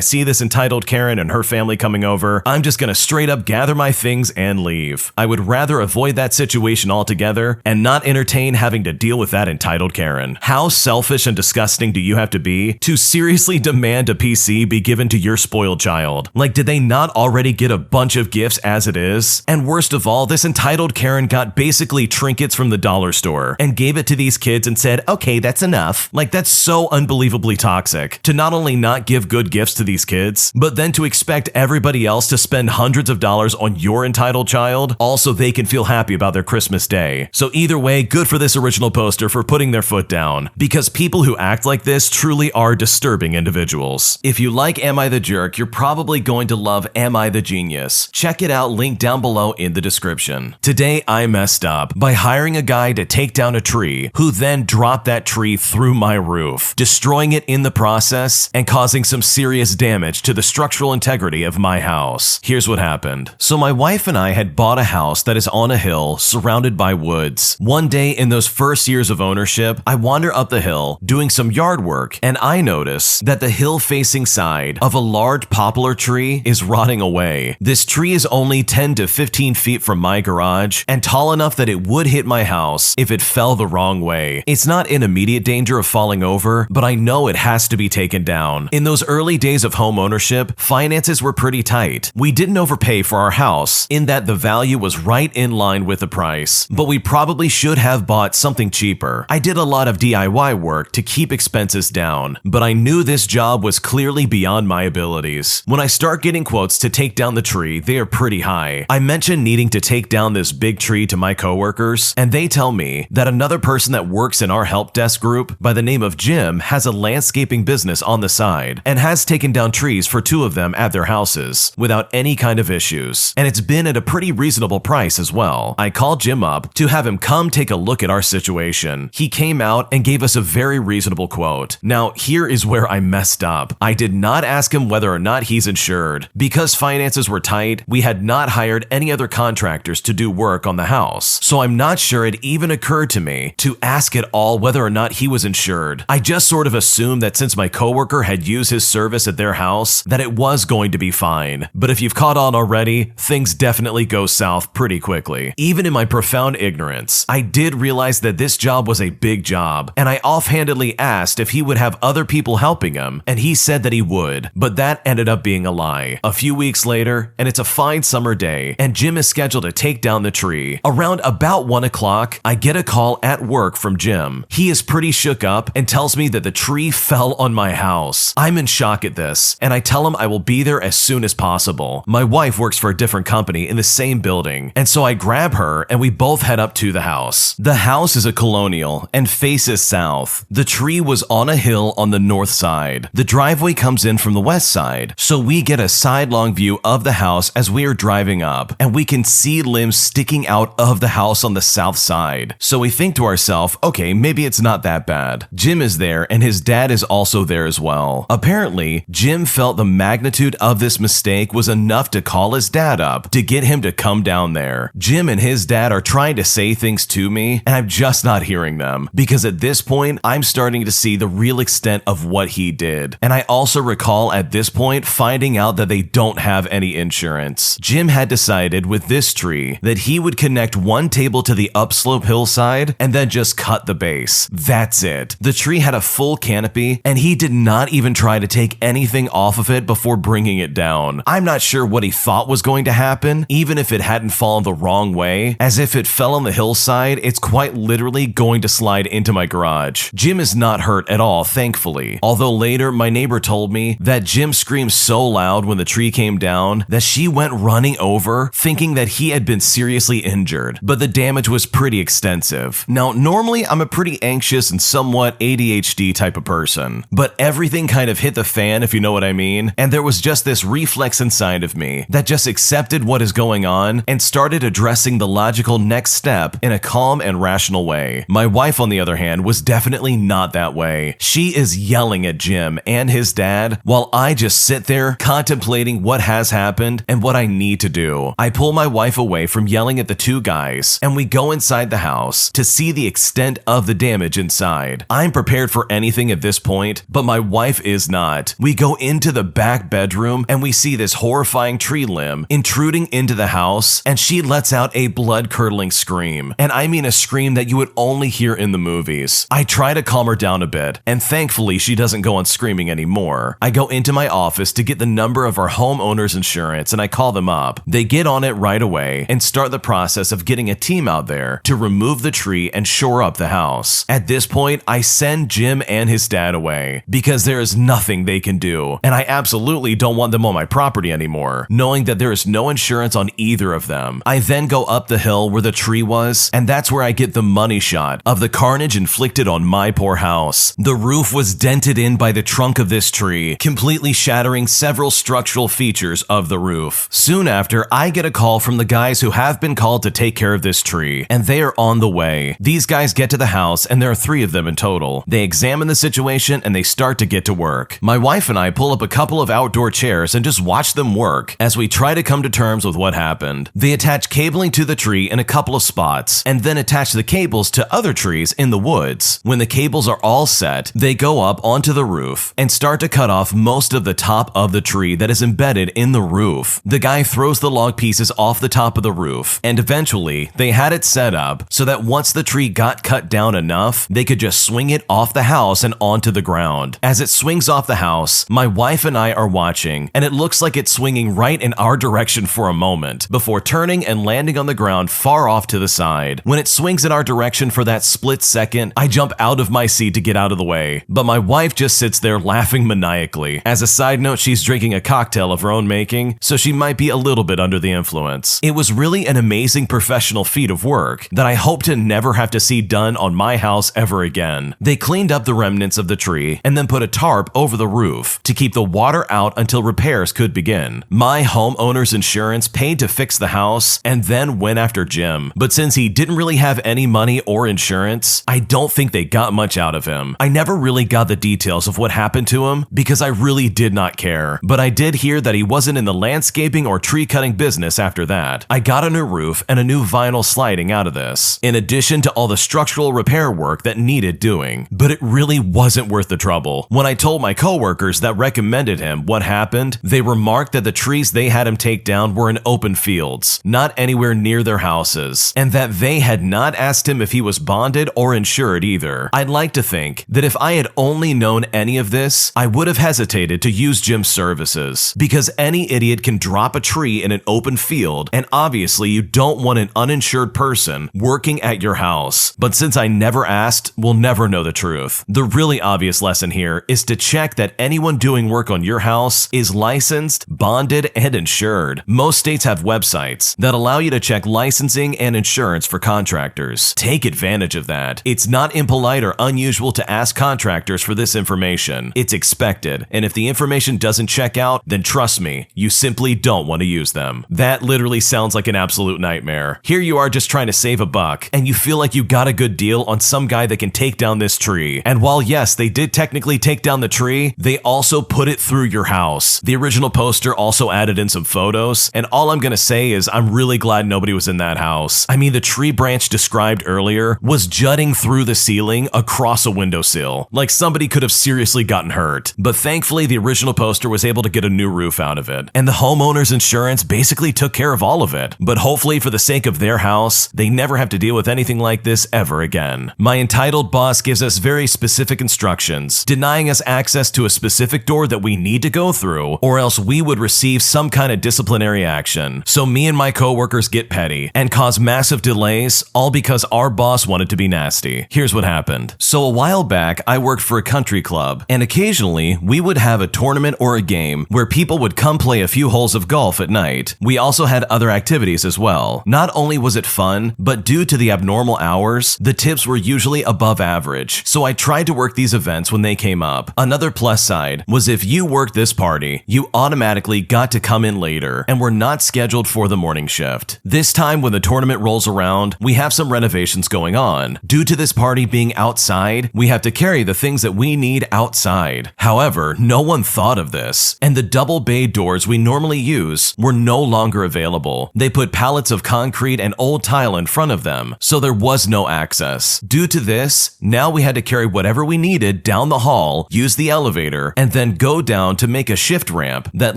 see this entitled Karen and her family coming over, I'm just gonna straight up gather my things and leave. I would rather avoid that situation altogether and not entertain having to deal with that entitled Karen. How selfish and disgusting do you have to be to seriously demand a PC be given to your spoiled child? Like, did they not already get a bunch of gifts as it is? And worst of all, this entitled Karen got basically trinkets from the dollar store and gave it to these kids and said, okay, that's enough. Like, that's so unbelievably toxic to not only not give good gifts to these kids, but then to expect everybody else to spend hundreds of dollars on your entitled child, also they can feel happy about their Christmas day. So either way, good for this original poster for putting their foot down, because people who act like this truly are disturbing individuals. If you like Am I the Jerk, you're probably going to love Am I the Genius. Check it out, link down below in the description. Today I messed up by hiring a guy to take down a tree, who then dropped that tree through my roof, destroying it in the process and causing some serious damage to the structural integrity of my house. Here's what happened. So my wife and I had bought a house that is on a hill surrounded by woods. One day in those first years of ownership, I wander up the hill doing some yard work, and I notice that the hill-facing side of a large poplar tree is rotting away. This tree is only 10 to 15 feet from my garage and tall enough that it would hit my house if it fell the wrong way. It's not in immediate danger of falling over, but I know it has to be taken down. In those early days of home ownership, finances were pretty tight. We didn't overpay for our house in that the value was right in line with the price, but we probably should have bought something cheaper. I did a lot of DIY work to keep expenses down, but I knew this job was clearly beyond my abilities. When I start getting quotes to take down the tree, they are pretty high. I mentioned needing to take down this big tree to my coworkers, and they tell me that another person that works in our help desk group by the name of Jim has a landscaping business on the side and has taken down trees for two of them at their houses without any kind of issues, and it's been at a pretty reasonable price as well. I called Jim up to have him come take a look at our situation. He came out and gave us a very reasonable quote. Now, here is where I messed up. I did not ask him whether or not he's insured. Because finances were tight, we had not hired any other contractors to do work on the house, so I'm not sure it even occurred to me to ask at all whether or not he was insured. I just sort of assumed that since my coworker had used his service at their house, that it was going to be fine. But if you've caught on already, things definitely go south pretty quickly. Even in my profound ignorance, I did realize that this job was a big job, and I offhandedly asked if he would have other people helping him, and he said that he would, but that ended up being a lie. A few weeks later, and it's a fine summer day, and Jim is scheduled to take down the tree. Around about 1 o'clock, I get a call at work from Jim. He is pretty shook up and tells me that the tree fell on my house. I'm in shock at this, and I tell him I will be there as soon as possible. My wife works for a different company in the same building, and so I grab her and we both head up to the house. The house is a colonial and faces south. The tree was on a hill on the north side. The driveway comes in from the west side, so we get a sidelong view of the house as we are driving up, and we can see limbs sticking out of the house on the south side. So we think to ourselves, okay, maybe it's not that bad. Jim is there and his dad is also there as well. Apparently, Jim felt the magnitude of this mistake was enough to call his dad up to get him to come down there. Jim and his dad are trying to say things to me, and I'm just not hearing them, because at this point, I'm starting to see the real extent of what he did. And I also recall at this point finding out that they don't have any insurance. Jim had decided with this tree that he would connect one table to the upslope hillside and then just cut the base. That's it. The tree had a full canopy, and he did not even try to take anything off of it before bringing it down. I'm not sure what he thought was going to happen, even if it hadn't fallen the wrong way, as if it fell on the hillside, it's quite literally going to slide into my garage. Jim is not hurt at all, thankfully, although later my neighbor told me that Jim screamed so loud when the tree came down that she went running over, thinking that he had been seriously injured, but the damage was pretty extensive. Now, normally I'm a pretty anxious and somewhat ADHD type of person, but everything kind of hit the fan, if you know what I mean, and there was just this reflex inside of me that just accepted what is going on and started addressing the logical next step in a calm and rational way. My wife, on the other hand, was definitely not that way. She is yelling at Jim and his dad while I just just sit there contemplating what has happened and what I need to do. I pull my wife away from yelling at the two guys, and we go inside the house to see the extent of the damage inside. I'm prepared for anything at this point, but my wife is not. We go into the back bedroom and we see this horrifying tree limb intruding into the house, and she lets out a blood-curdling scream. And I mean a scream that you would only hear in the movies. I try to calm her down a bit, and thankfully she doesn't go on screaming anymore. I go into my office to get the number of our homeowner's insurance, and I call them up. They get on it right away and start the process of getting a team out there to remove the tree and shore up the house. At this point, I send Jim and his dad away because there is nothing they can do, and I absolutely don't want them on my property anymore, knowing that there is no insurance on either of them. I then go up the hill where the tree was, and that's where I get the money shot of the carnage inflicted on my poor house. The roof was dented in by the trunk of this tree, completely shattering several structural features of the roof. Soon after, I get a call from the guys who have been called to take care of this tree, and they are on the way. These guys get to the house, and there are 3 of them in total. They examine the situation and they start to get to work. My wife and I pull up a couple of outdoor chairs and just watch them work as we try to come to terms with what happened. They attach cabling to the tree in a couple of spots and then attach the cables to other trees in the woods. When the cables are all set, they go up onto the roof and start to cut off most of the top of the tree that is embedded in the roof. The guy throws the log pieces off the top of the roof, and eventually they had it set up so that once the tree got cut down enough, they could just swing it off the house and onto the ground. As it swings off the house, my wife and I are watching, and it looks like it's swinging right in our direction for a moment before turning and landing on the ground far off to the side. When it swings in our direction for that split second, I jump out of my seat to get out of the way, but my wife just sits there laughing maniacally. As a side note, she's drinking a cocktail of her own making, so she might be a little bit under the influence. It was really an amazing professional feat of work that I hope to never have to see done on my house ever again. They cleaned up the remnants of the tree and then put a tarp over the roof to keep the water out until repairs could begin. My homeowner's insurance paid to fix the house and then went after Jim, but since he didn't really have any money or insurance, I don't think they got much out of him. I never really got the details of what happened to him because I really did not care, but I did hear that he wasn't in the landscaping or tree cutting business after that. I got a new roof and a new vinyl sliding out of this, in addition to all the structural repair work that needed doing, but it really wasn't worth the trouble. When I told my coworkers that recommended him what happened, they remarked that the trees they had him take down were in open fields, not anywhere near their houses, and that they had not asked him if he was bonded or insured either. I'd like to think that if I had only known any of this, I would have hesitated to use Jim's services, because any idiot can drop a tree in an open field, and obviously you don't want an uninsured person working at your house. But since I never asked, we'll never know the truth. The really obvious lesson here is to check that anyone doing work on your house is licensed, bonded, and insured. Most states have websites that allow you to check licensing and insurance for contractors. Take advantage of that. It's not impolite or unusual to ask contractors for this information. It's expected, and if the information doesn't check out, then trust me, you simply don't want to use them. That literally sounds like an absolute nightmare. Here you are just trying to save a buck, and you feel like you got a good deal on some guy that can take down this tree. And while yes, they did technically take down the tree, they also put it through your house. The original poster also added in some photos, and all I'm gonna say is I'm really glad nobody was in that house. I mean, the tree branch described earlier was jutting through the ceiling across a windowsill. Like somebody could have seriously gotten hurt. But thankfully, the original poster was able to get a new roof out of it, and the homeowner's insurance basically took care of all of it. But hopefully, for the sake of their house, they never have to deal with anything like this ever again. My entitled boss gives us very specific instructions, denying us access to a specific door that we need to go through, or else we would receive some kind of disciplinary action. So me and my coworkers get petty and cause massive delays, all because our boss wanted to be nasty. Here's what happened. So a while back, I worked for a country club, and occasionally we would have a tournament or a game where people would come play a few holes of golf at night. We also had other activities as well. Not only was it fun, but due to the abnormal hours, the tips were usually above average, so I tried to work these events when they came up. Another plus side was if you worked this party, you automatically got to come in later and were not scheduled for the morning shift. This time when the tournament rolls around, we have some renovations going on. Due to this party being outside, we have to carry the things that we need outside. However, no one thought thought of this, and the double bay doors we normally use were no longer available. They put pallets of concrete and old tile in front of them, so there was no access. Due to this, now we had to carry whatever we needed down the hall, use the elevator, and then go down to make a shift ramp that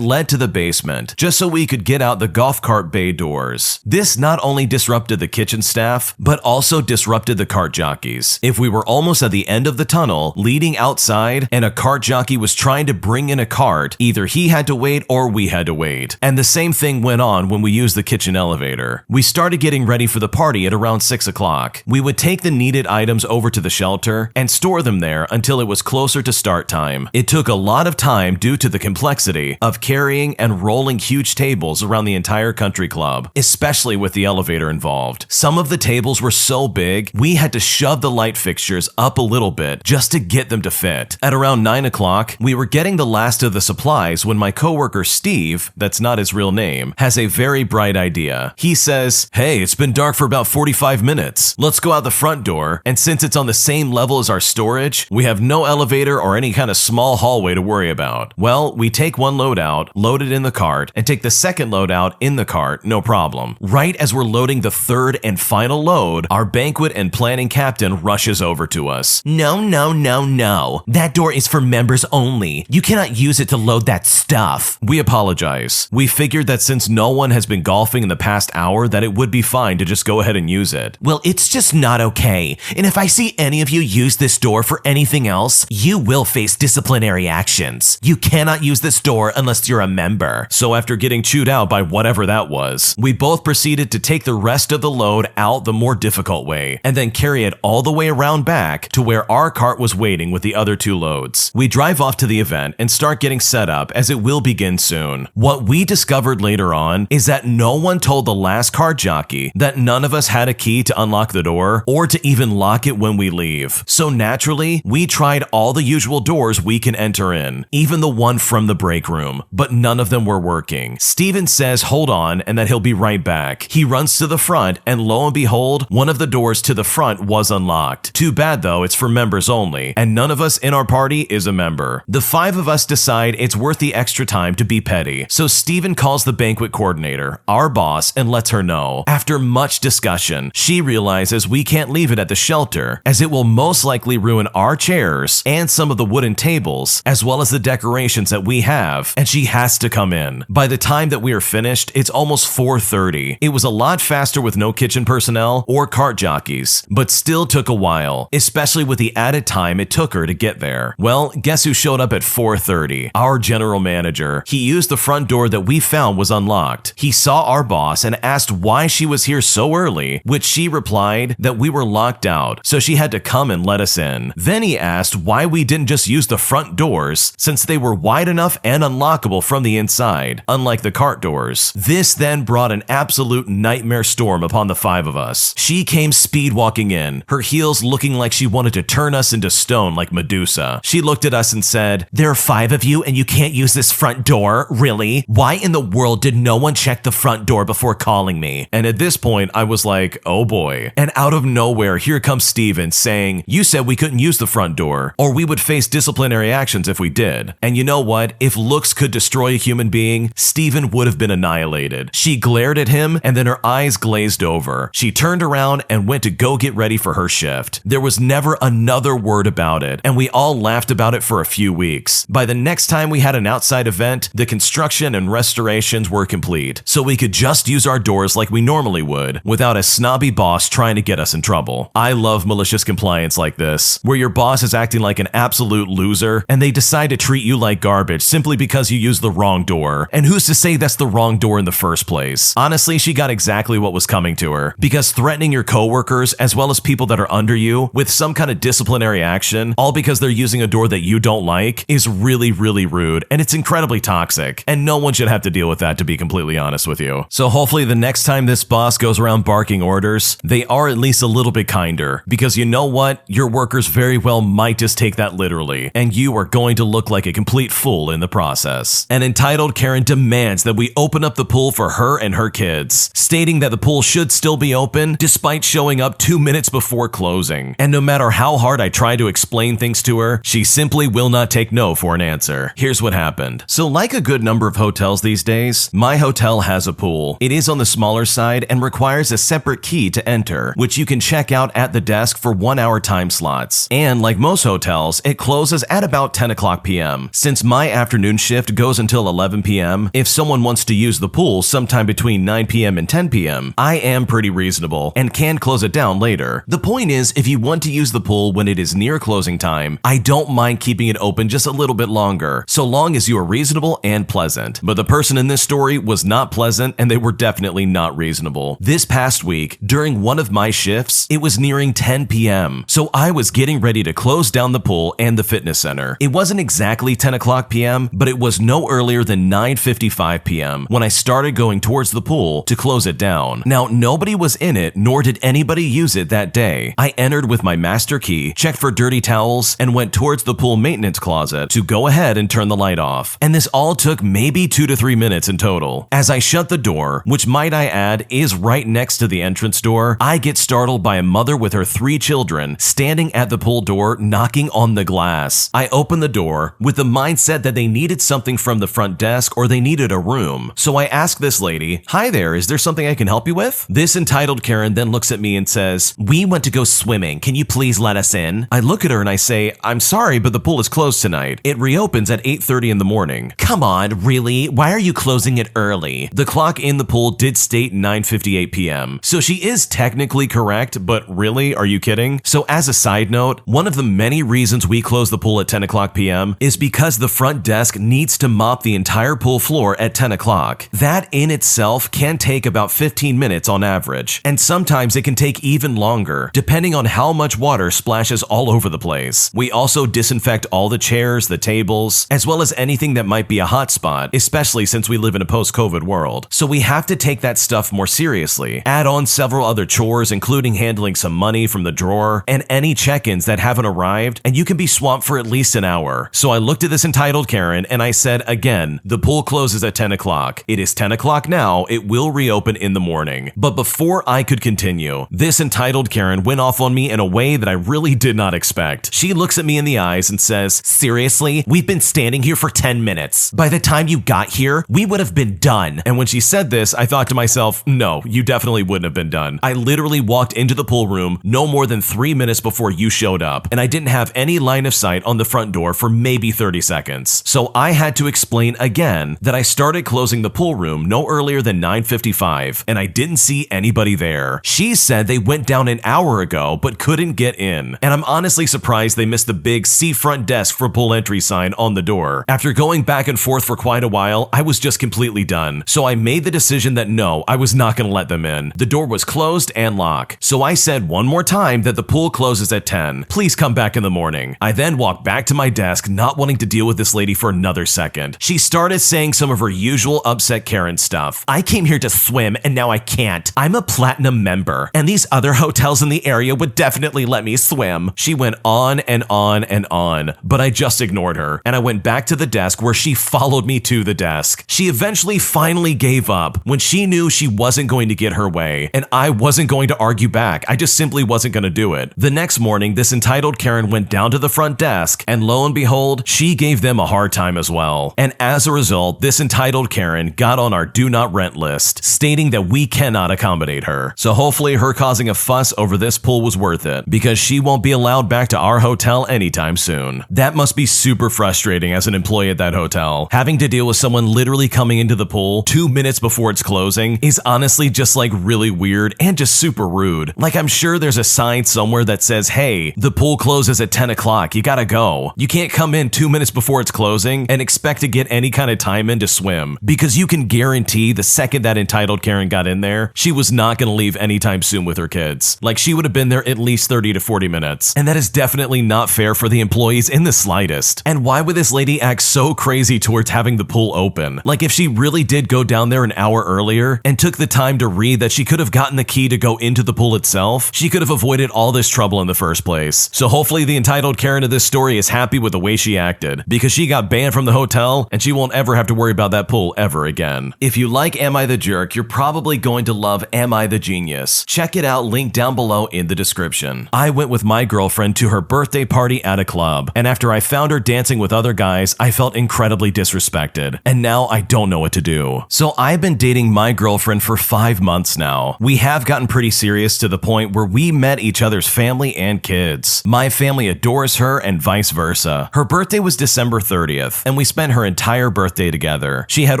led to the basement, just so we could get out the golf cart bay doors. This not only disrupted the kitchen staff, but also disrupted the cart jockeys. If we were almost at the end of the tunnel, leading outside, and a cart jockey was trying to bring in a cart, either he had to wait or we had to wait. And the same thing went on when we used the kitchen elevator. We started getting ready for the party at around 6 o'clock. We would take the needed items over to the shelter and store them there until it was closer to start time. It took a lot of time due to the complexity of carrying and rolling huge tables around the entire country club, especially with the elevator involved. Some of the tables were so big, we had to shove the light fixtures up a little bit just to get them to fit. At around 9 o'clock, we were getting the last of the supplies when my coworker Steve, that's not his real name, has a very bright idea. He says, "Hey, it's been dark for about 45 minutes. Let's go out the front door, and since it's on the same level as our storage, we have no elevator or any kind of small hallway to worry about." Well, we take one load out, load it in the cart, and take the second load out in the cart, no problem. Right as we're loading the third and final load, our banquet and planning captain rushes over to us. No, no, no, no. That door is for members only. You cannot use it to load that stuff. We apologize. We figured that since no one has been golfing in the past hour, that it would be fine to just go ahead and use it. Well, it's just not okay. And if I see any of you use this door for anything else, you will face disciplinary actions. You cannot use this door unless you're a member. So after getting chewed out by whatever that was, we both proceeded to take the rest of the load out the more difficult way, and then carry it all the way around back to where our cart was waiting with the other two loads. We drive off to the event and start getting set up as it will begin soon. What we discovered later on is that no one told the last cart jockey that none of us had a key to unlock the door or to even lock it when we leave. So naturally, we tried all the usual doors we can enter in, even the one from the break room, but none of them were working. Steven says hold on and that he'll be right back. He runs to the front and lo and behold, one of the doors to the front was unlocked. Too bad though, it's for members only, and none of us in our party is a member. The 5 of us decide it's worth the extra time to be petty, so Steven calls the banquet coordinator, our boss, and lets her know. After much discussion, she realizes we can't leave it at the shelter, as it will most likely ruin our chairs and some of the wooden tables, as well as the decorations that we have, and she has to come in. By the time that we are finished, it's almost 4:30. It was a lot faster with no kitchen personnel or cart jockeys, but still took a while, especially with the added time it took her to get there. Well, guess who showed up at 4:30? Our general manager. He used the front door that we found was unlocked. He saw our boss and asked why she was here so early, which she replied that we were locked out, so she had to come and let us in. Then he asked why we didn't just use the front doors, since they were wide enough and unlockable from the inside, unlike the cart doors. This then brought an absolute nightmare storm upon the 5 of us. She came speed walking in, her heels looking like she wanted to turn us into stone like Medusa. She looked at us and said, "There are 5 of you and you can't use this front door? Really? Why in the world did no one check the front door before calling me?" And at this point, I was like, oh boy. And out of nowhere, here comes Steven saying, "You said we couldn't use the front door, or we would face disciplinary actions if we did." And you know what? If looks could destroy a human being, Steven would have been annihilated. She glared at him, and then her eyes glazed over. She turned around and went to go get ready for her shift. There was never another word about it, and we all laughed about it for a few weeks. By the next time we had an outside event, the construction and restorations were complete, so we could just use our doors like we normally would, without a snobby boss trying to get us in trouble. I love malicious compliance like this, where your boss is acting like an absolute loser, and they decide to treat you like garbage simply because you used the wrong door. And who's to say that's the wrong door in the first place? Honestly, she got exactly what was coming to her, because threatening your coworkers as well as people that are under you with some kind of disciplinary action, all because they're using a door that you don't like, is really, really rude, and it's incredibly toxic, and no one should have to deal with that, to be completely honest with you. So hopefully the next time this boss goes around barking orders, they are at least a little bit kinder, because you know what? Your workers very well might just take that literally, and you are going to look like a complete fool in the process. An entitled Karen demands that we open up the pool for her and her kids, stating that the pool should still be open despite showing up 2 minutes before closing. And no matter how hard I try to explain things to her, she simply will not take no for an answer. answer. Here's what happened. So like a good number of hotels these days, my hotel has a pool. It is on the smaller side and requires a separate key to enter, which you can check out at the desk for 1-hour time slots. And like most hotels, it closes at about 10 o'clock p.m. Since my afternoon shift goes until 11 p.m., if someone wants to use the pool sometime between 9 p.m. and 10 p.m., I am pretty reasonable and can close it down later. The point is, if you want to use the pool when it is near closing time, I don't mind keeping it open just a little bit longer, so long as you are reasonable and pleasant. But the person in this story was not pleasant, and they were definitely not reasonable. This past week, during one of my shifts, it was nearing 10 p.m., so I was getting ready to close down the pool and the fitness center. It wasn't exactly 10 o'clock p.m., but it was no earlier than 9:55 p.m. when I started going towards the pool to close it down. Now, nobody was in it, nor did anybody use it that day. I entered with my master key, checked for dirty towels, and went towards the pool maintenance closet to go ahead and turn the light off. And this all took maybe 2 to 3 minutes in total. As I shut the door, which might I add is right next to the entrance door, I get startled by a mother with her 3 children standing at the pool door knocking on the glass. I open the door with the mindset that they needed something from the front desk or they needed a room. So I ask this lady, "Hi there, is there something I can help you with?" This entitled Karen then looks at me and says, "We want to go swimming. Can you please let us in?" I look at her and I say, "I'm sorry, but the pool is closed tonight. It reopens at 8:30 in the morning." "Come on, really? Why are you closing it early?" The clock in the pool did state 9:58 p.m. So she is technically correct, but really, are you kidding? So as a side note, one of the many reasons we close the pool at 10 o'clock p.m. is because the front desk needs to mop the entire pool floor at 10 o'clock. That in itself can take about 15 minutes on average, and sometimes it can take even longer, depending on how much water splashes all over the place. We also disinfect all the chairs, the tables, as well as anything that might be a hot spot, especially since we live in a post-COVID world. So we have to take that stuff more seriously. Add on several other chores, including handling some money from the drawer, and any check-ins that haven't arrived, and you can be swamped for at least an hour. So I looked at this entitled Karen and I said, again, the pool closes at 10 o'clock. It is 10 o'clock now. It will reopen in the morning. But before I could continue, this entitled Karen went off on me in a way that I really did not expect. She looks at me in the eyes and says, "Seriously? We've been standing here for 10 minutes. By the time you got here, we would have been done." And when she said this, I thought to myself, no, you definitely wouldn't have been done. I literally walked into the pool room no more than 3 minutes before you showed up, and I didn't have any line of sight on the front door for maybe 30 seconds. So I had to explain again that I started closing the pool room no earlier than 9:55, and I didn't see anybody there. She said they went down an hour ago but couldn't get in, and I'm honestly surprised they missed the big "See front desk for pool entry" sign on the door. After going back and forth for quite a while, I was just completely done. So I made the decision that no, I was not going to let them in. The door was closed and locked. So I said one more time that the pool closes at 10. Please come back in the morning. I then walked back to my desk, not wanting to deal with this lady for another second. She started saying some of her usual upset Karen stuff. "I came here to swim and now I can't. I'm a platinum member, and these other hotels in the area would definitely let me swim." She went on and on and on, but I just ignored her, and I went back to the desk where she followed me to the desk. She eventually finally gave up when she knew she wasn't going to get her way, and I wasn't going to argue back. I just simply wasn't going to do it. The next morning, this entitled Karen went down to the front desk, and lo and behold, she gave them a hard time as well. And as a result, this entitled Karen got on our do not rent list, stating that we cannot accommodate her. So hopefully her causing a fuss over this pool was worth it, because she won't be allowed back to our hotel anytime soon. That must be super frustrating as an employee at that hotel. Having to deal with someone literally coming into the pool 2 minutes before it's closing is honestly just like really weird and just super rude. Like, I'm sure there's a sign somewhere that says, "Hey, the pool closes at 10 o'clock. You gotta go." You can't come in 2 minutes before it's closing and expect to get any kind of time in to swim, because you can guarantee the second that entitled Karen got in there, she was not going to leave anytime soon with her kids. Like, she would have been there at least 30 to 40 minutes. And that is definitely not fair for the employees in the slightest. And why would this lady act so crazy towards having the pool open? Like, if she really did go down there an hour earlier and took the time to read that she could have gotten the key to go into the pool itself, she could have avoided all this trouble in the first place. So hopefully the entitled Karen of this story is happy with the way she acted, because she got banned from the hotel and she won't ever have to worry about that pool ever again. If you like Am I the Jerk, you're probably going to love Am I the Genius. Check it out, link down below in the description. I went with my girlfriend to her birthday party at a club, and after I found her dancing with other guys, I felt incredibly disrespected, and now I don't know what to do. So I've been dating my girlfriend for 5 months now. We have gotten pretty serious to the point where we met each other's family and kids. My family adores her and vice versa. Her birthday was December 30th, and we spent her entire birthday together. She had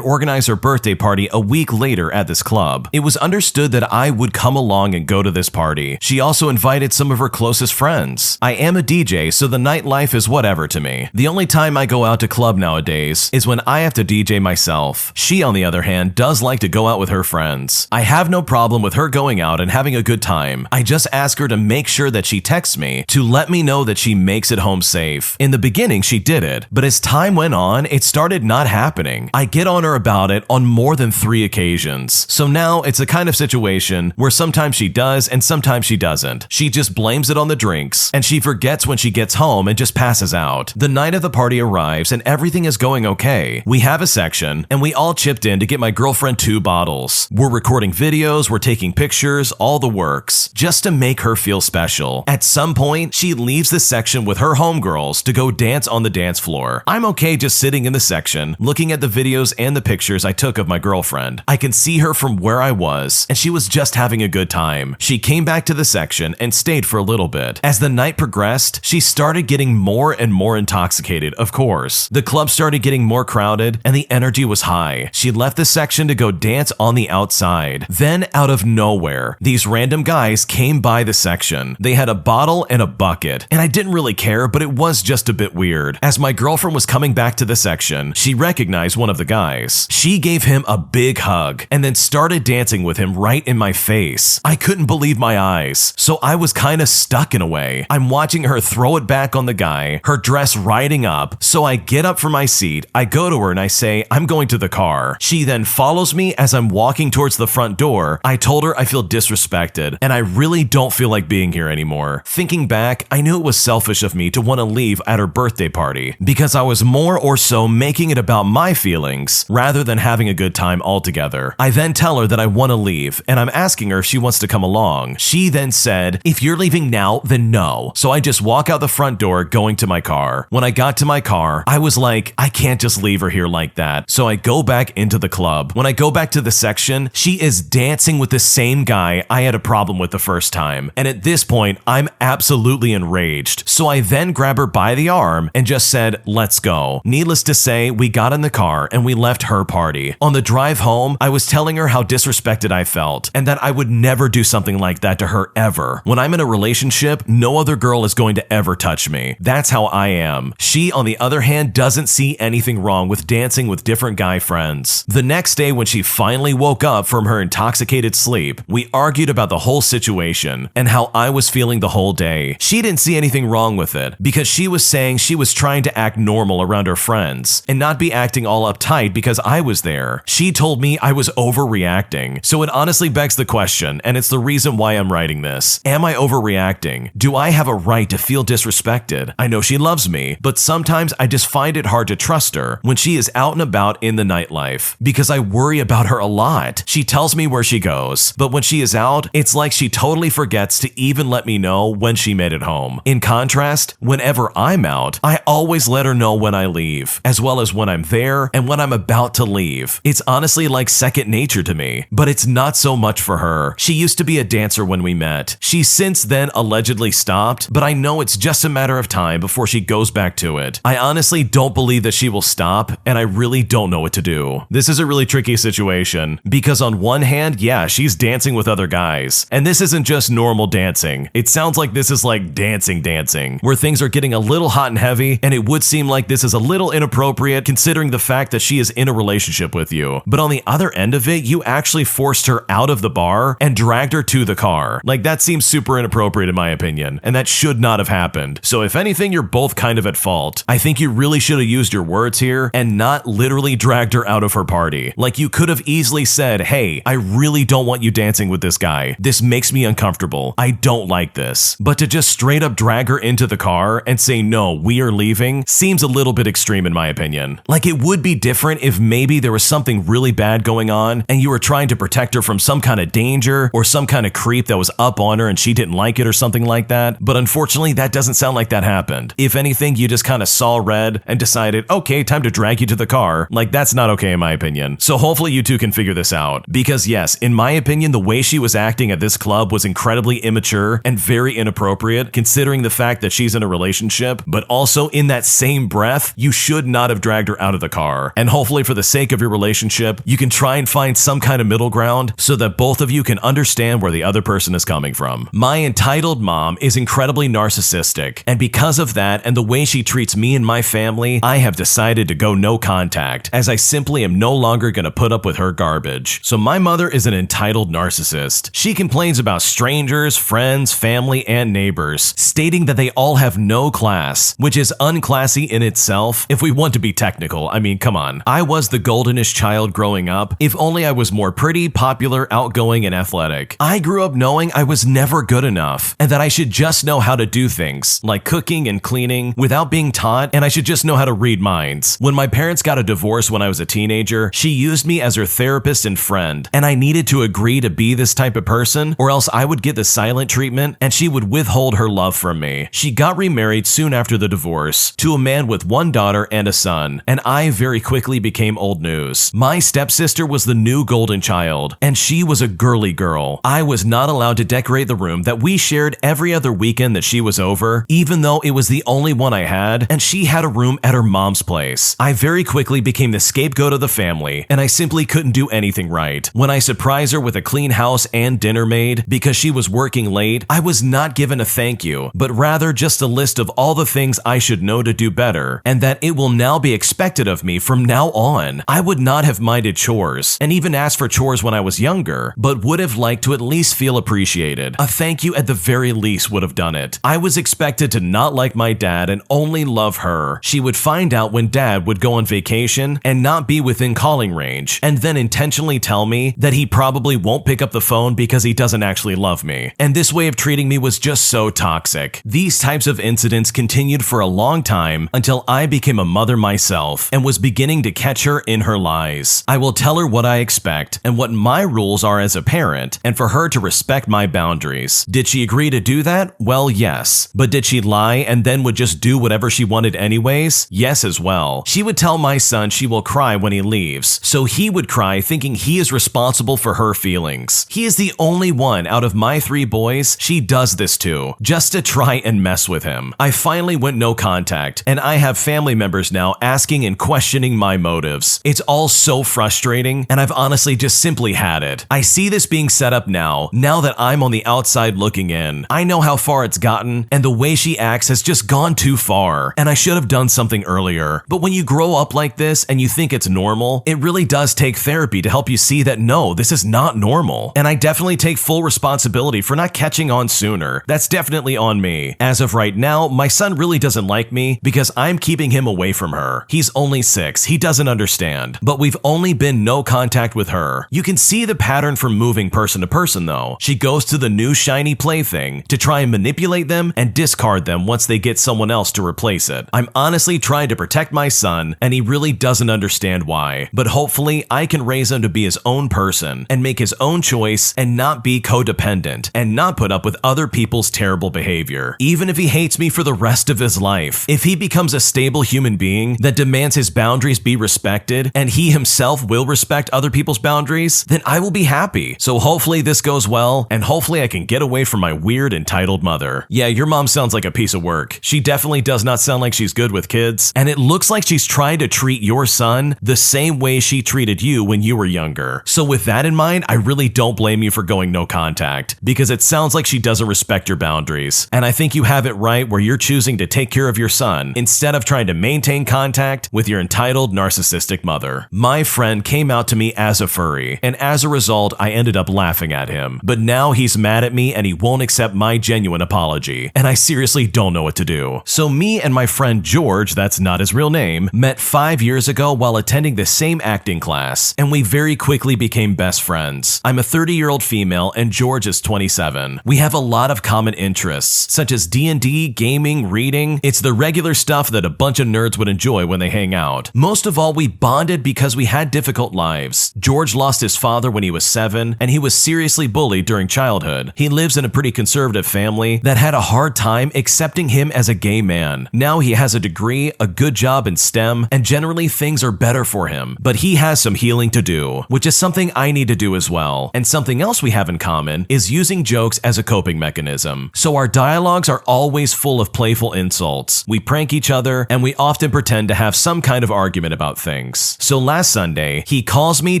organized her birthday party a week later at this club. It was understood that I would come along and go to this party. She also invited some of her closest friends. I am a DJ, so the nightlife is whatever to me. The only time I go out to club nowadays is when I have to DJ myself. She, on the other hand, does like to go out with her friends. I have no problem with her going out and having a good time. I just ask her to make sure that she texts me to let me know that she makes it home safe. In the beginning, she did it, but as time went on, it started not happening. I get on her about it on more than 3 occasions. So now it's a kind of situation where sometimes she does and sometimes she doesn't. She just blames it on the drinks, and she forgets when she gets home and just passes out. The night of the party arrives and everything is going okay. We have a section, and we all chipped in to get my girlfriend 2 bottles. We're recording videos, we're taking pictures, all the works, just to make her feel special. At some point, she leaves the section with her homegirls to go dance on the dance floor. I'm okay just sitting in the section, looking at the videos and the pictures I took of my girlfriend. I can see her from where I was, and she was just having a good time. She came back to the section and stayed for a little bit. As the night progressed, she started getting more and more intoxicated, of course. The club started getting more crowded, and the energy was high. She left the section to go dance on the outside. Then, out of nowhere, these random guys came by the section. They had a bottle and a bucket, and I didn't really care, but it was just a bit weird. As my girlfriend was coming back to the section, she recognized one of the guys. She gave him a big hug, and then started dancing with him right in my face. I couldn't believe my eyes, so I was kind of stuck in a way. I'm watching her throw it back on the guy, her dress riding up, so I get up from my seat, I go to her and I say, I'm going to the car. She then follows me as I'm walking towards the front door. I told her I feel disrespected, and I really don't feel like being here anymore. Thinking back, I knew it was selfish of me to want to leave at her birthday party, because I was more or so making it about my feelings, rather than having a good time altogether. I then tell her that I want to leave, and I'm asking her if she wants to come along. She then said, if you're leaving now, then no. So I just walk out the front door going to my car. When I got to my car, I was like, I can't just leave her here like that. So I go back into the club. When I go back to the section, she is dancing with the same guy I had a problem with the first time. And at this point, I'm absolutely enraged. So I then grab her by the arm and just said, let's go. Needless to say, we got in the car and we left her party. On the drive home, I was telling her how disrespected I felt and that I would never do something like that to her ever. When I'm in a relationship, no other girl is going to ever touch me. That's how I am. She, on the other hand, doesn't see anything wrong with dancing with different guy friends. The next day, when she finally woke up from her intoxicated sleep, we argued about the whole situation and how I was feeling the whole day. She didn't see anything wrong with it because she was saying she was trying to act normal around her friends and not be acting all uptight because I was there. She told me I was overreacting. So it honestly begs the question, and it's the reason why I'm writing this. Am I overreacting? Do I have a right to feel disrespected? I know she loves me, but sometimes I just find it hard to trust her when she is out and about in the nightlife because I worry about her a lot. She tells me where she goes, but when she is out, it's like she totally forgets to even let me know when she made it home. In contrast, whenever I'm out, I always let her know when I leave, as well as when I'm there and when I'm about to leave. It's honestly like second nature to me, but it's not so much for her. She used to be a dancer when we met. She's since then allegedly stopped, but I know it's just a matter of time before she goes back to it. I honestly don't believe that she will stop, and I really don't know what to do. This is a really tricky situation because on one hand, yeah, she's dancing with other guys, and this isn't just normal dancing. It sounds like this is like dancing, where things are getting a little hot and heavy, and it would seem like this is a little inappropriate considering the fact that she is in a relationship with you. But on the other end of it, you actually forced her out of the bar and dragged her to the car. Like, that seems super inappropriate in my opinion, and that should not have happened. So if anything, you're both kind of at fault. I think you really should have used your words here and not literally dragged her out of her party. Like, you could have easily said, hey, I really don't want you dancing with this guy. This makes me uncomfortable. I don't like this. But to just straight up drag her into the car and say, no, we are leaving, seems a little bit extreme in my opinion. Like, it would be different if maybe there was something really bad going on and you were trying to protect her from some kind of danger or some kind of creep that was up on her and she didn't like it or something like that. But unfortunately, that doesn't sound like that happened. If anything, you just kind of saw all read and decided, okay, time to drag you to the car. Like, that's not okay in my opinion. So hopefully you two can figure this out. Because yes, in my opinion, the way she was acting at this club was incredibly immature and very inappropriate, considering the fact that she's in a relationship, but also in that same breath, you should not have dragged her out of the car. And hopefully for the sake of your relationship, you can try and find some kind of middle ground so that both of you can understand where the other person is coming from. My entitled mom is incredibly narcissistic, and because of that and the way she treats me and my family, I have decided to go no contact, as I simply am no longer going to put up with her garbage. So my mother is an entitled narcissist. She complains about strangers, friends, family, and neighbors, stating that they all have no class, which is unclassy in itself if we want to be technical. I mean, come on. I was the goldenish child growing up, if only I was more pretty, popular, outgoing, and athletic. I grew up knowing I was never good enough, and that I should just know how to do things, like cooking and cleaning, without being taught, and I should just know how to read minds. When my parents got a divorce when I was a teenager, she used me as her therapist and friend, and I needed to agree to be this type of person, or else I would get the silent treatment, and she would withhold her love from me. She got remarried soon after the divorce, to a man with one daughter and a son, and I very quickly became old news. My stepsister was the new golden child, and she was a girly girl. I was not allowed to decorate the room that we shared every other weekend that she was over, even though it was the only one I had, and she had a room at her mom's place. I very quickly became the scapegoat of the family, and I simply couldn't do anything right. When I surprised her with a clean house and dinner made because she was working late, I was not given a thank you, but rather just a list of all the things I should know to do better, and that it will now be expected of me from now on. I would not have minded chores, and even asked for chores when I was younger, but would have liked to at least feel appreciated. A thank you at the very least would have done it. I was expected to not like my dad and only love her. She would find out when dad would go on vacation and not be within calling range, and then intentionally tell me that he probably won't pick up the phone because he doesn't actually love me. And this way of treating me was just so toxic. These types of incidents continued for a long time until I became a mother myself and was beginning to catch her in her lies. I will tell her what I expect and what my rules are as a parent, and for her to respect my boundaries. Did she agree to do that? Well, yes. But did she lie and then would just do whatever she wanted anyways? Yes as well. She would tell my son she will cry when he leaves, so he would cry thinking he is responsible for her feelings. He is the only one out of my 3 boys she does this to, just to try and mess with him. I finally went no contact, and I have family members now asking and questioning my motives. It's all so frustrating, and I've honestly just simply had it. I see this being set up now that I'm on the outside looking in. I know how far it's gotten, and the way she acts has just gone too far, and I should have done something earlier. But when you grow up like this and you think it's normal, it really does take therapy to help you see that no, this is not normal. And I definitely take full responsibility for not catching on sooner. That's definitely on me. As of right now, my son really doesn't like me because I'm keeping him away from her. He's only 6, he doesn't understand. But we've only been no contact with her. You can see the pattern from moving person to person though. She goes to the new shiny plaything to try and manipulate them and discard them once they get someone else to replace it. I'm honestly trying to protect my son, and he really doesn't understand why. But hopefully I can raise him to be his own person and make his own choice and not be codependent and not put up with other people's terrible behavior. Even if he hates me for the rest of his life, if he becomes a stable human being that demands his boundaries be respected and he himself will respect other people's boundaries, then I will be happy. So hopefully this goes well, and hopefully I can get away from my weird entitled mother. Yeah, your mom sounds like a piece of work. She definitely does not sound like she's good with kids, and it looks like she's trying to treat your son the same way she treated you when you were younger. So with that in mind, I really don't blame you for going no contact, because it sounds like she doesn't respect your boundaries. And I think you have it right where you're choosing to take care of your son instead of trying to maintain contact with your entitled narcissistic mother. My friend came out to me as a furry, and as a result, I ended up laughing at him. But now he's mad at me and he won't accept my genuine apology, and I seriously don't know what to do. So me and my friend George, that's not his real name, met 5 years ago while attending the same acting class, and we very quickly became best friends. I'm a 30-year-old female and George is 27. We have a lot of common interests, such as D&D, gaming, reading. It's the regular stuff that a bunch of nerds would enjoy when they hang out. Most of all, we bonded because we had difficult lives. George lost his father when he was 7, and he was seriously bullied during childhood. He lives in a pretty conservative family that had a hard time accepting him as a gay man. Now he has a degree, a good job in STEM, and generally things are better for him. But he has some healing to do, which is something I need to do as well. And something else we have in common is using jokes as a coping mechanism. So our dialogues are always full of playful insults. We prank each other, and we often pretend to have some kind of argument about things. So last Sunday, he calls me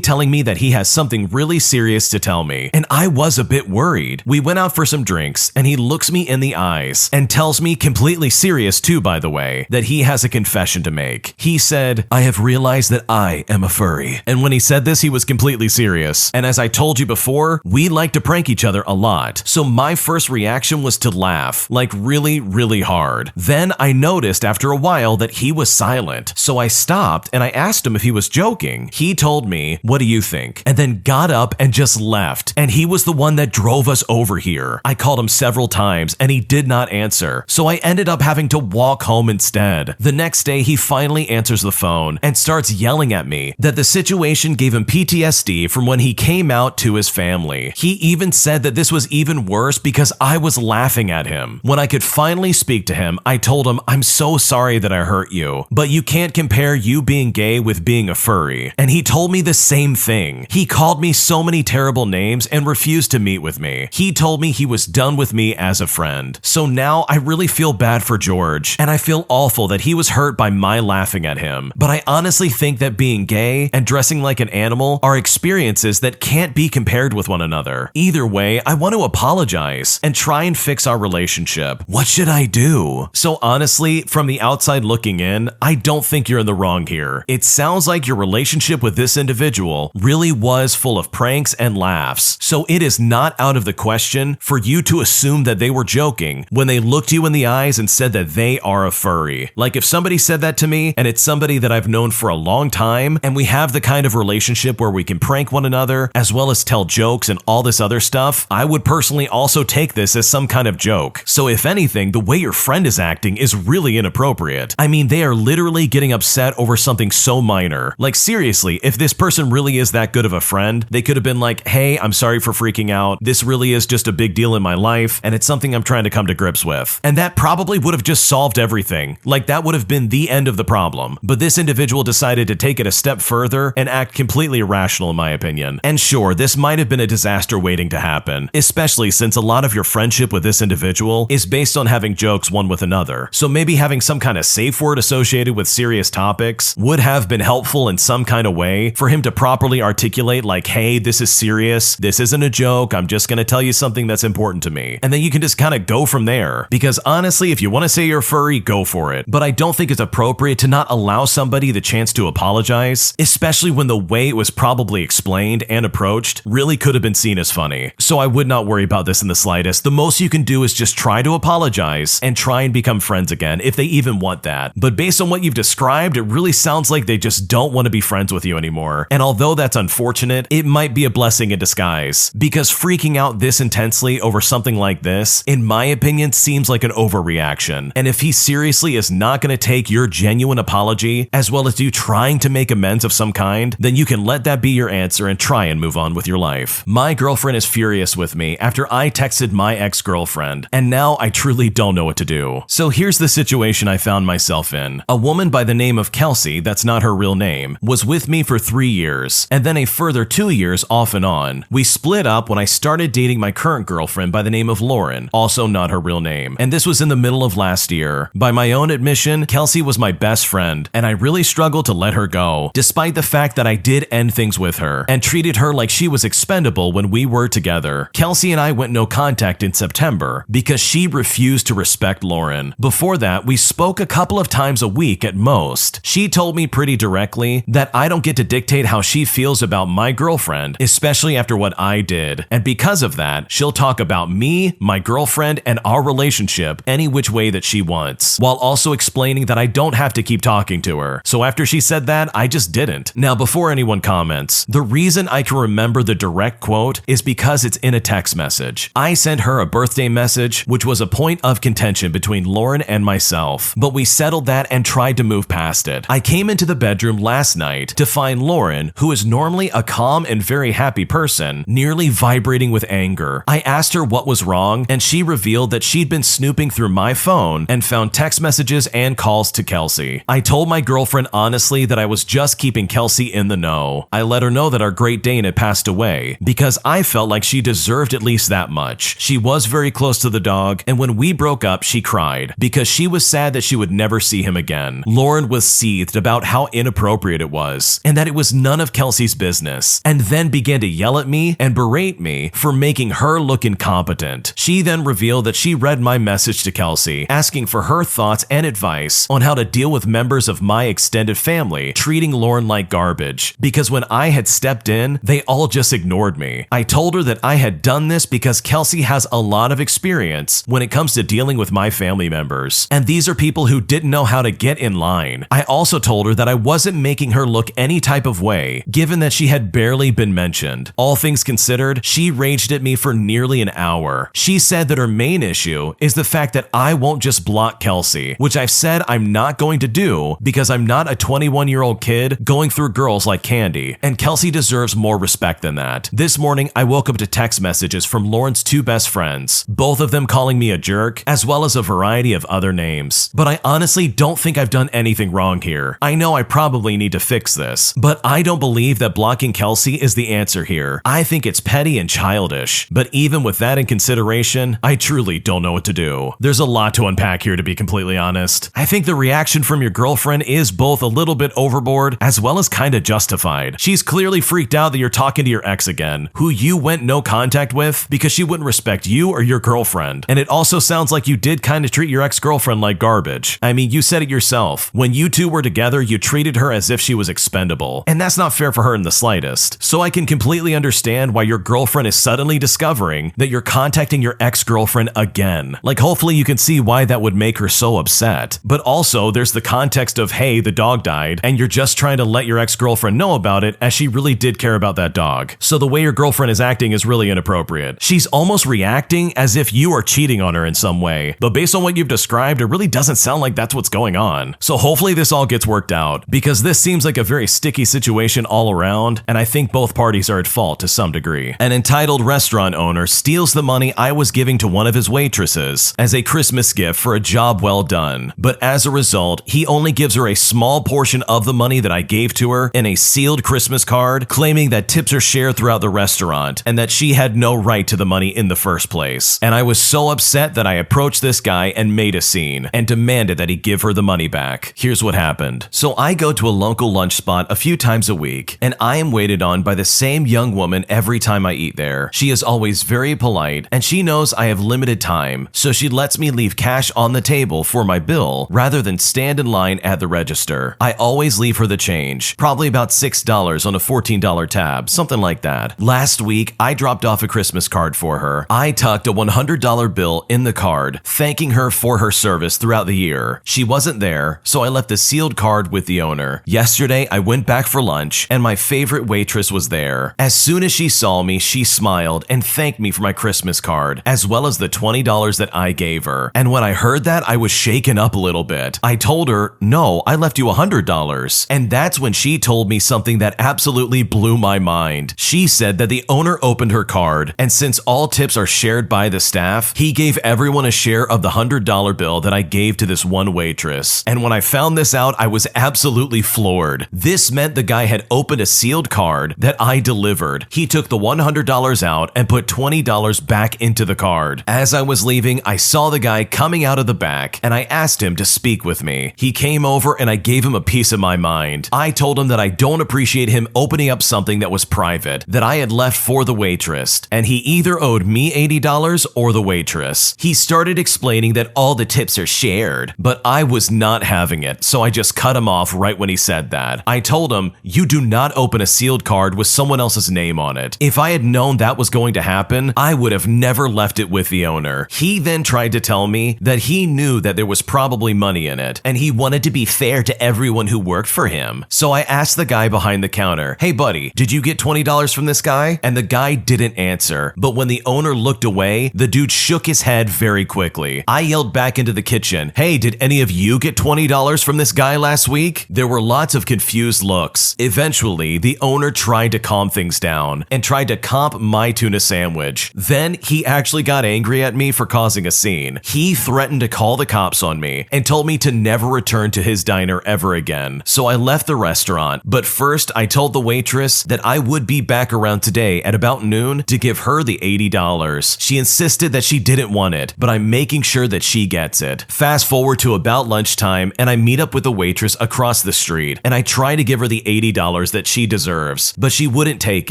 telling me that he has something really serious to tell me, and I was a bit worried. We went out for some drinks, and he looks me in the eyes and tells me, completely serious too, by the way, that he has a confession to make. He said, "I have realized that I am a furry." And when he said this, he was completely serious. And as I told you before, we like to prank each other a lot. So my first reaction was to laugh, like really, really hard. Then I noticed after a while that he was silent. So I stopped and I asked him if he was joking. He told me, "What do you think?" And then got up and just left. And he was the one that drove us over here. I called him several times and he did not answer. So I ended up having to walk home instead. The next day, he finally answers the phone and starts yelling at me that the situation gave him PTSD from when he came out to his family. He even said that this was even worse because I was laughing at him. When I could finally speak to him, I told him, "I'm so sorry that I hurt you, but you can't compare you being gay with being a furry." And he told me the same thing. He called me so many terrible names and refused to meet with me. He told me he was done with me as a friend. So now I really feel bad for George, and I feel awful that he was hurt by my laughing at him. But I honestly think that being gay and dressing like an animal are experiences that can't be compared with one another. Either way, I want to apologize and try and fix our relationship. What should I do? So honestly, from the outside looking in, I don't think you're in the wrong here. It sounds like your relationship with this individual really was full of pranks and laughs. So it is not out of the question for you to assume that they were joking when they looked you in the eyes and said that they are a furry. Like if somebody said that to me and it's somebody that I've known for a long time and we have the kind of relationship where we can prank one another as well as tell jokes and all this other stuff, I would personally also take this as some kind of joke. So if anything, the way your friend is acting is really inappropriate. I mean, they are literally getting upset over something so minor. Like seriously, if this person really is that good of a friend, they could have been like, "Hey, I'm sorry for freaking out. This really is just a big deal in my life and it's something I'm trying to come to grips with." And that probably would have just solved everything. Like that would have been the end of the problem. But this individual decided to take it a step further and act completely irrational in my opinion. And sure, this might have been a disaster waiting to happen, especially since a lot of your friendship with this individual is based on having jokes one with another. So maybe having some kind of safe word associated with serious topics would have been helpful in some kind of way for him to properly articulate like, "Hey, this is serious. This isn't a joke. I'm just going to tell you something that's important to me." And then you can just kind of go from there. Because honestly, if you want to say you're furry, go for it. But I don't think it's appropriate to not allow somebody the chance to apologize, especially when the way it was probably explained and approached really could have been seen as funny. So I would not worry about this in the slightest. The most you can do is just try to apologize and try and become friends again, if they even want that. But based on what you've described, it really sounds like they just don't want to be friends with you anymore. And although that's unfortunate, it might be a blessing in disguise. Because freaking out this intensely over something like this, in my opinion, seems like an overreaction. And if he seriously is not going to take your genuine apology, as well as you trying to make amends of some kind, then you can let that be your answer and try and move on with your life. My girlfriend is furious with me after I texted my ex-girlfriend, and now I truly don't know what to do. So here's the situation I found myself in. A woman by the name of Kelsey, that's not her real name, was with me for 3 years, and then a further 2 years off and on. We split up when I started dating my current girlfriend by the name of Lauren, also not her real name, and this was in the middle of last year. By my own admission, Kelsey was my best friend, and I really struggled to let her go, despite the fact that I did end things with her, and treated her like she was expendable when we were together. Kelsey and I went no contact in September because she refused to respect Lauren. Before that, we spoke a couple of times a week at most. She told me pretty directly that I don't get to dictate how she feels about my girlfriend, especially after what I did, and because of that, she'll talk about me, my girlfriend, and our relationship any which way that she wants, while also explaining that I don't have to keep talking to her. So after she said that, I just didn't. Now, before anyone comments, the reason I can remember the direct quote is because it's in a text message. I sent her a birthday message, which was a point of contention between Lauren and myself, but we settled that and tried to move past it. I came into the bedroom last night to find Lauren, who is normally a calm and very happy person, nearly vibrating with anger. I asked her what was wrong, and she revealed that she'd been snooping through my phone and found text text messages and calls to Kelsey. I told my girlfriend honestly that I was just keeping Kelsey in the know. I let her know that our Great Dane had passed away because I felt like she deserved at least that much. She was very close to the dog, and when we broke up, she cried because she was sad that she would never see him again. Lauren was seethed about how inappropriate it was and that it was none of Kelsey's business, and then began to yell at me and berate me for making her look incompetent. She then revealed that she read my message to Kelsey, asking for her thoughts and advice on how to deal with members of my extended family treating Lauren like garbage, because when I had stepped in, they all just ignored me. I told her that I had done this because Kelsey has a lot of experience when it comes to dealing with my family members, and these are people who didn't know how to get in line. I also told her that I wasn't making her look any type of way, given that she had barely been mentioned. All things considered, she raged at me for nearly an hour. She said that her main issue is the fact that I won't just block Kelsey, which I've said I'm not going to do because I'm not a 21-year-old kid going through girls like candy, and Kelsey deserves more respect than that. This morning, I woke up to text messages from Lauren's two best friends, both of them calling me a jerk, as well as a variety of other names. But I honestly don't think I've done anything wrong here. I know I probably need to fix this, but I don't believe that blocking Kelsey is the answer here. I think it's petty and childish, but even with that in consideration, I truly don't know what to do. There's a lot to unpack here, to be completely honest. I think the reaction from your girlfriend is both a little bit overboard as well as kinda justified. She's clearly freaked out that you're talking to your ex again, who you went no contact with because she wouldn't respect you or your girlfriend. And it also sounds like you did kinda treat your ex-girlfriend like garbage. I mean, you said it yourself. When you two were together, you treated her as if she was expendable. And that's not fair for her in the slightest. So I can completely understand why your girlfriend is suddenly discovering that you're contacting your ex-girlfriend again. Like, hopefully you can see why that would make her so upset. But also, there's the context of, hey, the dog died, and you're just trying to let your ex-girlfriend know about it as she really did care about that dog. So the way your girlfriend is acting is really inappropriate. She's almost reacting as if you are cheating on her in some way. But based on what you've described, it really doesn't sound like that's what's going on. So hopefully this all gets worked out, because this seems like a very sticky situation all around, and I think both parties are at fault to some degree. An entitled restaurant owner steals the money I was giving to one of his waitresses as a Christmas gift for a job well done. But as a result, he only gives her a small portion of the money that I gave to her in a sealed Christmas card, claiming that tips are shared throughout the restaurant and that she had no right to the money in the first place. And I was so upset that I approached this guy and made a scene and demanded that he give her the money back. Here's what happened. So I go to a local lunch spot a few times a week, and I am waited on by the same young woman every time I eat there. She is always very polite, and she knows I have limited time, so she lets me leave cash on the table for my bill rather than stand in line at the register. I always leave her the change, probably about $6 on a $14 tab, something like that. Last week, I dropped off a Christmas card for her. I tucked a $100 bill in the card, thanking her for her service throughout the year. She wasn't there, so I left the sealed card with the owner. Yesterday, I went back for lunch, and my favorite waitress was there. As soon as she saw me, she smiled and thanked me for my Christmas card, as well as the $20 that I gave her. And when I heard that, I was shaken up a little bit. I told her, no, I left you $100. And that's when she told me something that absolutely blew my mind. She said that the owner opened her card, and since all tips are shared by the staff, he gave everyone a share of the $100 bill that I gave to this one waitress. And when I found this out, I was absolutely floored. This meant the guy had opened a sealed card that I delivered. He took the $100 out and put $20 back into the card. As I was leaving, I saw the guy coming out of the back, and I asked him to speak with me. He came over and I gave him a piece of my mind. I told him that I don't appreciate him opening up something that was private, that I had left for the waitress, and he either owed me $80 or the waitress. He started explaining that all the tips are shared, but I was not having it, so I just cut him off right when he said that. I told him, you do not open a sealed card with someone else's name on it. If I had known that was going to happen, I would have never left it with the owner. He then tried to tell me that he knew that there was probably money in it, and he wanted to be fair to everyone who worked for him. So I asked the guy behind the counter, hey buddy, did you get $20 from this guy? And the guy didn't answer, but when the owner looked away, the dude shook his head very quickly. I yelled back into the kitchen, hey, did any of you get $20 from this guy last week? There were lots of confused looks. Eventually, the owner tried to calm things down and tried to comp my tuna sandwich. Then he actually got angry at me for causing a scene. He threatened to call the cops stops on me and told me to never return to his diner ever again. So I left the restaurant, but first I told the waitress that I would be back around today at about noon to give her the $80. She insisted that she didn't want it, but I'm making sure that she gets it. Fast forward to about lunchtime and I meet up with the waitress across the street and I try to give her the $80 that she deserves, but she wouldn't take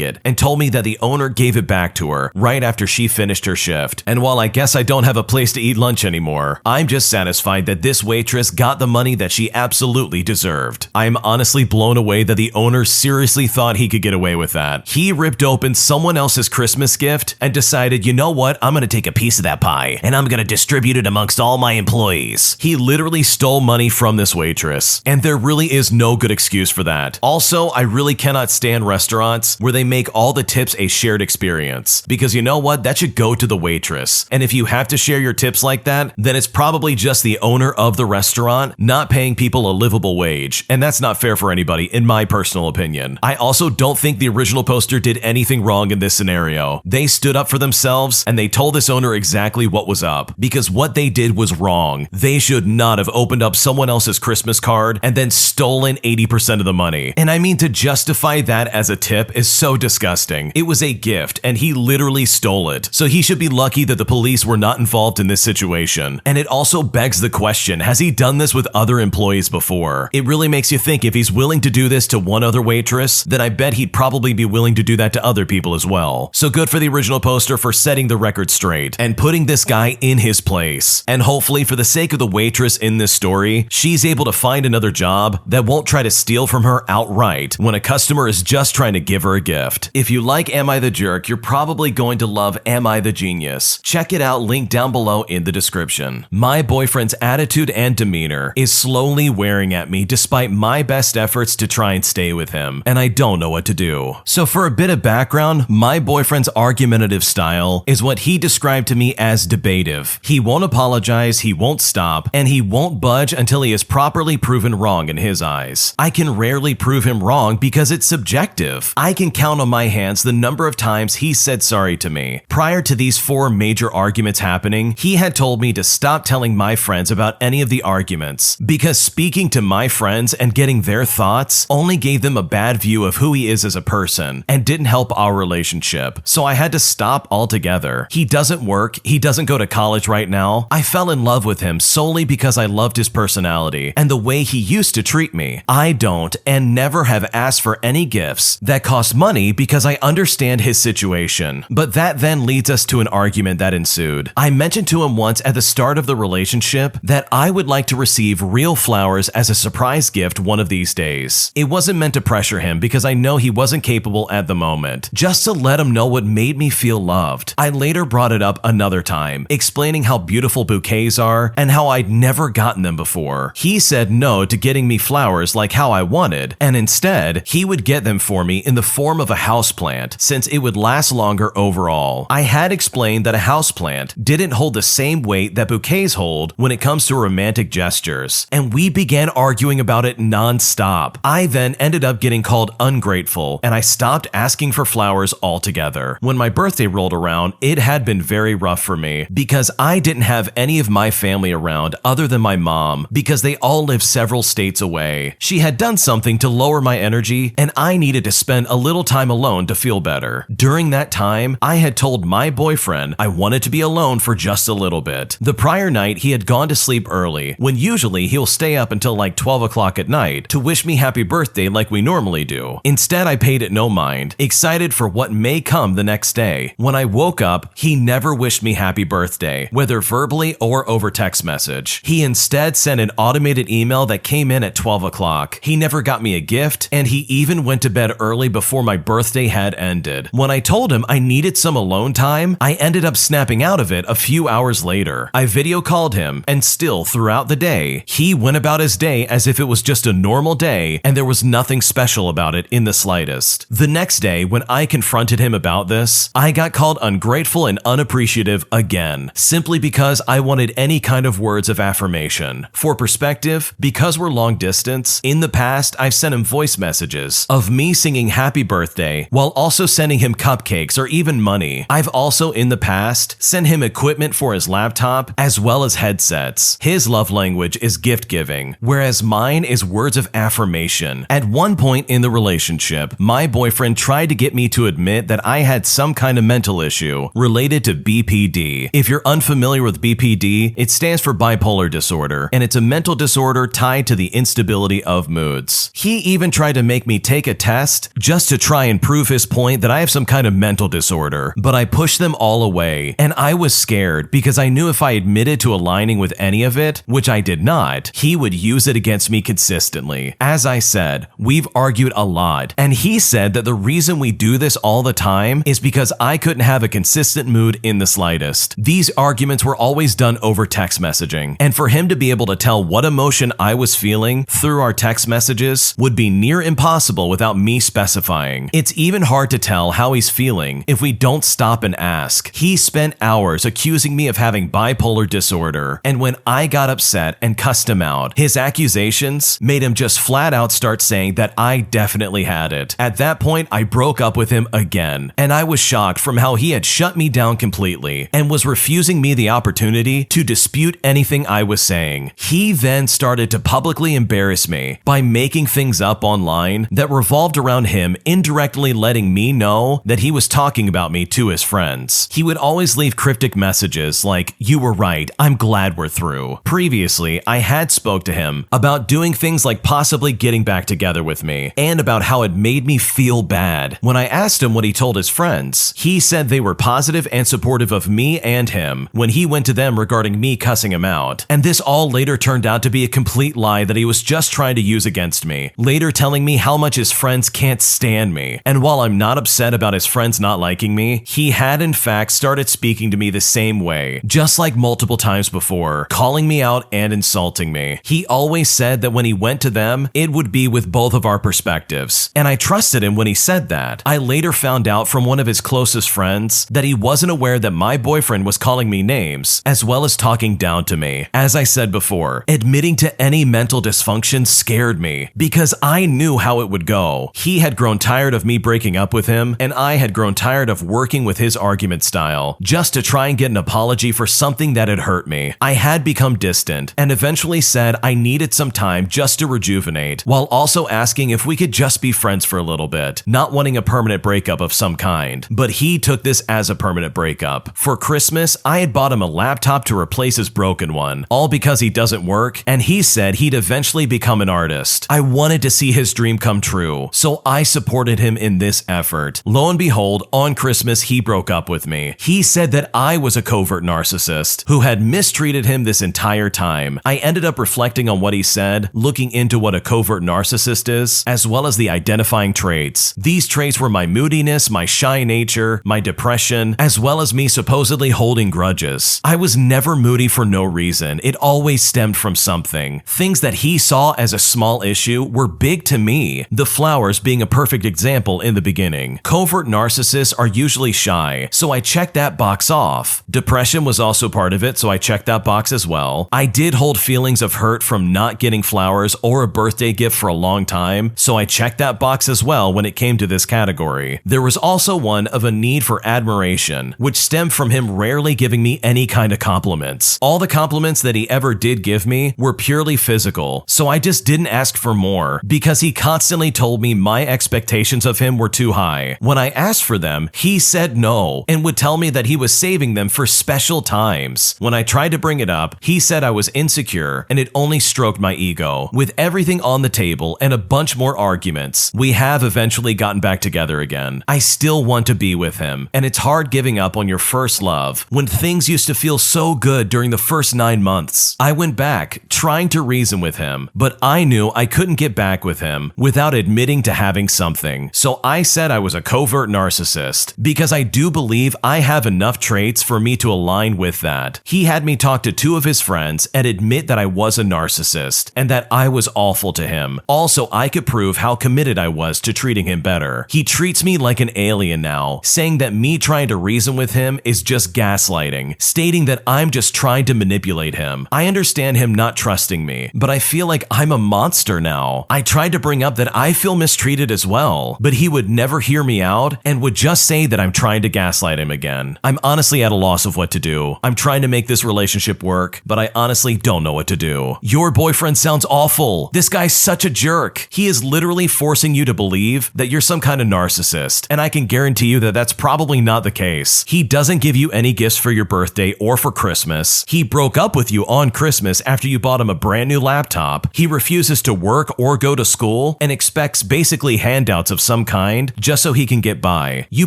it and told me that the owner gave it back to her right after she finished her shift. And while I guess I don't have a place to eat lunch anymore, I'm just satisfied that this waitress got the money that she absolutely deserved. I am honestly blown away that the owner seriously thought he could get away with that. He ripped open someone else's Christmas gift and decided, you know what, I'm gonna take a piece of that pie and I'm gonna distribute it amongst all my employees. He literally stole money from this waitress, and there really is no good excuse for that. Also, I really cannot stand restaurants where they make all the tips a shared experience, because you know what, that should go to the waitress. And if you have to share your tips like that, then it's probably just the owner of the restaurant not paying people a livable wage, and that's not fair for anybody in my personal opinion. I also don't think the original poster did anything wrong in this scenario. They stood up for themselves and they told this owner exactly what was up, because what they did was wrong. They should not have opened up someone else's Christmas card and then stolen 80% of the money. And I mean, to justify that as a tip is so disgusting. It was a gift and he literally stole it. So he should be lucky that the police were not involved in this situation. And it also begs the question, has he done this with other employees before? It really makes you think, if he's willing to do this to one other waitress, then I bet he'd probably be willing to do that to other people as well. So good for the original poster for setting the record straight and putting this guy in his place. And hopefully, for the sake of the waitress in this story, she's able to find another job that won't try to steal from her outright when a customer is just trying to give her a gift. If you like Am I the Jerk, you're probably going to love Am I the Genius. Check it out, linked down below in the description. My boyfriend's attitude and demeanor is slowly wearing at me despite my best efforts to try and stay with him, and I don't know what to do. So for a bit of background, my boyfriend's argumentative style is what he described to me as debative. He won't apologize, he won't stop, and he won't budge until he is properly proven wrong in his eyes. I can rarely prove him wrong because it's subjective. I can count on my hands the number of times he said sorry to me. Prior to these 4 major arguments happening, he had told me to stop telling my friends about any of the arguments, because speaking to my friends and getting their thoughts only gave them a bad view of who he is as a person and didn't help our relationship. So I had to stop altogether. He doesn't work, he doesn't go to college right now. I fell in love with him solely because I loved his personality and the way he used to treat me. I don't and never have asked for any gifts that cost money because I understand his situation. But that then leads us to an argument that ensued. I mentioned to him once at the start of the relationship that I would like to receive real flowers as a surprise gift one of these days. It wasn't meant to pressure him because I know he wasn't capable at the moment, just to let him know what made me feel loved. I later brought it up another time, explaining how beautiful bouquets are and how I'd never gotten them before. He said no to getting me flowers like how I wanted, and instead, he would get them for me in the form of a houseplant, since it would last longer overall. I had explained that a houseplant didn't hold the same weight that bouquets hold when it comes to romantic gestures, and we began arguing about it non-stop. I then ended up getting called ungrateful, and I stopped asking for flowers altogether. When my birthday rolled around, it had been very rough for me because I didn't have any of my family around other than my mom, because they all live several states away. She had done something to lower my energy, and I needed to spend a little time alone to feel better. During that time, I had told my boyfriend I wanted to be alone for just a little bit. The prior night, he had gone to sleep early, when usually he'll stay up until like 12 o'clock at night to wish me happy birthday like we normally do. Instead, I paid it no mind, excited for what may come the next day. When I woke up, he never wished me happy birthday, whether verbally or over text message. He instead sent an automated email that came in at 12 o'clock. He never got me a gift, and he even went to bed early before my birthday had ended. When I told him I needed some alone time, I ended up snapping out of it a few hours later. I video called him, and still throughout the day, he went about his day as if it was just a normal day and there was nothing special about it in the slightest. The next day, when I confronted him about this, I got called ungrateful and unappreciative again, simply because I wanted any kind of words of affirmation. For perspective, because we're long distance, in the past I've sent him voice messages of me singing happy birthday while also sending him cupcakes or even money. I've also in the past sent him equipment for his laptop as well as headsets mindsets. His love language is gift giving, whereas mine is words of affirmation. At one point in the relationship, my boyfriend tried to get me to admit that I had some kind of mental issue related to BPD. If you're unfamiliar with BPD, it stands for bipolar disorder, and it's a mental disorder tied to the instability of moods. He even tried to make me take a test just to try and prove his point that I have some kind of mental disorder, but I pushed them all away, and I was scared because I knew if I admitted to aligning with any of it, which I did not, he would use it against me consistently. As I said, we've argued a lot, and he said that the reason we do this all the time is because I couldn't have a consistent mood in the slightest. These arguments were always done over text messaging, and for him to be able to tell what emotion I was feeling through our text messages would be near impossible without me specifying. It's even hard to tell how he's feeling if we don't stop and ask. He spent hours accusing me of having bipolar disorder, and when I got upset and cussed him out, his accusations made him just flat out start saying that I definitely had it. At that point, I broke up with him again, and I was shocked from how he had shut me down completely and was refusing me the opportunity to dispute anything I was saying. He then started to publicly embarrass me by making things up online that revolved around him indirectly letting me know that he was talking about me to his friends. He would always leave cryptic messages like, "You were right, I'm glad we're through." Previously, I had spoke to him about doing things like possibly getting back together with me, and about how it made me feel bad. When I asked him what he told his friends, he said they were positive and supportive of me and him when he went to them regarding me cussing him out. And this all later turned out to be a complete lie that he was just trying to use against me, later telling me how much his friends can't stand me. And while I'm not upset about his friends not liking me, he had in fact started speaking to me the same way, just like multiple times before, calling me out and insulting me. He always said that when he went to them, it would be with both of our perspectives, and I trusted him when he said that. I later found out from one of his closest friends that he wasn't aware that my boyfriend was calling me names, as well as talking down to me. As I said before, admitting to any mental dysfunction scared me, because I knew how it would go. He had grown tired of me breaking up with him, and I had grown tired of working with his argument style, just to try and get an apology for something that had hurt me. I had become distant, and eventually said I needed some time just to rejuvenate, while also asking if we could just be friends for a little bit, not wanting a permanent breakup of some kind. But he took this as a permanent breakup. For Christmas, I had bought him a laptop to replace his broken one, all because he doesn't work, and he said he'd eventually become an artist. I wanted to see his dream come true, so I supported him in this effort. Lo and behold, on Christmas, he broke up with me. He said that I was a covert narcissist who had mistreated him this entire time. I ended up reflecting on what he said, looking into what a covert narcissist is, as well as the identifying traits. These traits were my moodiness, my shy nature, my depression, as well as me supposedly holding grudges. I was never moody for no reason. It always stemmed from something. Things that he saw as a small issue were big to me, the flowers being a perfect example in the beginning. Covert narcissists are usually shy, so I checked that box off. Depression was also part of it, so I checked that box as well. I did hold feelings of hurt from not getting flowers or a birthday gift for a long time, so I checked that box as well when it came to this category. There was also one of a need for admiration, which stemmed from him rarely giving me any kind of compliments. All the compliments that he ever did give me were purely physical, so I just didn't ask for more, because he constantly told me my expectations of him were too high. When I asked for them, he said no, and would tell me that he was saving them for special times. When I tried to bring it up, he said I was insecure, and it only stroked my ego. With everything on the table and a bunch more arguments, we have eventually gotten back together again. I still want to be with him, and it's hard giving up on your first love when things used to feel so good during the first 9 months. I went back, trying to reason with him, but I knew I couldn't get back with him without admitting to having something. So I said I was a covert narcissist, because I do believe I have enough traits for me to align with that. He had me talk to 2 of his friends and admit that I was a narcissist, and that I was awful to him. Also, I could prove how committed I was to treating him better. He treats me like an alien now, saying that me trying to reason with him is just gaslighting, stating that I'm just trying to manipulate him. I understand him not trusting me, but I feel like I'm a monster now. I tried to bring up that I feel mistreated as well, but he would never hear me out and would just say that I'm trying to gaslight him again. I'm honestly at a loss of what to do. I'm trying to make this relationship relationship work, but I honestly don't know what to do. Your boyfriend sounds awful. This guy's such a jerk. He is literally forcing you to believe that you're some kind of narcissist, and I can guarantee you that that's probably not the case. He doesn't give you any gifts for your birthday or for Christmas. He broke up with you on Christmas after you bought him a brand new laptop. He refuses to work or go to school and expects basically handouts of some kind just so he can get by. You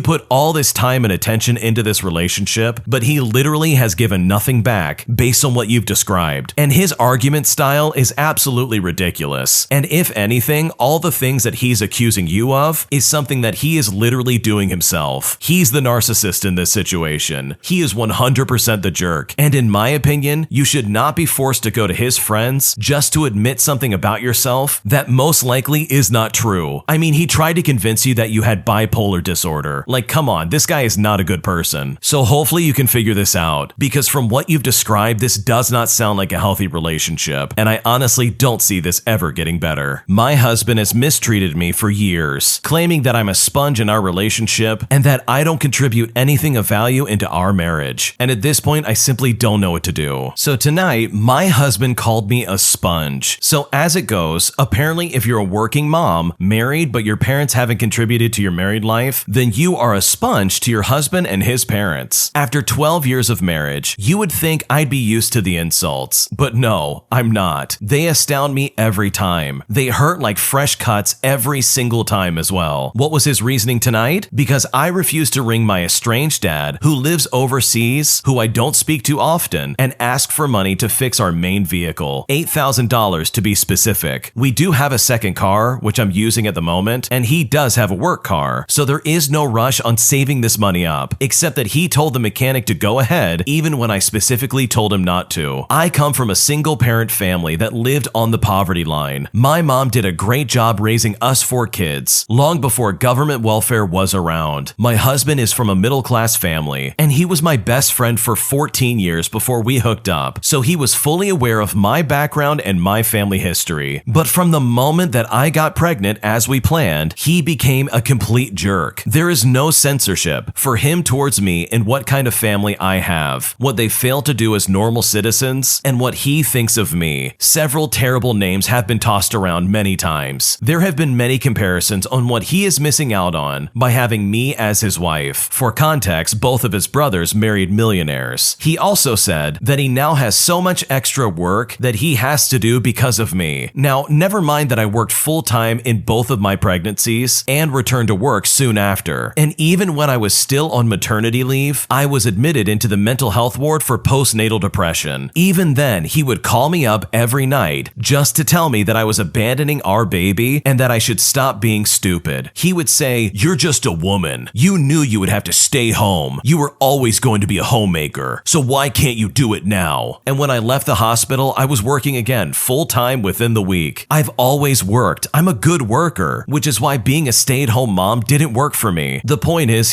put all this time and attention into this relationship, but he literally has given nothing back based on what you've described. And his argument style is absolutely ridiculous. And if anything, all the things that he's accusing you of is something that he is literally doing himself. He's the narcissist in this situation. He is 100% the jerk. And in my opinion, you should not be forced to go to his friends just to admit something about yourself that most likely is not true. I mean, he tried to convince you that you had bipolar disorder. Like, come on, this guy is not a good person. So hopefully you can figure this out, because from what you've described, this does not sound like a healthy relationship, and I honestly don't see this ever getting better. My husband has mistreated me for years, claiming that I'm a sponge in our relationship and that I don't contribute anything of value into our marriage. And at this point, I simply don't know what to do. So tonight, my husband called me a sponge. So as it goes, apparently if you're a working mom, married, but your parents haven't contributed to your married life, then you are a sponge to your husband and his parents. After 12 years of marriage, you would think I'd be used to the insults, but no, I'm not. They astound me every time. They hurt like fresh cuts every single time as well. What was his reasoning tonight? Because I refused to ring my estranged dad, who lives overseas, who I don't speak to often, and ask for money to fix our main vehicle, $8,000 to be specific. We do have a second car, which I'm using at the moment, and he does have a work car, so there is no rush on saving this money up, except that he told the mechanic to go ahead even when I specifically told him not to. I come from a single parent family that lived on the poverty line. My mom did a great job raising us 4 kids, long before government welfare was around. My husband is from a middle-class family, and he was my best friend for 14 years before we hooked up, so he was fully aware of my background and my family history. But from the moment that I got pregnant as we planned, he became a complete jerk. There is no censorship for him towards me in what kind of family I have, what they fail to do as normal citizens, and what he thinks of me. Several terrible names have been tossed around many times. There have been many comparisons on what he is missing out on by having me as his wife. For context, both of his brothers married millionaires. He also said that he now has so much extra work that he has to do because of me. Now, never mind that I worked full-time in both of my pregnancies and returned to work soon after. And even when I was still on maternity leave, I was admitted into the mental health ward for postnatal depression. Even then, he would call me up every night just to tell me that I was abandoning our baby and that I should stop being stupid. He would say, "You're just a woman. You knew you would have to stay home. You were always going to be a homemaker. So why can't you do it now?" And when I left the hospital, I was working again full-time within the week. I've always worked. I'm a good worker, which is why being a stay-at-home mom didn't work for me. The point is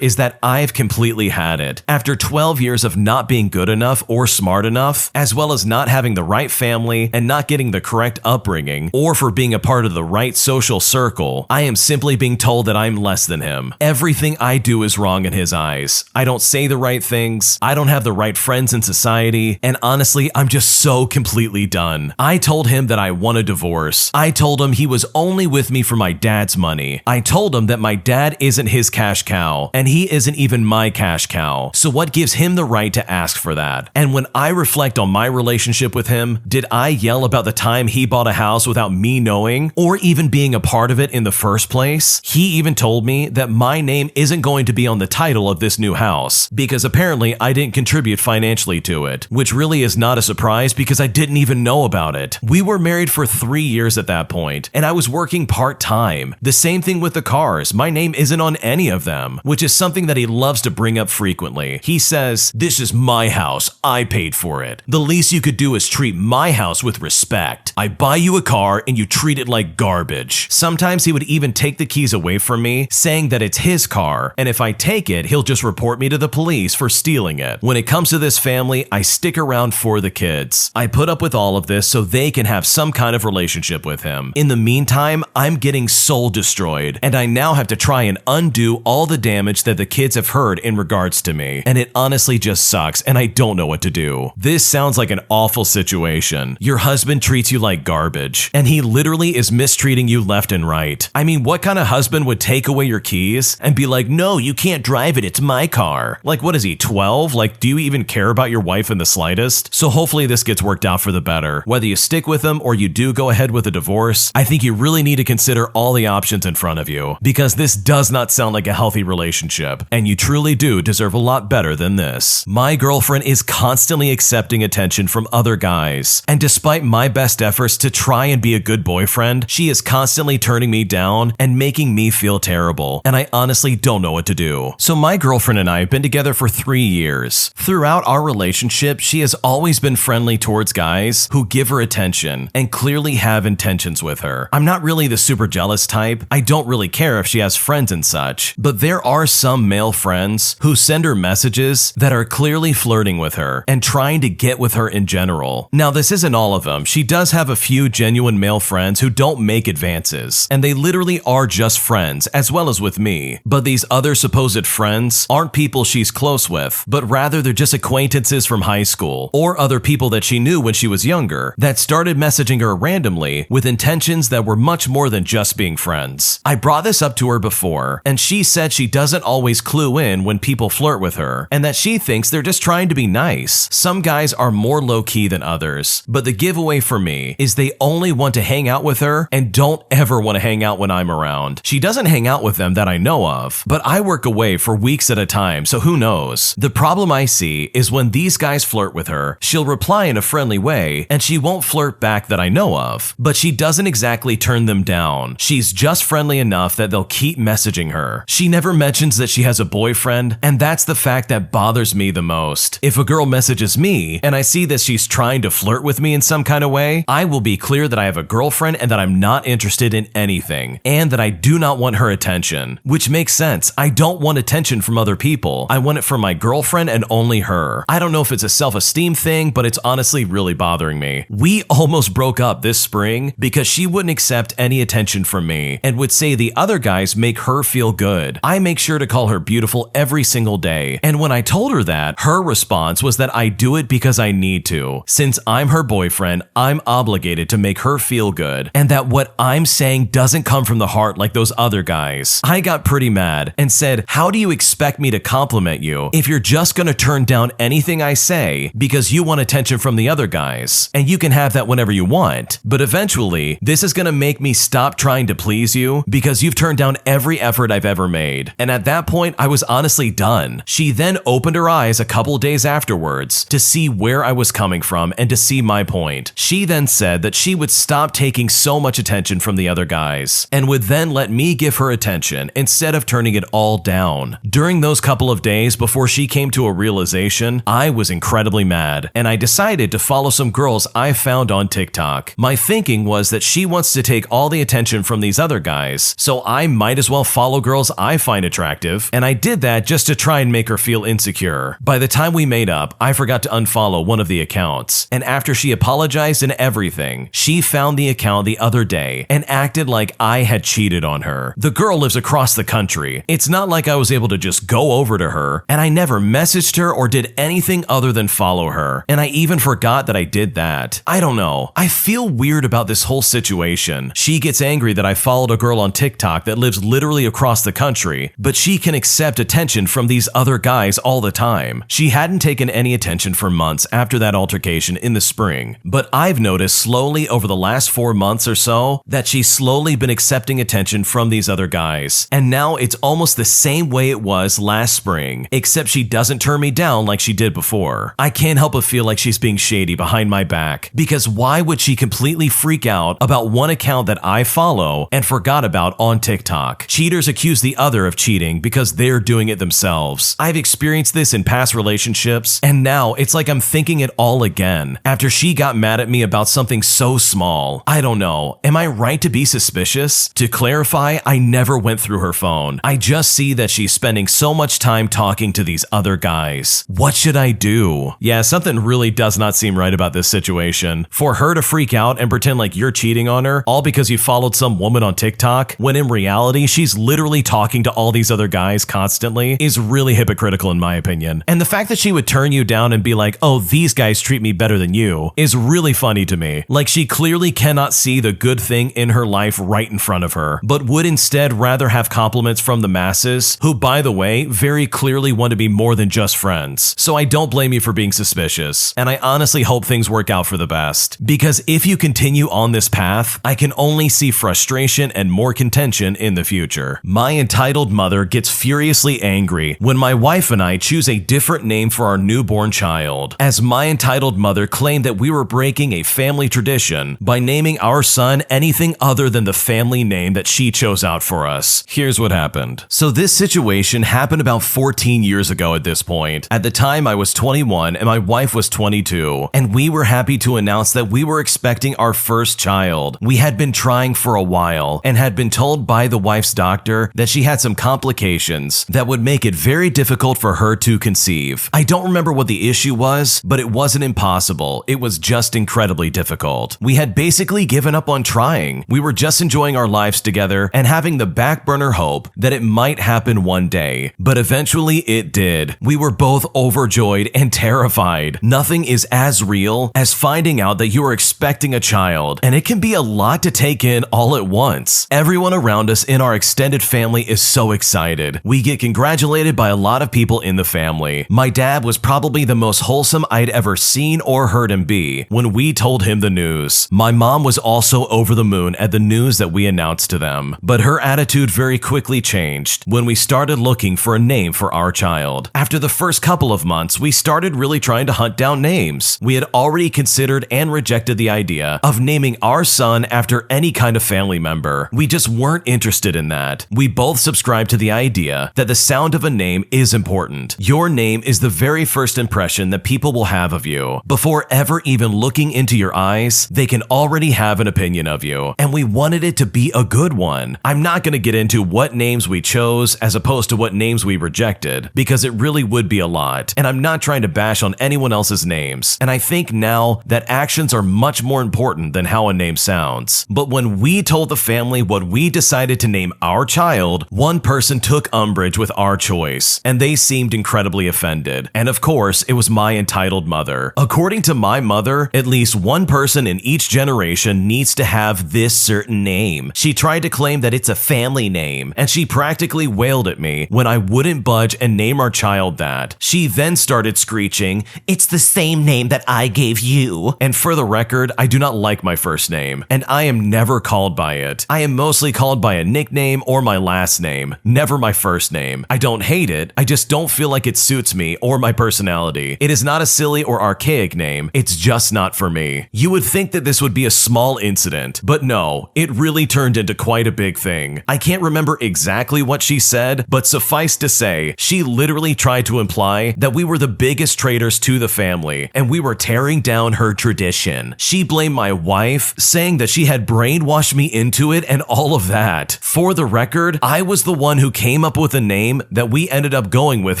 that I've completely had it. After 12 years of not being good enough or smart enough, as well as not having the right family and not getting the correct upbringing, or for being a part of the right social circle, I am simply being told that I'm less than him. Everything I do is wrong in his eyes. I don't say the right things, I don't have the right friends in society, and honestly, I'm just so completely done. I told him that I want a divorce. I told him he was only with me for my dad's money. I told him that my dad isn't his cash cow, and he isn't even my cash cow. So what gives him the right to ask for that? And when I reflect on my relationship with him, did I yell about the time he bought a house without me knowing, or even being a part of it in the first place? He even told me that my name isn't going to be on the title of this new house, because apparently I didn't contribute financially to it, which really is not a surprise because I didn't even know about it. We were married for 3 years at that point, and I was working part-time. The same thing with the cars. My name isn't on any of them, which is something that he loves to bring up frequently. He says, "This is my house. I paid for it. The least you could do is treat my house with respect. I buy you a car and you treat it like garbage." Sometimes he would even take the keys away from me, saying that it's his car, and if I take it, he'll just report me to the police for stealing it. When it comes to this family, I stick around for the kids. I put up with all of this so they can have some kind of relationship with him. In the meantime, I'm getting soul destroyed, and I now have to try and undo all the damage that the kids have heard in regards to me, and it honestly just sucks, and I don't know what to do. This sounds like an awful situation. Your husband treats you like garbage, and he literally is mistreating you left and right. I mean, what kind of husband would take away your keys and be like, no, you can't drive it, it's my car? Like, what is he, 12? Like, do you even care about your wife in the slightest? So hopefully this gets worked out for the better. Whether you stick with him or you do go ahead with a divorce, I think you really need to consider all the options in front of you, because this does not sound like a healthy relationship, and you truly do deserve a lot better than this. My girlfriend is constantly accepting attention from other guys, and despite my best efforts to try and be a good boyfriend, she is constantly turning me down and making me feel terrible, and I honestly don't know what to do. So my girlfriend and I have been together for 3 years. Throughout our relationship, she has always been friendly towards guys who give her attention and clearly have intentions with her. I'm not really the super jealous type. I don't really care if she has friends and such, but there are some male friends who send her messages that are clearly flirting with her and trying to get with her in general. Now, this isn't all of them. She does have a few genuine male friends who don't make advances, and they literally are just friends, as well as with me. But these other supposed friends aren't people she's close with, but rather they're just acquaintances from high school, or other people that she knew when she was younger that started messaging her randomly with intentions that were much more than just being friends. I brought this up to her before, and she said she doesn't always clue in when people flirt with her, and that she thinks they're just trying to be nice. Some guys are more low-key than others, but the giveaway for me is they only want to hang out with her and don't ever want to hang out when I'm around. She doesn't hang out with them that I know of, but I work away for weeks at a time, so who knows? The problem I see is when these guys flirt with her, she'll reply in a friendly way, and she won't flirt back that I know of, but she doesn't exactly turn them down. She's just friendly enough that they'll keep messaging her. She never mentions that she has a boyfriend, and that's the fact that bothers me the most. If a girl messages me, and I see that she's trying to flirt with me in some kind of way, I will be clear that I have a girlfriend and that I'm not interested in anything, and that I do not want her attention. Which makes sense. I don't want attention from other people. I want it from my girlfriend and only her. I don't know if it's a self-esteem thing, but it's honestly really bothering me. We almost broke up this spring because she wouldn't accept any attention from me and would say the other guys make her feel good. I make sure to call her beautiful every single day, and when I told her that, her response was that I do it because I need to. Since I'm her boyfriend, I'm obligated to make her feel good, and that what I'm saying doesn't come from the heart like those other guys. I got pretty mad and said, how do you expect me to compliment you if you're just gonna turn down anything I say because you want attention from the other guys? And you can have that whenever you want, but eventually, this is gonna make me stop trying to please you because you've turned down every effort I've ever made. And at that point, I was honestly done. She then opened her eyes a couple days afterwards to see where I was coming from and to see my point. She then said that she would stop taking so much attention from the other guys and would then let me give her attention instead of turning it all down. During those couple of days before she came to a realization, I was incredibly mad, and I decided to follow some girls I found on TikTok. My thinking was that she wants to take all the attention from these other guys, so I might as well follow girls I find attractive, and I did that just to try and make her feel insecure. By the time we made up, I forgot to unfollow one of the accounts, and after she apologized and everything, she found the account the other day and acted like I had cheated on her. The girl lives across the country. It's not like I was able to just go over to her, and I never messaged her or did anything other than follow her, and I even forgot that I did that. I don't know. I feel weird about this whole situation. She gets angry that I followed a girl on TikTok that lives literally across the country, but she can accept attention from these other guys all the time. She hadn't taken any attention for months after that altercation in the spring, but I've noticed slowly over the last 4 months or so that she's slowly been accepting attention from these other guys, and now it's almost the same way it was last spring, except she doesn't turn me down like she did before. I can't help but feel like she's being shady behind my back, because why would she completely freak out about one account that I follow and forgot about on TikTok? Cheaters accuse the other of cheating because they're doing it themselves. I've experienced this in past relationships, and now it's like I'm thinking it all again after she got mad at me about something so small. I don't know. Am I right to be suspicious? To clarify, I never went through her phone. I just see that she's spending so much time talking to these other guys. What should I do? Yeah, something really does not seem right about this situation. For her to freak out and pretend like you're cheating on her, all because you followed some woman on TikTok, when in reality, she's literally talking to all these other guys constantly, is really hypocritical in my opinion. And the fact that she would turn you down and be like, oh, these guys treat me better than you, is really funny to me. Like, she clearly cannot see the good thing in her life right in front of her, but would instead rather have compliments from the masses, who, by the way, very clearly want to be more than just friends. So I don't blame you for being suspicious, and I honestly hope things work out for the best. Because if you continue on this path, I can only see frustration and more contention in the future. My entitled mother gets furiously angry when my wife and I choose a different name for our newborn child, as my entitled mother claimed that we were breaking a family tradition by naming our son anything other than the family name that she chose out for us. Here's what happened. So this situation happened about 14 years ago at this point. At the time, I was 21 and my wife was 22, and we were happy to announce that we were expecting our first child. We had been trying for a while and had been told by the wife's doctor that she had some complications that would make it very difficult for her to conceive. I don't remember what the issue was, but it wasn't impossible. It was just incredibly difficult. We had basically given up on trying. We were just enjoying our lives together and having the back burner hope that it might happen one day. But eventually it did. We were both overjoyed and terrified. Nothing is as real as finding out that you are expecting a child, and it can be a lot to take in all at once. Everyone around us in our extended family is so excited. We get congratulated by a lot of people in the family. My dad was probably the most wholesome I'd ever seen or heard him be when we told him the news. My mom was also over the moon at the news that we announced to them, but her attitude very quickly changed when we started looking for a name for our child. After the first couple of months, we started really trying to hunt down names. We had already considered and rejected the idea of naming our son after any kind of family member. We just weren't interested in that. We both subscribed to the idea that the sound of a name is important. Your name is the very first impression that people will have of you. Before ever even looking into your eyes, they can already have an opinion of you, and we wanted it to be a good one. I'm not going to get into what names we chose as opposed to what names we rejected, because it really would be a lot, and I'm not trying to bash on anyone else's names, and I think now that actions are much more important than how a name sounds. But when we told the family what we decided to name our child, one person took umbrage with our choice, and they seemed incredibly offended. And of course, it was my entitled mother. According to my mother, at least one person in each generation needs to have this certain name. She tried to claim that it's a family name, and she practically wailed at me when I wouldn't budge and name our child that. She then started screeching, "It's the same name that I gave you." And for the record, I do not like my first name, and I am never called by it. I am mostly called by a nickname or my last name, never my first name. I don't hate it, I just don't feel like it suits me or my personality. It is not a silly or archaic name, it's just not for me. You would think that this would be a small incident, but no, it really turned into quite a big thing. I can't remember exactly what she said, but suffice to say, she literally tried to imply that we were the biggest traitors to the family, and we were tearing down her tradition. She blamed my wife, saying that she had brainwashed me into it and all of that. For the record, I was the one who came up with a name that we ended up going with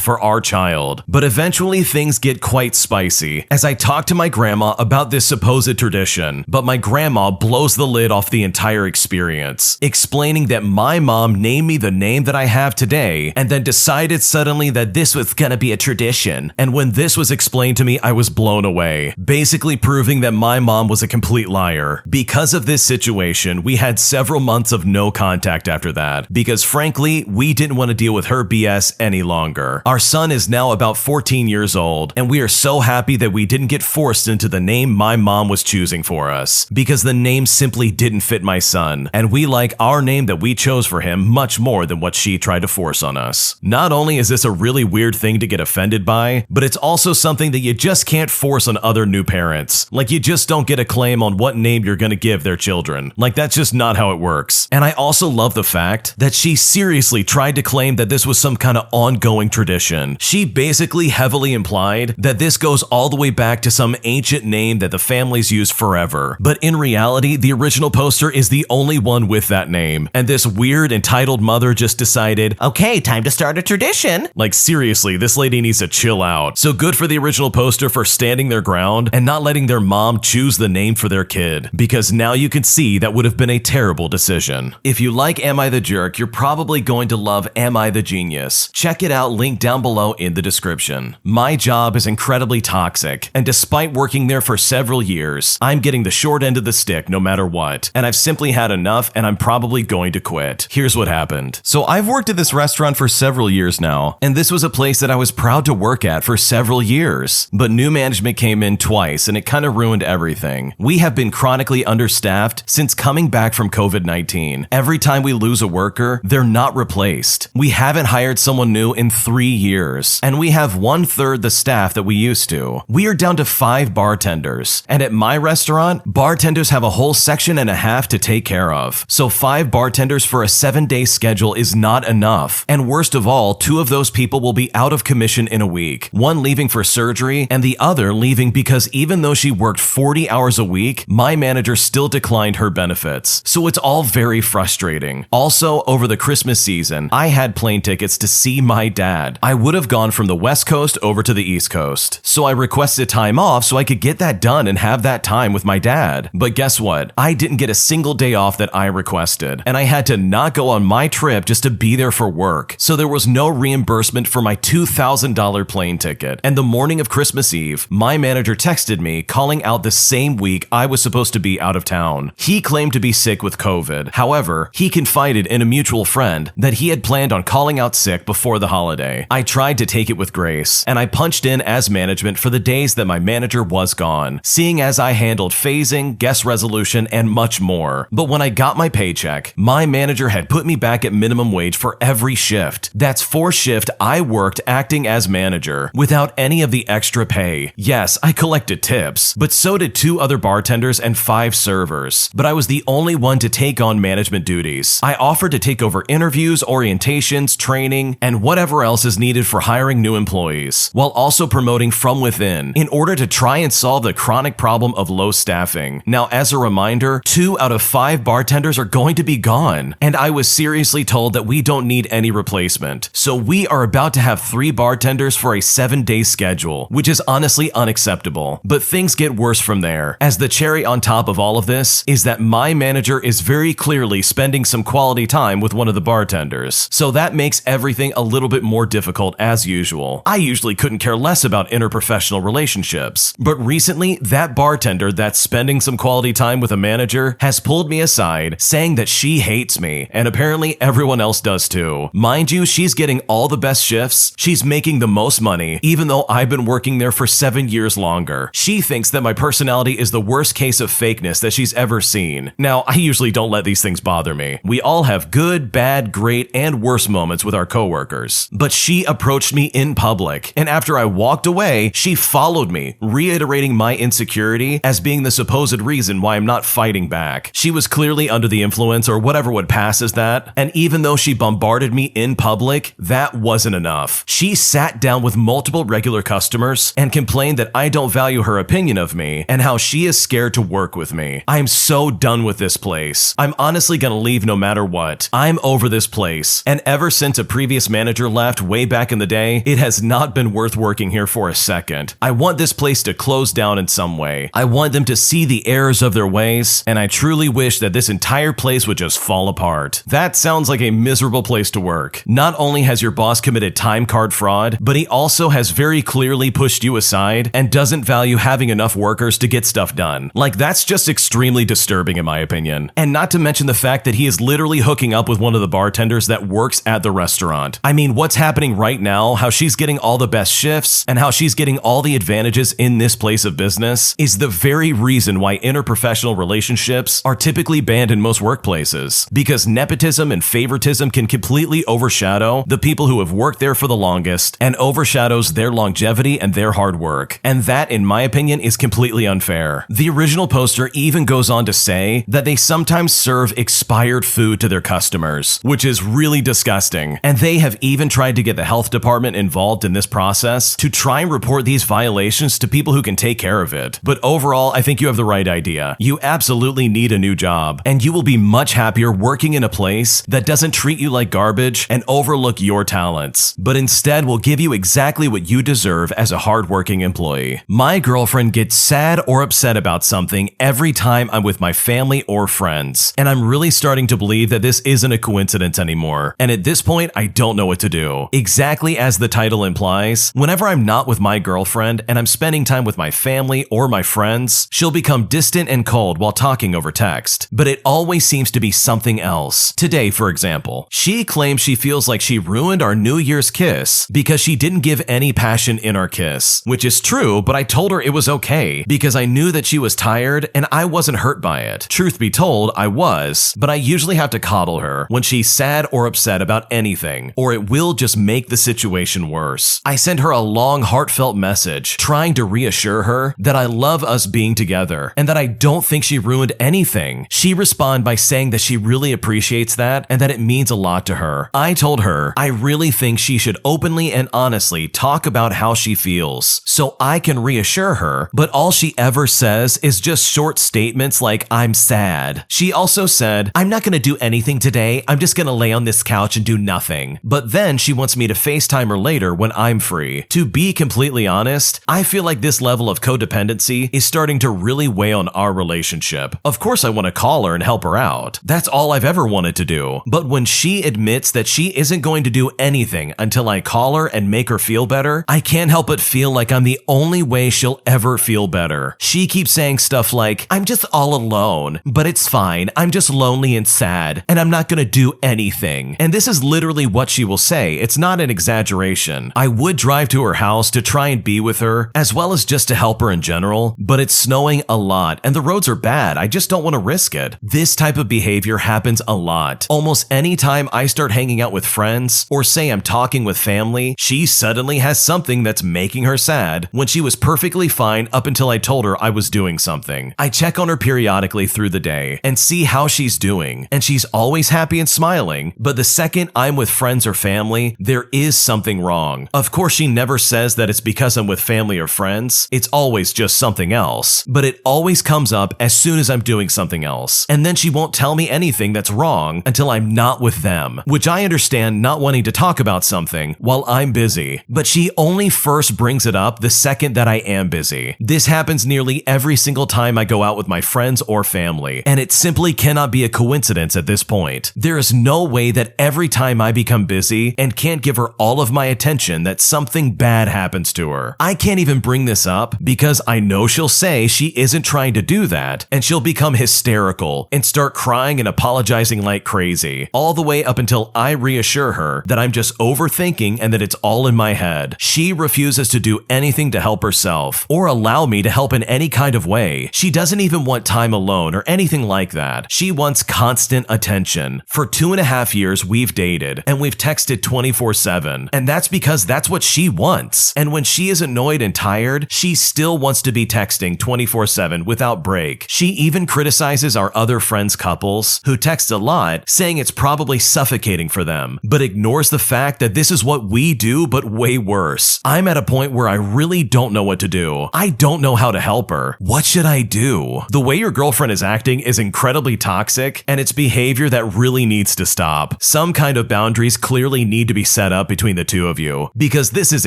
for our child. But eventually things get quite spicy as I talk to my grandma about this supposed tradition, but my grandma blows the lid off the entire experience, explaining that my mom named me the name that I have today and then decided suddenly that this was gonna be a tradition. And when this was explained to me, I was blown away, basically proving that my mom was a complete liar. Because of this situation, we had several months of no contact after that, because frankly, we didn't want to deal with her BS any longer. Our son is now about 14 years old, and we are so happy that we didn't get forced into the name my mom was choosing for us, because the name simply didn't fit my son, and we like our name that we chose for him much more than what she tried to force on us. Not only is this a really weird thing to get offended by, but it's also something that you just can't force on other new parents. Like, you just don't get a claim on what name you're gonna give their children. Like, that's just not how it works. And I also love the fact that she seriously tried to claim that this was some kind of ongoing tradition. She basically heavily implied that this goes all the way back to some ancient name that the families use forever. But in reality, the original poster is the only one with that name, and this weird entitled mother just decided, okay, time to start a tradition. Like, seriously, this lady needs to chill out. So good for the original poster for standing their ground and not letting their mom choose the name for their kid, because now you can see that would have been a terrible decision. If you like Am I the Jerk, you're probably going to love Am I the Genius. Check it out, linked down below in the description. My job is incredibly toxic, and despite working there for several years, I'm getting the short end of the stick no matter what, and I've simply had enough and I'm probably going to quit. Here's what happened. So I've worked at this restaurant for several years now, and this was a place that I was proud to work at for several years, but new management came in twice and it kind of ruined everything. We have been chronically understaffed since coming back from COVID-19. Every time we lose a worker, they're not replaced. We haven't hired someone new in 3 years, and we have 1/3 the staff that we used to. We are down to 5 bartenders, and at my restaurant, bartenders have a whole section and a half to take care of. So 5 bartenders for a 7-day schedule is not enough. And worst of all, 2 of those people will be out of commission in a week, one leaving for surgery and the other leaving because even though she worked 40 hours a week, my manager still declined her benefits. So it's all very frustrating. Also, over the Christmas season, I had plane tickets to see my dad. I would have gone from the West Coast over to the East Coast. So I requested time off so I could get that done and have that time with my dad. But guess what? I didn't get a single day off that I requested, and I had to not go on my trip just to be there for work. So there was no reimbursement for my $2,000 plane ticket. And the morning of Christmas Eve, my manager texted me calling out the same week I was supposed to be out of town. He claimed to be sick with COVID. However, he confided in a mutual friend that he had planned on calling out sick before the holiday. I tried to take it with grace, and I punched in as management for the days that my manager was gone, seeing as I handled phasing, guest resolution, and much more. But when I got my paycheck, my manager had put me back at minimum wage for every shift. That's 4 shifts I worked acting as manager, without any of the extra pay. Yes, I collected tips, but so did 2 other bartenders and 5 servers. But I was the only one to take on management duties. I offered to take over interviews, orientations, training, and whatever else is needed for hiring new employees, while also promoting from within in order to try and solve the chronic problem of low staffing. Now, as a reminder, 2 out of 5 bartenders are going to be gone, and I was seriously told that we don't need any replacement. So we are about to have 3 bartenders for a 7-day schedule, which is honestly unacceptable. But things get worse from there, as the cherry on top of all of this is that my manager is very clearly spending some quality time with one of the bartenders. So that makes everything a little bit more difficult as usual. I usually couldn't care less about interprofessional relationships, but recently that bartender that's spending some quality time with a manager has pulled me aside saying that she hates me, and apparently everyone else does too. Mind you, she's getting all the best shifts, she's making the most money, even though I've been working there for 7 years longer. She thinks that my personality is the worst case of fakeness that she's ever seen. Now, I usually don't let these things bother me. We all have good, bad, great, and worse moments with our coworkers. But she approached me in public, and after I walked away, she followed me, reiterating my insecurity as being the supposed reason why I'm not fighting back. She was clearly under the influence or whatever would pass as that, and even though she bombarded me in public, that wasn't enough. She sat down with multiple regular customers and complained that I don't value her opinion of me and how she is scared to work with me. I'm so done with this place. I'm honestly gonna leave no matter what. I'm over this place, and ever since a previous manager left way back in the day, it has not been worth working here for a second. I want this place to close down in some way. I want them to see the errors of their ways, and I truly wish that this entire place would just fall apart. That sounds like a miserable place to work. Not only has your boss committed time card fraud, but he also has very clearly pushed you aside and doesn't value having enough workers to get stuff done. Like, that's just extremely disturbing in my opinion. And not to mention the fact that he is literally hooking up with one of the bartenders that works at the restaurant. I mean, what's happening right now, how she's getting all the best shifts and how she's getting all the advantages in this place of business is the very reason why interprofessional relationships are typically banned in most workplaces. Because nepotism and favoritism can completely overshadow the people who have worked there for the longest and overshadows their longevity and their hard work. And that, in my opinion, is completely unfair. The original poster even goes on to say that they sometimes serve expired food to their customers, which is really disgusting. And they have even tried to get the health department involved in this process to try and report these violations to people who can take care of it. But overall, I think you have the right idea. You absolutely need a new job, and you will be much happier working in a place that doesn't treat you like garbage and overlook your talents, but instead will give you exactly what you deserve as a hardworking employee. My girlfriend gets sad or upset about something every time I'm with my family or friends, and I'm really starting to believe that this isn't a coincidence anymore. And at this point, I don't know what to do. Exactly as the title implies, whenever Whenever I'm not with my girlfriend and I'm spending time with my family or my friends, she'll become distant and cold while talking over text. But it always seems to be something else. Today, for example, she claims she feels like she ruined our New Year's kiss because she didn't give any passion in our kiss, which is true, but I told her it was okay because I knew that she was tired and I wasn't hurt by it. Truth be told, I was, but I usually have to coddle her when she's sad or upset about anything, or it will just make the situation worse. I send her a long, heartfelt message trying to reassure her that I love us being together and that I don't think she ruined anything. She responds by saying that she really appreciates that and that it means a lot to her. I told her I really think she should openly and honestly talk about how she feels so I can reassure her, but all she ever says is just short statements like I'm sad. She also said, I'm not going to do anything today, I'm just going to lay on this couch and do nothing. But then she wants me to FaceTime her later when I'm free. To be completely honest, I feel like this level of codependency is starting to really weigh on our relationship. Of course I want to call her and help her out. That's all I've ever wanted to do. But when she admits that she isn't going to do anything until I call her and make her feel better, I can't help but feel like I'm the only way she'll ever feel better. She keeps saying stuff like, I'm just all alone, but it's fine, I'm just lonely and sad, and I'm not gonna do anything. And this is literally what she will say. It's not an exaggeration. I would drive to her house to try and be with her, as well as just to help her in general, but it's snowing a lot and the roads are bad. I just don't want to risk it. This type of behavior happens a lot. Almost any time I start hanging out with friends, or say I'm talking with family, she suddenly has something that's making her sad when she was perfectly fine up until I told her I was doing something. I check on her periodically through the day and see how she's doing, and she's always happy and smiling, but the second I'm with friends or family, there is something wrong. Of course, she never says that it's because I'm with family or friends. It's always just something else, but it always comes up as soon as I'm doing something else. And then she won't tell me anything that's wrong until I'm not with them, which I understand not wanting to talk about something while I'm busy, but she only first brings it up the second that I am busy. This happens nearly every single time I go out with my friends or family, and it simply cannot be a coincidence at this point. There is no way that every time I become busy and can't give her all of my attention that something bad happens to her. I can't even bring this up because I know she'll say she isn't trying to do that, and she'll become hysterical and start crying and apologizing like crazy, all the way up until I reassure her that I'm just overthinking and that it's all in my head. She refuses to do anything to help herself or allow me to help in any kind of way. She doesn't even want time alone or anything like that. She wants constant attention. For 2.5 years, we've dated and we've texted 24/7, and that's because that's what she wants. And when she is annoyed and tired, she still wants to be texting 24/7 without break. She even criticizes our other friends' couples who text a lot, saying it's probably suffocating for them, but ignores the fact that this is what we do, but way worse. I'm at a point where I really don't know what to do. I don't know how to help her. What should I do? The way your girlfriend is acting is incredibly toxic, and it's behavior that really needs to stop. Some kind of boundaries clearly need to be set up between the two of you, because this is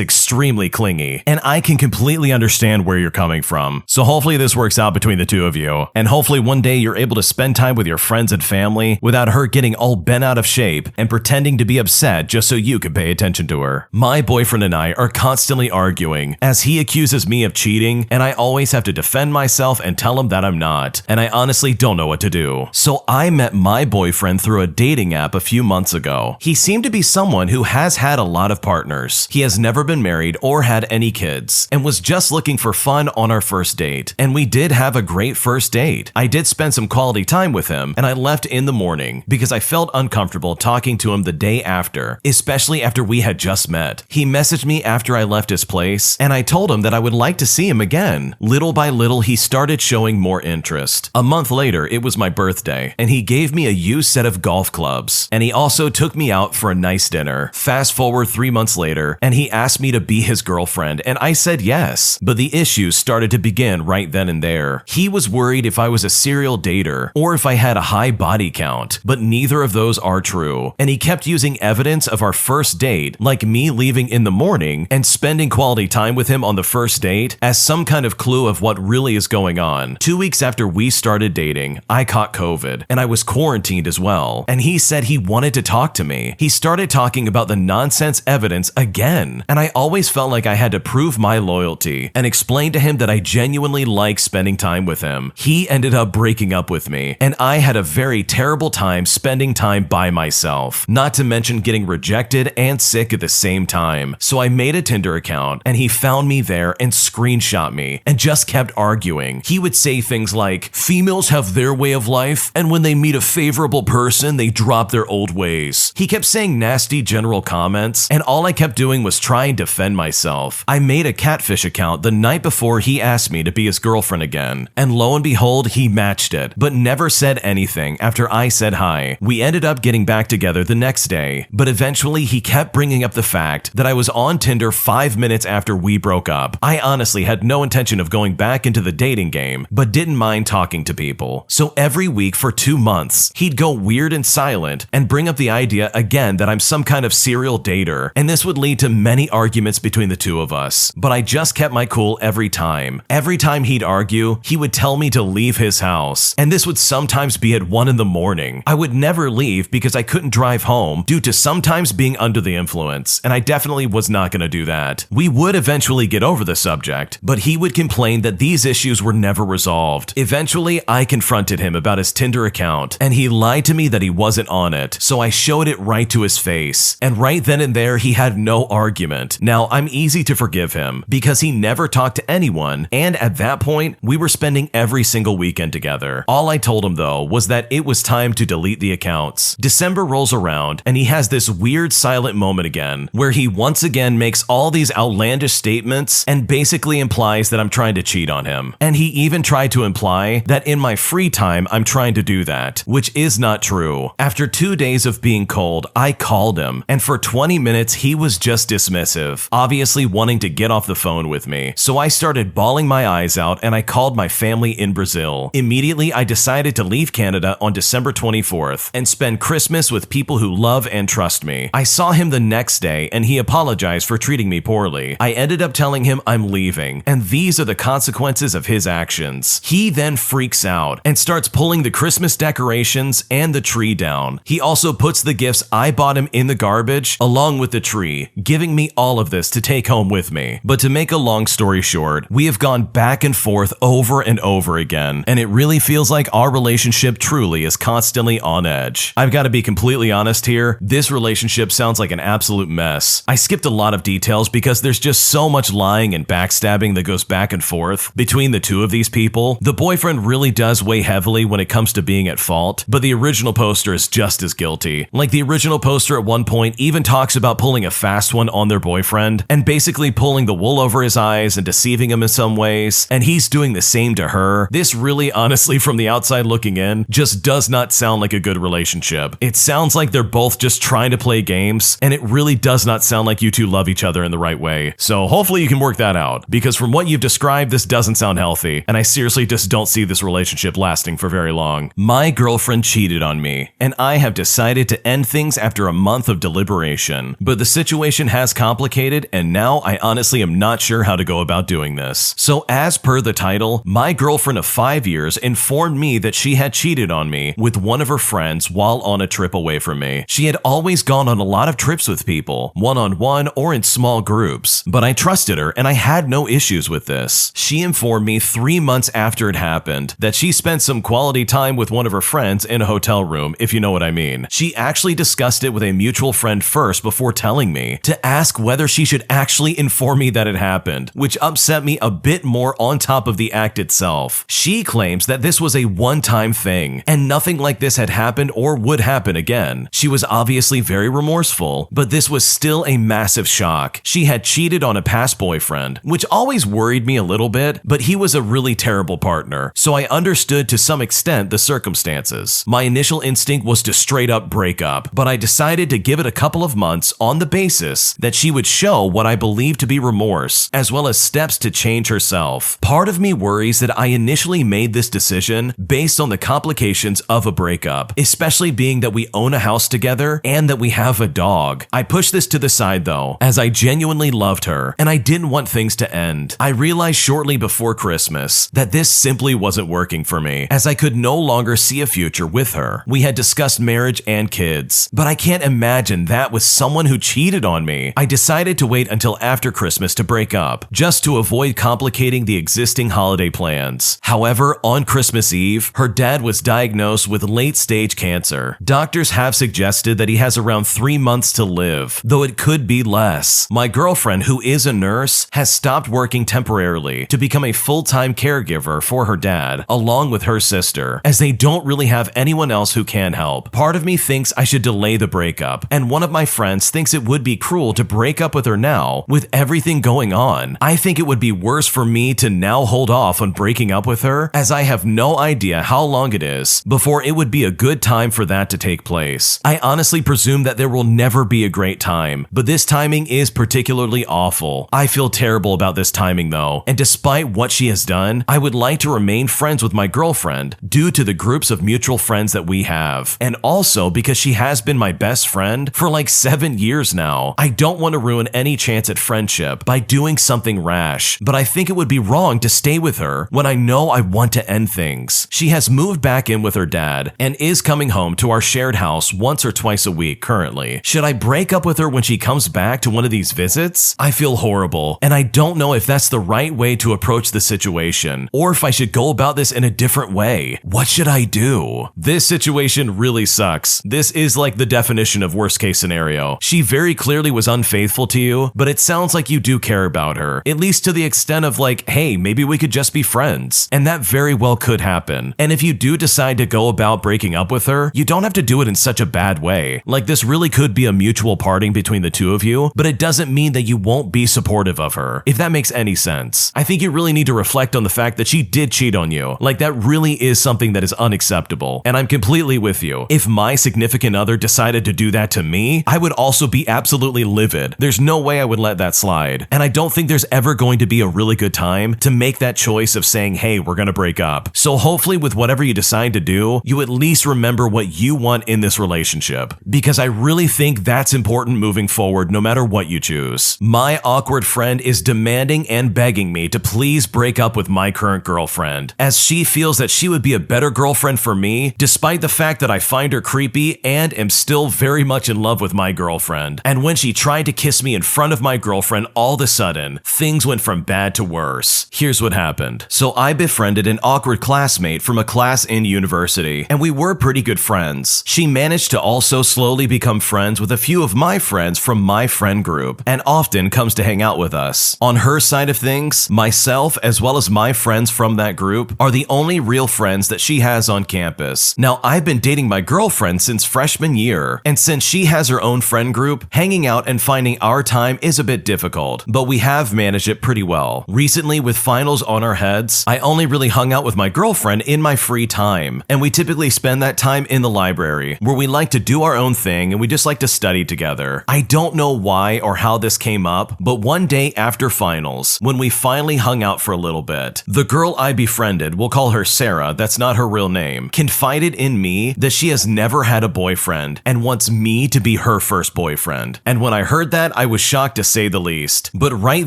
extremely clingy, and I can completely understand where you're coming from. So hopefully this works out between the two of you, and hopefully one day you're able to spend time with your friends and family without her getting all bent out of shape and pretending to be upset just so you can pay attention to her. My boyfriend and I are constantly arguing as he accuses me of cheating, and I always have to defend myself and tell him that I'm not, and I honestly don't know what to do. So I met my boyfriend through a dating app a few months ago. He seemed to be someone who has had a lot of partners. He has never been married or had any kids, and was just looking for fun on our first date. And we did have a great first date. I did spend some quality time with him, and I left in the morning because I felt uncomfortable talking to him the day after, especially after we had just met. He messaged me after I left his place, and I told him that I would like to see him again. Little by little, he started showing more interest. A month later, it was my birthday, and he gave me a used set of golf clubs, and he also took me out for a nice dinner. Fast forward 3 months later, and he asked me to be his girlfriend, and I said yes. But the issues started to begin right then and there. He was worried if I was a serial dater or if I had a high body count, but neither of those are true. And he kept using evidence of our first date, like me leaving in the morning and spending quality time with him on the first date, as some kind of clue of what really is going on. 2 weeks after we started dating, I caught COVID, and I was quarantined as well. And he said he wanted to talk to me. He started talking about the nonsense evidence again, and I always felt like I had to prove my loyalty and explain to him that I genuinely like spending time with him. He ended up breaking up with me, and I had a very terrible time spending time by myself, not to mention getting rejected and sick at the same time. So I made a Tinder account, and he found me there and screenshot me and just kept arguing. He would say things like, females have their way of life, and when they meet a favorable person, they drop their old ways. He kept saying nasty general comments, and all I kept doing was try and defend myself. I made a catfish account the night before he asked me to be his girlfriend again, and lo and behold, he matched it, but never said anything after I said hi. We ended up getting back together the next day, but eventually he kept bringing up the fact that I was on Tinder 5 minutes after we broke up. I honestly had no intention of going back into the dating game, but didn't mind talking to people. So every week for 2 months, he'd go weird and silent and bring up the idea again that I'm some kind of serial dater, and this would lead to many arguments between the two of us. But I just kept my cool every time. Every time he'd argue, he would tell me to leave his house, and this would sometimes be at 1 in the morning. I would never leave because I couldn't drive home due to sometimes being under the influence, and I definitely was not going to do that. We would eventually get over the subject, but he would complain that these issues were never resolved. Eventually, I confronted him about his Tinder account, and he lied to me that he wasn't on it, so I showed it right to his face, and right then and there he had no argument. Now, I'm easy to forgive him because he never talked to anyone, and at that point, we were spending every single weekend together. All I told him though was that it was time to delete the accounts. December rolls around, and he has this weird silent moment again, where he once again makes all these outlandish statements and basically implies that I'm trying to cheat on him. And he even tried to imply that in my free time I'm trying to do that, which is not true. After 2 days of being cold, I called him, and for 20 minutes he was just dismissive, obviously wanting to get off the phone with me. So I started bawling my eyes out, and I called my family in Brazil. Immediately, I decided to leave Canada on December 24th and spend Christmas with people who love and trust me. I saw him the next day, and he apologized for treating me poorly. I ended up telling him I'm leaving, and these are the consequences of his actions. He then freaks out and starts pulling the Christmas decorations and the tree down. He also puts the gifts I bought him in the garbage along with the tree, giving me all of this to take home with me. But to make a long story short, we have gone back and forth over and over again, and it really feels like our relationship truly is constantly on edge. I've got to be completely honest here, this relationship sounds like an absolute mess. I skipped a lot of details because there's just so much lying and backstabbing that goes back and forth between the two of these people. The boyfriend really does weigh heavily when it comes to being at fault, but the original poster is just as guilty. Like, the original poster at one point even talks about pulling a fast one on their boyfriend and basically pulling the wool over his eyes and deceiving him in some ways, and he's doing the same to her. This really, honestly, from the outside looking in, just does not sound like a good relationship. It sounds like they're both just trying to play games, and it really does not sound like you two love each other in the right way. So hopefully you can work that out, because from what you've described, this doesn't sound healthy, and I seriously just don't see this relationship lasting for very long. My girlfriend cheated on me, and I have decided to end things after a month of deliberation, but the situation has complicated, and now I honestly am not sure how to go about doing this. So as per the title, my girlfriend of 5 years informed me that she had cheated on me with one of her friends while on a trip away from me. She had always gone on a lot of trips with people, one-on-one or in small groups, but I trusted her and I had no issues with this. She informed me 3 months after it happened that she spent some quality time with one of her friends in a hotel room, if you know what I mean. She actually discussed it with a mutual friend first before telling me, to ask whether she should actually inform me that it happened, which upset me a bit more on top of the act itself. She claims that this was a one-time thing, and nothing like this had happened or would happen again. She was obviously very remorseful, but this was still a massive shock. She had cheated on a past boyfriend, which always worried me a little bit, but he was a really terrible partner, so I understood to some extent the circumstances. My initial instinct was to straight up break up, but I decided to give it a couple of months on the basis that she would show what I believed to be remorse, as well as steps to change herself. Part of me worries that I initially made this decision based on the complications of a breakup, especially being that we own a house together and that we have a dog. I pushed this to the side though, as I genuinely loved her and I didn't want things to end. I realized shortly before Christmas that this simply wasn't working for me, as I could no longer see a future with her. We had discussed marriage and kids, but I can't imagine that with someone who cheated on me. I decided decided to wait until after Christmas to break up, just to avoid complicating the existing holiday plans. However, on Christmas Eve, her dad was diagnosed with late-stage cancer. Doctors have suggested that he has around 3 months to live, though it could be less. My girlfriend, who is a nurse, has stopped working temporarily to become a full-time caregiver for her dad, along with her sister, as they don't really have anyone else who can help. Part of me thinks I should delay the breakup, and one of my friends thinks it would be cruel to break up with her now, with everything going on. I think it would be worse for me to now hold off on breaking up with her, as I have no idea how long it is before it would be a good time for that to take place. I honestly presume that there will never be a great time, but this timing is particularly awful. I feel terrible about this timing though, and despite what she has done, I would like to remain friends with my girlfriend due to the groups of mutual friends that we have, and also because she has been my best friend for like 7 years now. I don't want to ruin any chance at friendship by doing something rash, but I think it would be wrong to stay with her when I know I want to end things. She has moved back in with her dad and is coming home to our shared house once or twice a week currently. Should I break up with her when she comes back to one of these visits? I feel horrible, and I don't know if that's the right way to approach the situation, or if I should go about this in a different way. What should I do? This situation really sucks. This is like the definition of worst case scenario. She very clearly was unfaithful to you, but it sounds like you do care about her, at least to the extent of like, hey, maybe we could just be friends. And that very well could happen. And if you do decide to go about breaking up with her, you don't have to do it in such a bad way. Like, this really could be a mutual parting between the two of you, but it doesn't mean that you won't be supportive of her, if that makes any sense. I think you really need to reflect on the fact that she did cheat on you. Like, that really is something that is unacceptable. And I'm completely with you. If my significant other decided to do that to me, I would also be absolutely livid. There's no way I would let that slide. And I don't think there's ever going to be a really good time to make that choice of saying, hey, we're gonna break up. So hopefully with whatever you decide to do, you at least remember what you want in this relationship, because I really think that's important moving forward no matter what you choose. My awkward friend is demanding and begging me to please break up with my current girlfriend, as she feels that she would be a better girlfriend for me, despite the fact that I find her creepy and am still very much in love with my girlfriend. And when she tried to kiss me in front of my girlfriend, all of a sudden, things went from bad to worse. Here's what happened. So I befriended an awkward classmate from a class in university, and we were pretty good friends. She managed to also slowly become friends with a few of my friends from my friend group, and often comes to hang out with us. On her side of things, myself as well as my friends from that group are the only real friends that she has on campus. Now, I've been dating my girlfriend since freshman year, and since she has her own friend group, hanging out and finding our time is a bit difficult, but we have managed it pretty well. Recently, with finals on our heads, I only really hung out with my girlfriend in my free time, and we typically spend that time in the library, where we like to do our own thing and we just like to study together. I don't know why or how this came up, but one day after finals, when we finally hung out for a little bit, the girl I befriended, we'll call her Sarah, that's not her real name, confided in me that she has never had a boyfriend and wants me to be her first boyfriend. And when I heard that, I was shocked to say the least. But right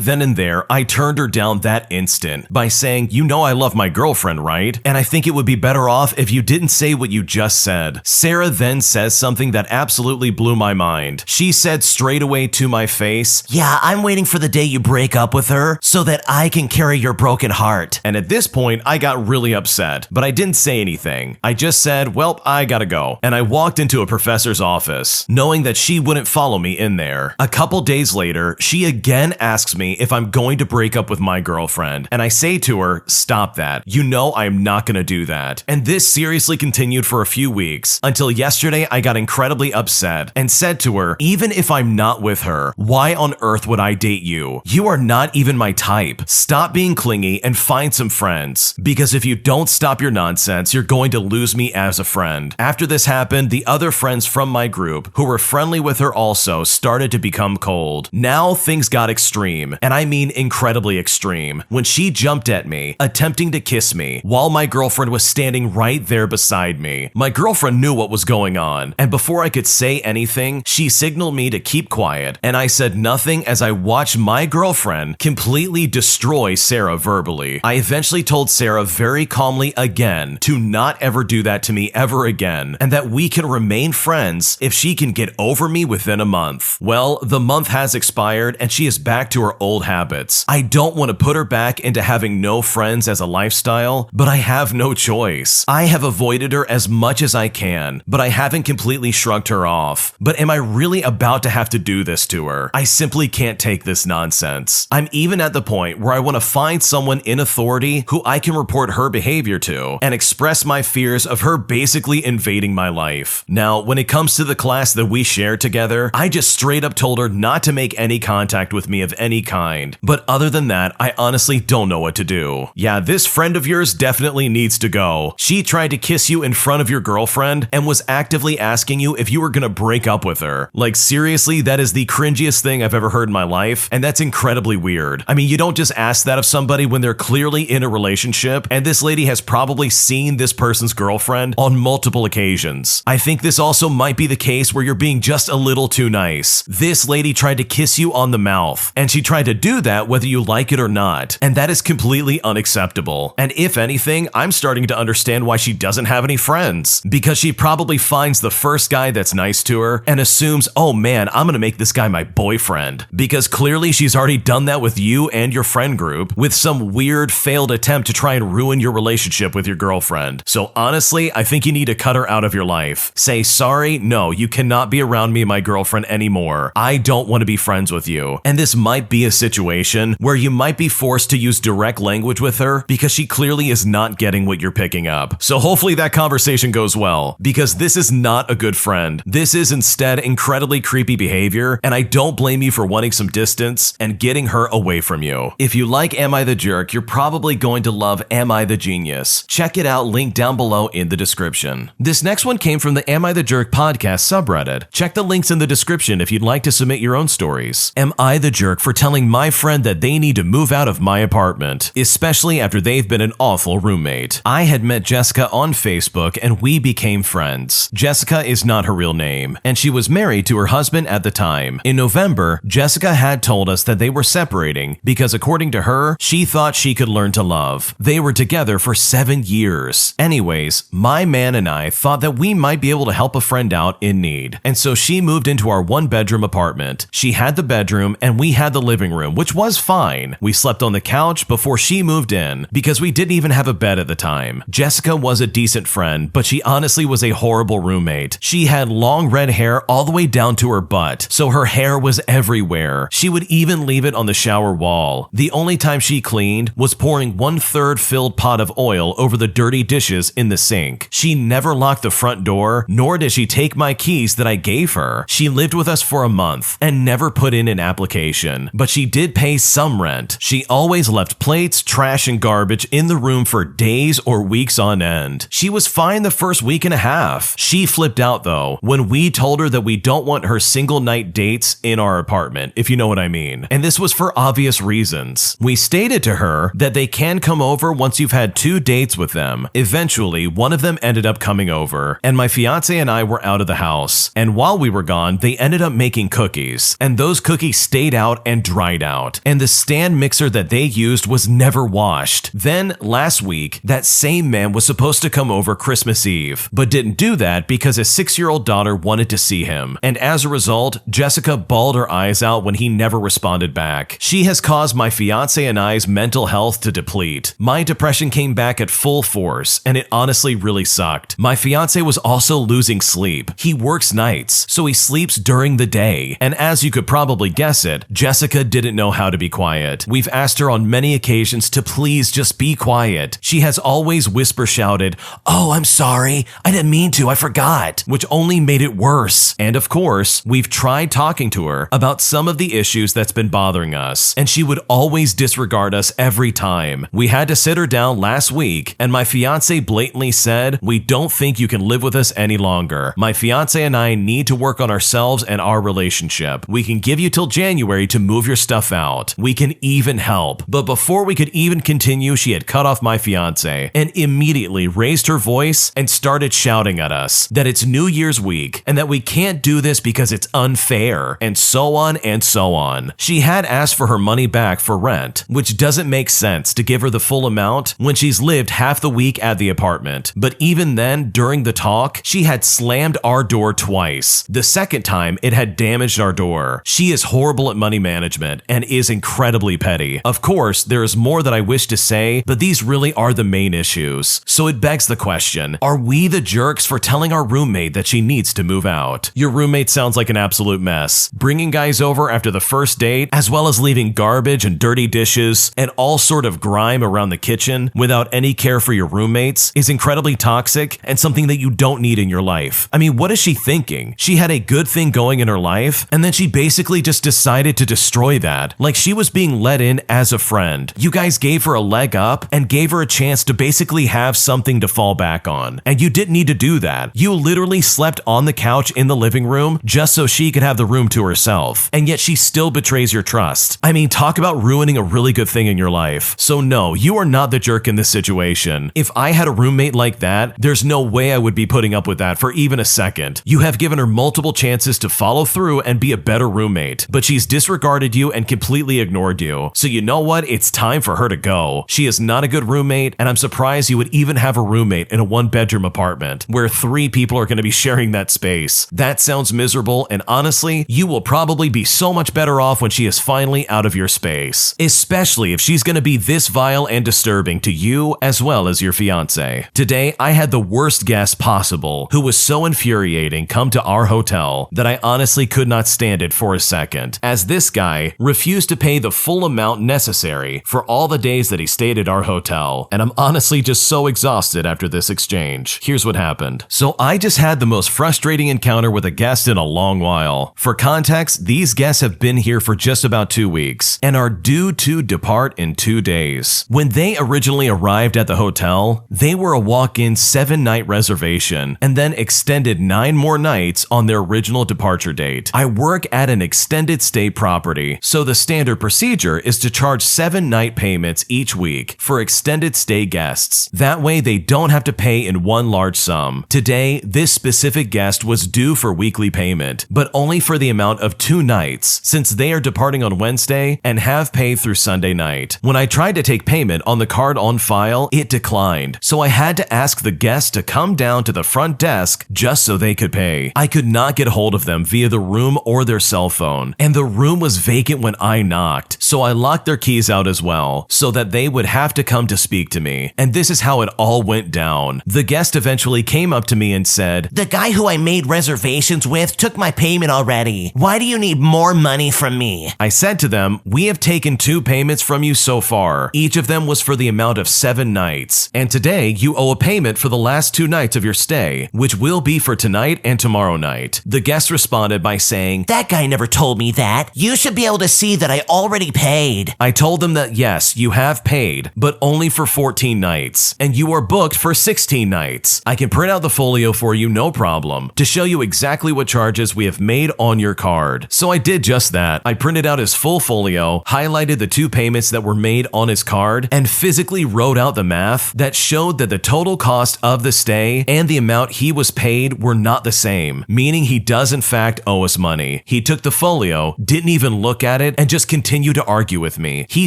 then and there, I turned her down that instant by saying, you know I love my girlfriend, right? And I think it would be better off if you didn't say what you just said. Sarah then says something that absolutely blew my mind. She said straight away to my face, yeah, I'm waiting for the day you break up with her so that I can carry your broken heart. And at this point, I got really upset, but I didn't say anything. I just said, well, I gotta go. And I walked into a professor's office, knowing that she wouldn't follow me in there. A couple days later, she again asks me if I'm going to break up with my girlfriend. And I say to her, stop that. You know I'm not gonna do that. And this seriously continued for a few weeks, until yesterday I got incredibly upset and said to her, even if I'm not with her, why on earth would I date you? You are not even my type. Stop being clingy and find some friends. Because if you don't stop your nonsense, you're going to lose me as a friend. After this happened, the other friends from my group, who were friendly with her also, started to become cold. Now things got extreme, and I mean incredibly extreme, when she jumped at me, attempting to kiss me, while my girlfriend was standing right there beside me. My girlfriend knew what was going on, and before I could say anything, she signaled me to keep quiet, and I said nothing as I watched my girlfriend completely destroy Sarah verbally. I eventually told Sarah very calmly again to not ever do that to me ever again, and that we can remain friends if she can get over me within a month. Well, the month month has expired and she is back to her old habits. I don't want to put her back into having no friends as a lifestyle, but I have no choice. I have avoided her as much as I can, but I haven't completely shrugged her off. But am I really about to have to do this to her? I simply can't take this nonsense. I'm even at the point where I want to find someone in authority who I can report her behavior to and express my fears of her basically invading my life. Now, when it comes to the class that we shared together, I just straight up told her not to make any contact with me of any kind. But other than that, I honestly don't know what to do. Yeah, this friend of yours definitely needs to go. She tried to kiss you in front of your girlfriend and was actively asking you if you were gonna break up with her. Like, seriously, that is the cringiest thing I've ever heard in my life, and that's incredibly weird. I mean, you don't just ask that of somebody when they're clearly in a relationship, and this lady has probably seen this person's girlfriend on multiple occasions. I think this also might be the case where you're being just a little too nice. This lady tried to kiss you on the mouth, and she tried to do that whether you like it or not, and that is completely unacceptable. And if anything, I'm starting to understand why she doesn't have any friends, because she probably finds the first guy that's nice to her and assumes, oh man, I'm gonna make this guy my boyfriend, because clearly she's already done that with you and your friend group with some weird failed attempt to try and ruin your relationship with your girlfriend. So honestly, I think you need to cut her out of your life. Say, sorry, no, you cannot be around me and my girlfriend anymore. I don't want to be friends with you. And this might be a situation where you might be forced to use direct language with her because she clearly is not getting what you're picking up. So hopefully that conversation goes well, because this is not a good friend. This is instead incredibly creepy behavior, and I don't blame you for wanting some distance and getting her away from you. If you like Am I the Jerk, you're probably going to love Am I the Genius. Check it out, link down below in the description. This next one came from the Am I the Jerk podcast subreddit. Check the links in the description if you'd like to submit your own stories. Am I the jerk for telling my friend that they need to move out of my apartment, especially after they've been an awful roommate? I had met Jessica on Facebook and we became friends. Jessica is not her real name, and she was married to her husband at the time. In November, Jessica had told us that they were separating because, according to her, she thought she could learn to love. They were together for 7 years. Anyways, my man and I thought that we might be able to help a friend out in need, and so she moved into our one-bedroom apartment. She had the bedroom and we had the living room, which was fine. We slept on the couch before she moved in because we didn't even have a bed at the time. Jessica was a decent friend, but she honestly was a horrible roommate. She had long red hair all the way down to her butt, so her hair was everywhere. She would even leave it on the shower wall. The only time she cleaned was pouring 1/3 filled pot of oil over the dirty dishes in the sink. She never locked the front door, nor did she take my keys that I gave her. She lived with us for a month and never put in an application, but she did pay some rent. She always left plates, trash, and garbage in the room for days or weeks on end. She was fine the first week and a half. She flipped out though when we told her that we don't want her single night dates in our apartment, if you know what I mean. And this was for obvious reasons. We stated to her that they can come over once you've had 2 dates with them. Eventually, one of them ended up coming over, and my fiance and I were out of the house. And while we were gone, they ended up making cookies, and those cookies stayed out and dried out. And the stand mixer that they used was never washed. Then last week, that same man was supposed to come over Christmas Eve, but didn't do that because his 6-year-old daughter wanted to see him. And as a result, Jessica bawled her eyes out when he never responded back. She has caused my fiance and I's mental health to deplete. My depression came back at full force, and it honestly really sucked. My fiance was also losing sleep. He works nights, so he sleeps during the day. And as you could probably guess it, Jessica didn't know how to be quiet. We've asked her on many occasions to please just be quiet. She has always whisper shouted, "Oh, I'm sorry. I didn't mean to. I forgot," which only made it worse. And of course, we've tried talking to her about some of the issues that's been bothering us, and she would always disregard us every time. We had to sit her down last week, and my fiance blatantly said, "We don't think you can live with us any longer. My fiance and I need to work on ourselves and our relationship. We can give you till January to move your stuff out. We can even help." But before we could even continue, she had cut off my fiance and immediately raised her voice and started shouting at us that it's New Year's week and that we can't do this because it's unfair, and so on and so on. She had asked for her money back for rent, which doesn't make sense to give her the full amount when she's lived half the week at the apartment. But even then, during the talk, she had slammed our door twice. The second time, it had damaged our door. sure. She is horrible at money management and is incredibly petty. Of course, there is more that I wish to say, but these really are the main issues. So it begs the question, are we the jerks for telling our roommate that she needs to move out? Your roommate sounds like an absolute mess. Bringing guys over after the first date, as well as leaving garbage and dirty dishes and all sort of grime around the kitchen without any care for your roommates, is incredibly toxic and something that you don't need in your life. I mean, what is she thinking? She had a good thing going in her life, and then she basically just decided to destroy that. Like she was being let in as a friend. You guys gave her a leg up and gave her a chance to basically have something to fall back on. And you didn't need to do that. You literally slept on the couch in the living room just so she could have the room to herself. And yet she still betrays your trust. I mean, talk about ruining a really good thing in your life. So no, you are not the jerk in this situation. If I had a roommate like that, there's no way I would be putting up with that for even a second. You have given her multiple chances to follow through and be a better roommate, but she's disregarded you and completely ignored you. So you know what? It's time for her to go. She is not a good roommate, and I'm surprised you would even have a roommate in a one-bedroom apartment where 3 people are going to be sharing that space. That sounds miserable, and honestly, you will probably be so much better off when she is finally out of your space, especially if she's going to be this vile and disturbing to you as well as your fiance. Today, I had the worst guest possible who was so infuriating come to our hotel that I honestly could not stand it for a second, as this guy refused to pay the full amount necessary for all the days that he stayed at our hotel, and I'm honestly just so exhausted after this exchange. Here's what happened. So I just had the most frustrating encounter with a guest in a long while. For context, these guests have been here for just about 2 weeks and are due to depart in 2 days. When they originally arrived at the hotel, they were a walk-in 7-night reservation and then extended 9 more nights on their original departure date. I work at an extended stay property, so the standard procedure is to charge 7-night payments each week for extended stay guests. That way they don't have to pay in one large sum. Today, this specific guest was due for weekly payment, but only for the amount of 2 nights, since they are departing on Wednesday and have paid through Sunday night. When I tried to take payment on the card on file, it declined, so I had to ask the guest to come down to the front desk just so they could pay. I could not get hold of them via the room or their cell phone, and the room was vacant when I knocked, so I locked their keys out as well, so that they would have to come to speak to me. And this is how it all went down. The guest eventually came up to me and said, "The guy who I made reservations with took my payment already. Why do you need more money from me?" I said to them, "We have taken 2 payments from you so far. Each of them was for the amount of 7 nights. And today you owe a payment for the last 2 nights of your stay, which will be for tonight and tomorrow night." The guest responded by saying, "That guy never told me that. You should be able to see that I already paid." I told them that yes, you have paid, but only for 14 nights, and you are booked for 16 nights. I can print out the folio for you, no problem, to show you exactly what charges we have made on your card. So I did just that. I printed out his full folio, highlighted the 2 payments that were made on his card, and physically wrote out the math that showed that the total cost of the stay and the amount he was paid were not the same, meaning he does in fact owe us money. He took the folio, didn't even look at it, and just continued to argue with me. He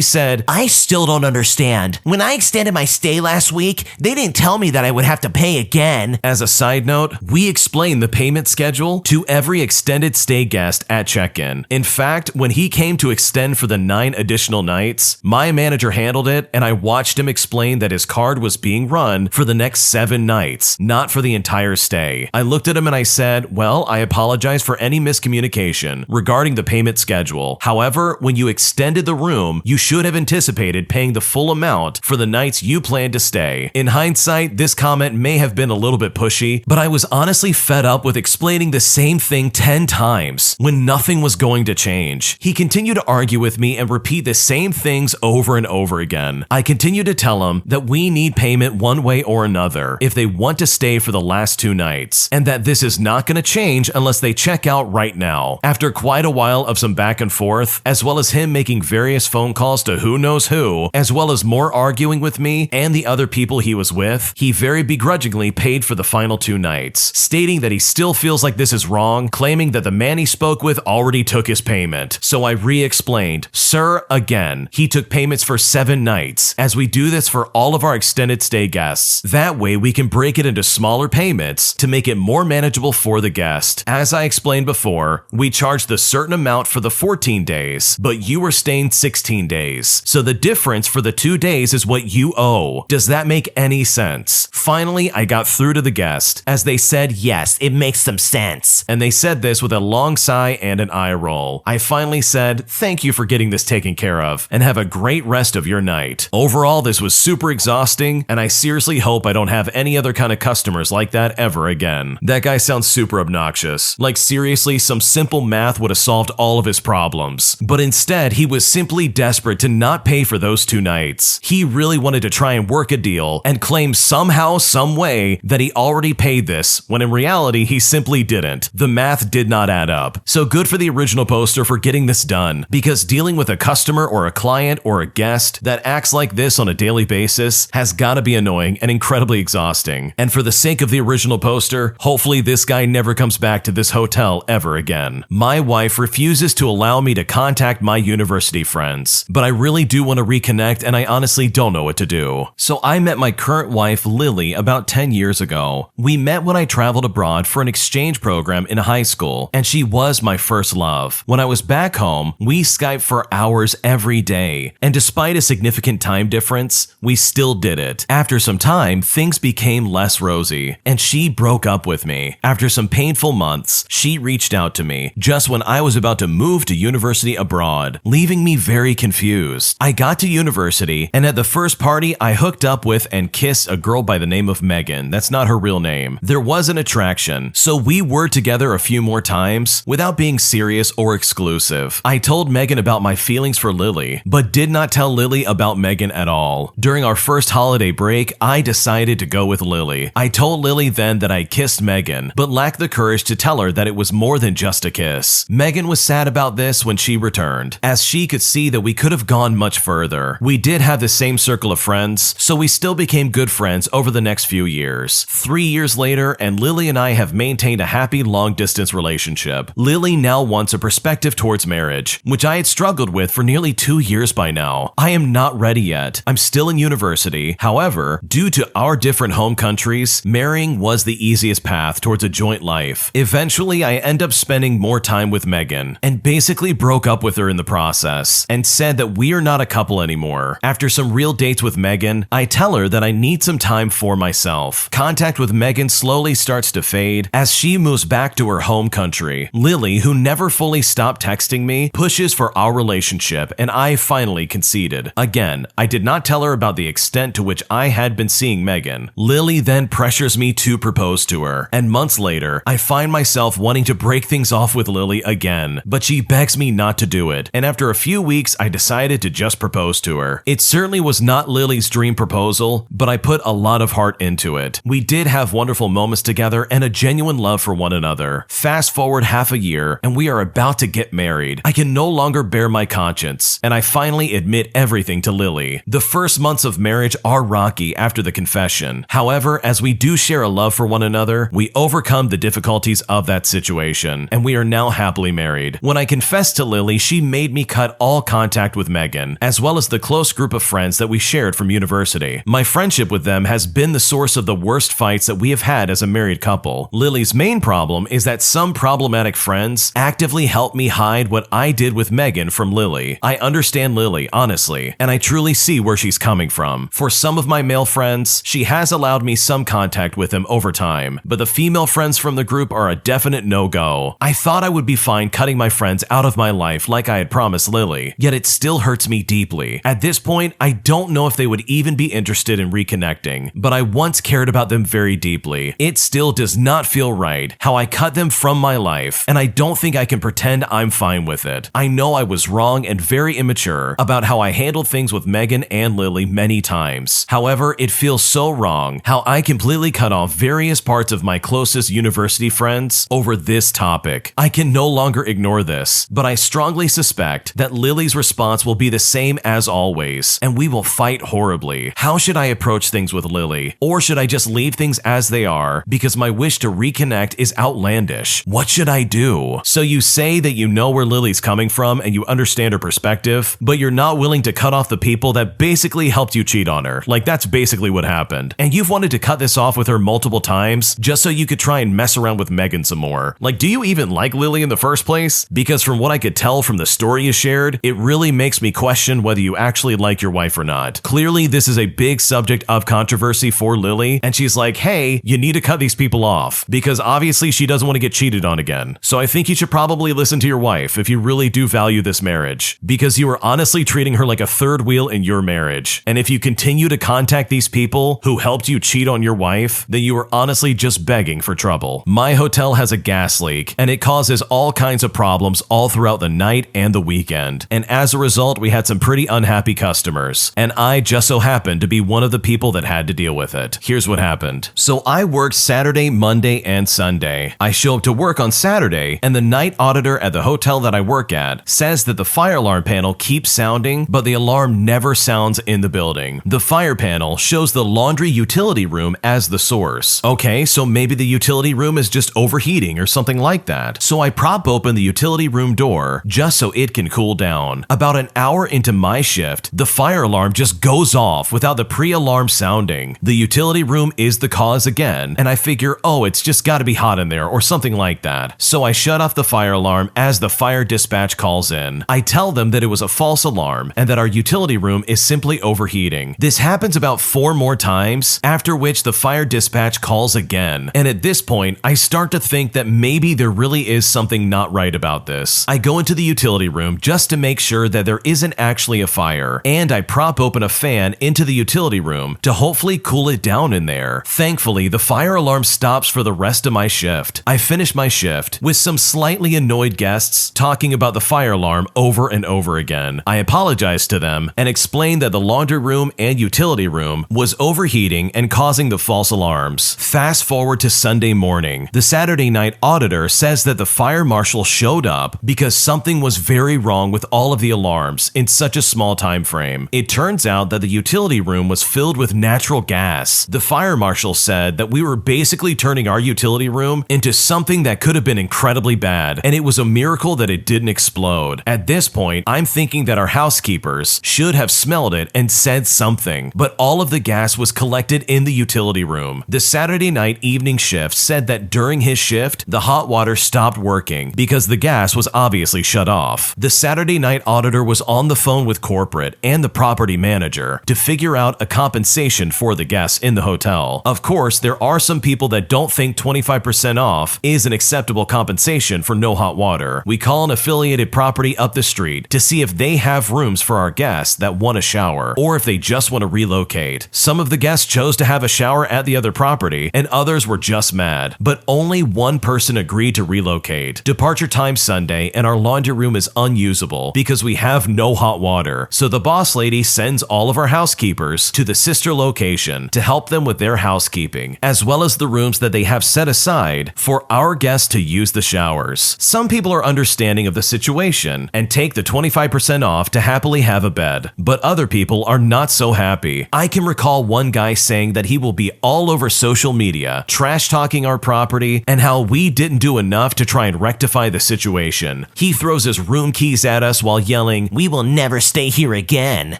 said, "I still don't understand. When I extended my stay last week, they didn't tell me that I would have to pay again." As a side note, we explained the payment schedule to every extended stay guest at check-in. In fact, when he came to extend for the 9 additional nights, my manager handled it, and I watched him explain that his card was being run for the next 7 nights, not for the entire stay. I looked at him and I said, "Well, I apologize for any miscommunication regarding the payment schedule. However, when you extended the room, you should have anticipated paying the full amount for the nights you planned to stay." In hindsight, this comment may have been a little bit pushy, but I was honestly fed up with explaining the same thing 10 times when nothing was going to change. He continued to argue with me and repeat the same things over and over again. I continued to tell him that we need payment one way or another if they want to stay for the last 2 nights, and that this is not going to change unless they check out right now. After quite a while of some back and forth, as well as him making various phone calls to who knows who, as well as more arguing with me and the other people he was with, he very begrudgingly paid for the final 2 nights, stating that he still feels like this is wrong, claiming that the man he spoke with already took his payment. So I re-explained, "Sir, again, he took payments for 7 nights, as we do this for all of our extended stay guests. That way we can break it into smaller payments to make it more manageable for the guest. As I explained before, we charged the certain amount for the 14 days, but you were staying 16 days. So the difference for the 2 days is what you owe. Does that make any sense? Finally, I got through to the guest, as they said, yes, it makes some sense. And they said this with a long sigh and an eye roll. I finally said, thank you for getting this taken care of, and have a great rest of your night. Overall, this was super exhausting, and I seriously hope I don't have any other kind of customers like that ever again. That guy sounds super obnoxious. Like seriously, some simple math would have solved all of his problems. But instead, he was simply desperate to not pay for those 2 nights. He really wanted to try and work a deal and claim somehow, some way that he already paid this, when in reality, he simply didn't. The math did not add up. So good for the original poster for getting this done, because dealing with a customer or a client or a guest that acts like this on a daily basis has gotta be annoying and incredibly exhausting. And for the sake of the original poster, hopefully this guy never comes back to this hotel ever again. My wife refuses to allow me to contact my university friends, but I really do want to reconnect and I honestly don't know what to do. So I met my current wife, Lily, about 10 years ago. We met when I traveled abroad for an exchange program in high school, and she was my first love. When I was back home, we Skyped for hours every day, and despite a significant time difference, we still did it. After some time, things became less rosy, and she broke up with me. After some painful months, she reached out to me just when I was about to move to university abroad, leaving me very confused. I got to university, and at the first party, I hooked up with and kissed a girl by the name of Megan. That's not her real name. There was an attraction, so we were together a few more times without being serious or exclusive. I told Megan about my feelings for Lily, but did not tell Lily about Megan at all. During our first holiday break, I decided to go with Lily. I told Lily then that I kissed Megan, but lacked the courage to tell her that it was more than just a kiss. Megan was sad about this when she returned, as she could see that we could have gone much further. We did have the same circle of friends, so we still became good friends over the next few years. 3 years later, and Lily and I have maintained a happy long-distance relationship. Lily now wants a perspective towards marriage, which I had struggled with for nearly 2 years by now. I am not ready yet. I'm still in university. However, due to our different home countries, marrying was the easiest path towards a joint life. Eventually, I end up spending more time with Megan, and basically broke up with her in the process, and said that we are not a couple anymore. After some real dates with Megan, I tell her that I need some time for myself. Contact with Megan slowly starts to fade as she moves back to her home country. Lily, who never fully stopped texting me, pushes for our relationship, and I finally conceded. Again, I did not tell her about the extent to which I had been seeing Megan. Lily then pressures me to propose to her, and months later, I find myself wanting to break things off with Lily again, but she begs me not to do it, and after a few weeks, I decided to just propose to her. It certainly was not Lily's dream proposal, but I put a lot of heart into it. We did have wonderful moments together and a genuine love for one another. Fast forward half a year, and we are about to get married. I can no longer bear my conscience, and I finally admit everything to Lily. The first months of marriage are rocky after the confession. However, as we do share a love for one another, we overcome the difficulties of that situation, and we are now happily married. When I confessed to Lily, she made me cut all contact with Megan, as well as the close group of friends that we shared from university. My friendship with them has been the source of the worst fights that we have had as a married couple. Lily's main problem is that some problematic friends actively help me hide what I did with Megan from Lily. I understand Lily, honestly, and I truly see where she's coming from. For some of my male friends, she has allowed me some contact with them over time, but the female friends from the group are a definite no-go. I thought I would be fine cutting my friends out of my life like I had promised Lily, yet it still hurts me deeply. At this point, I don't know if they would even be interested in reconnecting, but I once cared about them very deeply. It still does not feel right how I cut them from my life, and I don't think I can pretend I'm fine with it. I know I was wrong and very immature about how I handled things with Megan and Lily many times. However, it feels so wrong how I completely cut off various parts of my closest university friends over this topic. I can no longer ignore this, but I strongly suspect that Lily's response will be the same as always, and we will fight horribly. How should I approach things with Lily? Or should I just leave things as they are because my wish to reconnect is outlandish? What should I do? So you say that you know where Lily's coming from and you understand her perspective, but you're not willing to cut off the people that basically helped you cheat on her. Like, that's basically what happened. And you've wanted to cut this off with her multiple times just so you could try and mess around with Megan some more. Like, do you even like Lily? Lily in the first place? Because from what I could tell from the story you shared, it really makes me question whether you actually like your wife or not. Clearly, this is a big subject of controversy for Lily, and she's like, hey, you need to cut these people off, because obviously she doesn't want to get cheated on again. So I think you should probably listen to your wife if you really do value this marriage, because you are honestly treating her like a third wheel in your marriage. And if you continue to contact these people who helped you cheat on your wife, then you are honestly just begging for trouble. My hotel has a gas leak, and it causes all kinds of problems all throughout the night and the weekend. And as a result, we had some pretty unhappy customers, and I just so happened to be one of the people that had to deal with it. Here's what happened. So I worked Saturday, Monday, and Sunday. I show up to work on Saturday, and the night auditor at the hotel that I work at says that the fire alarm panel keeps sounding, but the alarm never sounds in the building. The fire panel shows the laundry utility room as the source. Okay, so maybe the utility room is just overheating or something like that. So I prop open the utility room door just so it can cool down. About an hour into my shift, the fire alarm just goes off without the pre-alarm sounding. The utility room is the cause again, and I figure, oh, it's just gotta be hot in there or something like that. So I shut off the fire alarm as the fire dispatch calls in. I tell them that it was a false alarm and that our utility room is simply overheating. This happens about 4 more times, after which the fire dispatch calls again. And at this point, I start to think that maybe there really is something not right about this. I go into the utility room just to make sure that there isn't actually a fire, and I prop open a fan into the utility room to hopefully cool it down in there. Thankfully, the fire alarm stops for the rest of my shift. I finish my shift with some slightly annoyed guests talking about the fire alarm over and over again. I apologize to them and explain that the laundry room and utility room was overheating and causing the false alarms. Fast forward to Sunday morning. The Saturday night auditor says that the fire marshal showed up because something was very wrong with all of the alarms in such a small time frame. It turns out that the utility room was filled with natural gas. The fire marshal said that we were basically turning our utility room into something that could have been incredibly bad, and it was a miracle that it didn't explode. At this point, I'm thinking that our housekeepers should have smelled it and said something, but all of the gas was collected in the utility room. The Saturday night evening shift said that during his shift, the hot water stopped working because the gas was obviously shut off. The Saturday night auditor was on the phone with corporate and the property manager to figure out a compensation for the guests in the hotel. Of course, there are some people that don't think 25% off is an acceptable compensation for no hot water. We call an affiliated property up the street to see if they have rooms for our guests that want a shower, or if they just want to relocate. Some of the guests chose to have a shower at the other property, and others were just mad, but only one person agreed to relocate. Departure time Sunday, and our laundry room is unusable because we have no hot water. So the boss lady sends all of our housekeepers to the sister location to help them with their housekeeping, as well as the rooms that they have set aside for our guests to use the showers. Some people are understanding of the situation and take the 25% off to happily have a bed, but other people are not so happy. I can recall one guy saying that he will be all over social media, trash talking our property and how we didn't do enough to try and rectify the situation. He throws his room keys at us while yelling, "We will never stay here again."